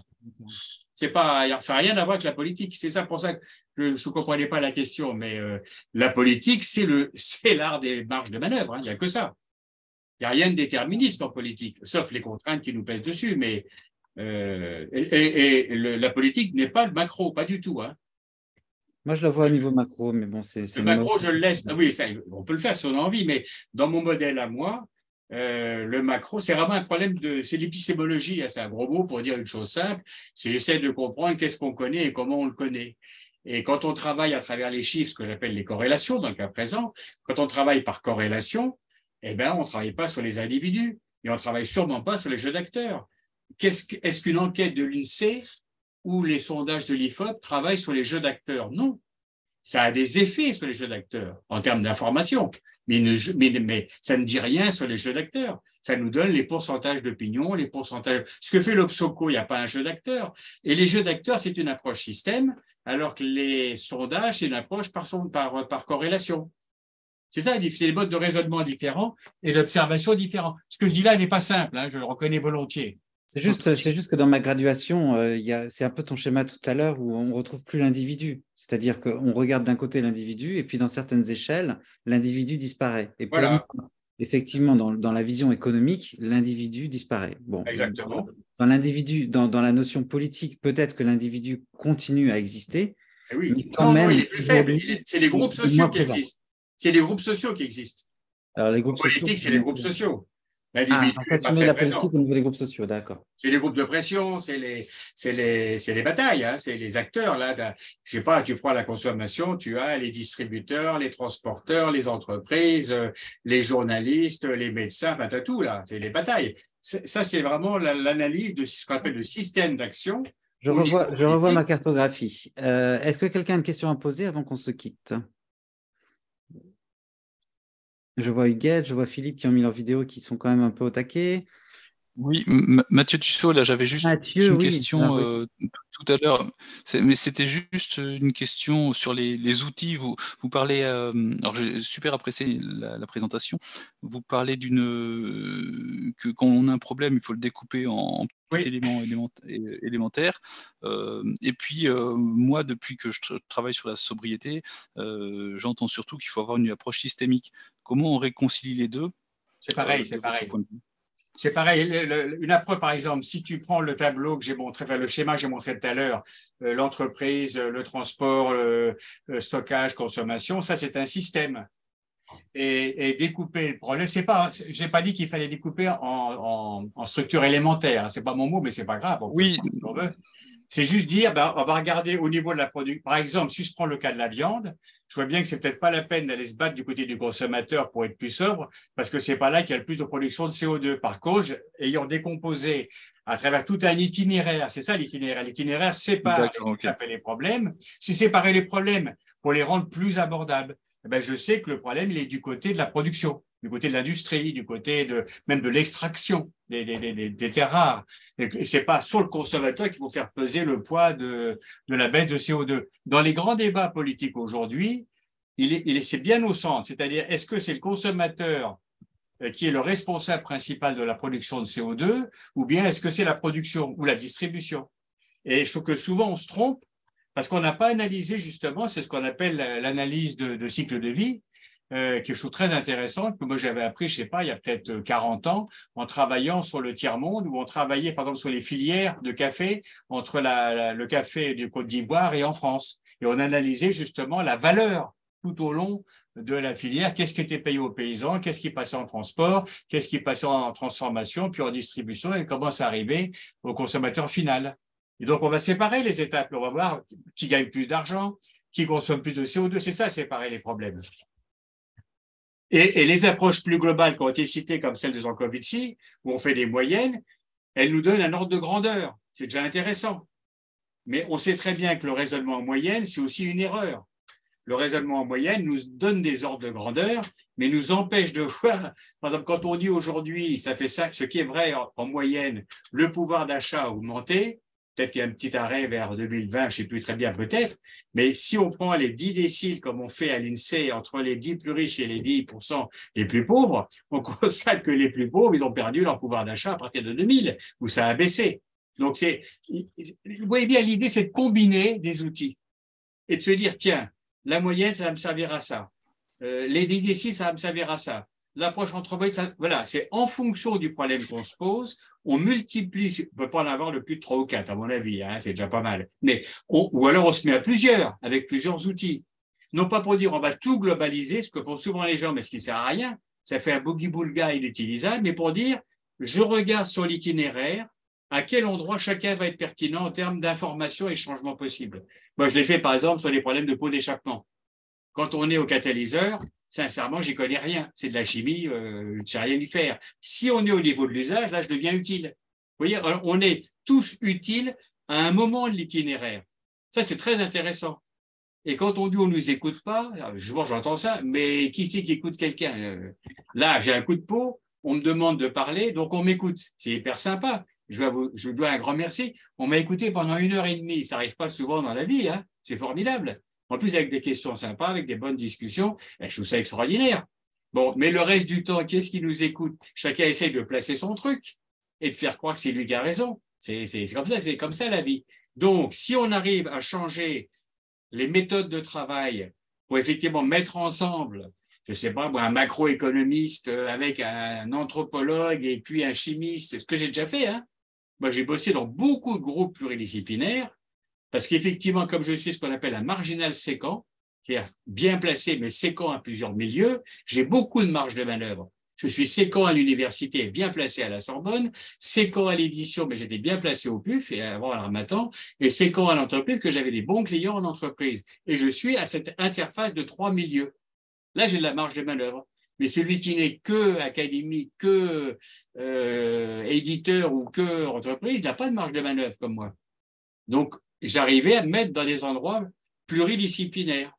Ça n'a rien à voir avec la politique. C'est ça pour ça que je ne comprenais pas la question, mais la politique, c'est l'art des marges de manœuvre, hein, il n'y a que ça. Il n'y a rien de déterministe en politique, sauf les contraintes qui nous pèsent dessus, mais la politique n'est pas le macro, pas du tout. Hein. Moi, je la vois au niveau macro, mais bon, c'est… Le macro, je le laisse. Oui, ça, on peut le faire si on a envie, mais dans mon modèle à moi, le macro, c'est vraiment un problème c'est l'épistémologie. Hein, c'est un gros mot pour dire une chose simple. C'est j'essaie de comprendre qu'est-ce qu'on connaît et comment on le connaît. Et quand on travaille à travers les chiffres, ce que j'appelle les corrélations, dans le cas présent, quand on travaille par corrélation, on ne travaille pas sur les individus et on ne travaille sûrement pas sur les jeux d'acteurs. Est-ce qu'une enquête de l'INSEE ou les sondages de l'IFOP travaillent sur les jeux d'acteurs? Non. Ça a des effets sur les jeux d'acteurs en termes d'information, mais ça ne dit rien sur les jeux d'acteurs. Ça nous donne les pourcentages d'opinion, les pourcentages. Ce que fait l'Obsoco, il n'y a pas un jeu d'acteurs. Et les jeux d'acteurs, c'est une approche système, alors que les sondages, c'est une approche par corrélation. C'est ça, c'est des modes de raisonnement différents et d'observation différents. Ce que je dis là n'est pas simple, hein, je le reconnais volontiers. C'est juste que dans ma graduation, c'est un peu ton schéma tout à l'heure où on ne retrouve plus l'individu. C'est-à-dire qu'on regarde d'un côté l'individu et puis dans certaines échelles, l'individu disparaît. Et voilà. Effectivement, dans la vision économique, l'individu disparaît. Bon, exactement. Dans l'individu, dans la notion politique, peut-être que l'individu continue à exister. Et oui. Mais quand même, il est plus faible. C'est les groupes sociaux qui existent. C'est les groupes sociaux qui existent. Alors, les groupes politiques, c'est les groupes sociaux. En fait, tu mets la politique au niveau des groupes sociaux, d'accord. C'est les groupes de pression, c'est les batailles, hein, c'est les acteurs. Là, je sais pas, tu prends la consommation, tu as les distributeurs, les transporteurs, les entreprises, les journalistes, les médecins, tu as tout là, c'est les batailles. Ça, c'est vraiment l'analyse de ce qu'on appelle le système d'action. Je revois ma cartographie. Est-ce que quelqu'un a une question à poser avant qu'on se quitte ? Je vois Huguette, je vois Philippe qui ont mis leurs vidéos qui sont quand même un peu au taquet. Oui, Mathieu Tussaud, là j'avais juste une question tout à l'heure, mais c'était juste une question sur les outils. Vous parlez, alors j'ai super apprécié la présentation, vous parlez que quand on a un problème, il faut le découper en petits éléments élémentaires. Et puis moi, depuis que je travaille sur la sobriété, j'entends surtout qu'il faut avoir une approche systémique. Comment on réconcilie les deux? C'est pareil, C'est pareil, une approche, par exemple, si tu prends le tableau que j'ai montré, le schéma que j'ai montré tout à l'heure, l'entreprise, le transport, le stockage, consommation, ça c'est un système. Et découper le problème, j'ai pas dit qu'il fallait découper en structure élémentaire, c'est pas mon mot, mais c'est pas grave, on peut le prendre si on veut. C'est juste dire, on va regarder au niveau de la production. Par exemple, si je prends le cas de la viande, je vois bien que c'est peut-être pas la peine d'aller se battre du côté du consommateur pour être plus sobre, parce que c'est pas là qu'il y a le plus de production de CO2. Par contre, ayant décomposé à travers tout un itinéraire, c'est ça l'itinéraire. L'itinéraire sépare les problèmes. Si séparer les problèmes pour les rendre plus abordables, je sais que le problème, il est du côté de la production, du côté de l'industrie, du côté même de l'extraction des terres rares. Et c'est pas sur le consommateur qu'il faut faire peser le poids de la baisse de CO2. Dans les grands débats politiques aujourd'hui, c'est bien au centre. C'est-à-dire, est-ce que c'est le consommateur qui est le responsable principal de la production de CO2, ou bien est-ce que c'est la production ou la distribution? Et je trouve que souvent on se trompe, parce qu'on n'a pas analysé justement, c'est ce qu'on appelle l'analyse de cycle de vie, que je trouve très intéressante, que moi j'avais appris, je sais pas, il y a peut-être 40 ans, en travaillant sur le tiers-monde, où on travaillait par exemple sur les filières de café, entre le café du Côte d'Ivoire et en France. Et on analysait justement la valeur tout au long de la filière, qu'est-ce qui était payé aux paysans, qu'est-ce qui passait en transport, qu'est-ce qui passait en transformation, puis en distribution, et comment ça arrivait au consommateur final. Et donc, on va séparer les étapes. On va voir qui gagne plus d'argent, qui consomme plus de CO2. C'est ça, séparer les problèmes. Et les approches plus globales qui ont été citées, comme celle de Jancovici, où on fait des moyennes, elles nous donnent un ordre de grandeur. C'est déjà intéressant. Mais on sait très bien que le raisonnement en moyenne, c'est aussi une erreur. Le raisonnement en moyenne nous donne des ordres de grandeur, mais nous empêche de voir, par exemple, quand on dit aujourd'hui, ça fait ça, ce qui est vrai en moyenne, le pouvoir d'achat a augmenté. Peut-être qu'il y a un petit arrêt vers 2020, je ne sais plus très bien peut-être, mais si on prend les 10 déciles comme on fait à l'INSEE entre les 10 plus riches et les 10% les plus pauvres, on constate que les plus pauvres, ils ont perdu leur pouvoir d'achat à partir de 2000, où ça a baissé. Donc, vous voyez bien, l'idée, c'est de combiner des outils et de se dire, tiens, la moyenne, ça va me servir à ça. Les 10 déciles, ça va me servir à ça. L'approche entreprise, voilà, c'est en fonction du problème qu'on se pose, on multiplie, on ne peut pas en avoir de plus de 3 ou 4, à mon avis, hein, c'est déjà pas mal. Mais ou alors on se met à plusieurs, avec plusieurs outils. Non pas pour dire on va tout globaliser, ce que font souvent les gens, mais ce qui ne sert à rien, ça fait un boogie-boulga inutilisable, mais pour dire, je regarde sur l'itinéraire, à quel endroit chacun va être pertinent en termes d'information et changement possible. Moi, je l'ai fait par exemple sur les problèmes de pot d'échappement. Quand on est au catalyseur, sincèrement, j'y connais rien. C'est de la chimie, je ne sais rien y faire. Si on est au niveau de l'usage, là, je deviens utile. Vous voyez, on est tous utiles à un moment de l'itinéraire. Ça, c'est très intéressant. Et quand on dit on ne nous écoute pas, j'entends ça, mais qui c'est qui écoute quelqu'un? Là, j'ai un coup de peau, on me demande de parler, donc on m'écoute. C'est hyper sympa. Je dois un grand merci. On m'a écouté pendant 1h30. Ça n'arrive pas souvent dans la vie, hein. C'est formidable. En plus, avec des questions sympas, avec des bonnes discussions, je trouve ça extraordinaire. Bon, mais le reste du temps, qu'est-ce qui nous écoute? Chacun essaie de placer son truc et de faire croire que c'est lui qui a raison. C'est comme ça la vie. Donc, si on arrive à changer les méthodes de travail pour effectivement mettre ensemble, je ne sais pas, un macroéconomiste avec un anthropologue et puis un chimiste, ce que j'ai déjà fait, hein. Moi, j'ai bossé dans beaucoup de groupes pluridisciplinaires parce qu'effectivement, comme je suis ce qu'on appelle un marginal séquent, c'est-à-dire bien placé mais séquent à plusieurs milieux, j'ai beaucoup de marge de manœuvre. Je suis séquent à l'université, bien placé à la Sorbonne, séquent à l'édition, mais j'étais bien placé au PUF et avant à l'Harmattan, et séquent à l'entreprise, que j'avais des bons clients en entreprise. Et je suis à cette interface de 3 milieux. Là, j'ai de la marge de manœuvre. Mais celui qui n'est que académique, que éditeur ou que entreprise, il n'a pas de marge de manœuvre comme moi. Donc, j'arrivais à me mettre dans des endroits pluridisciplinaires.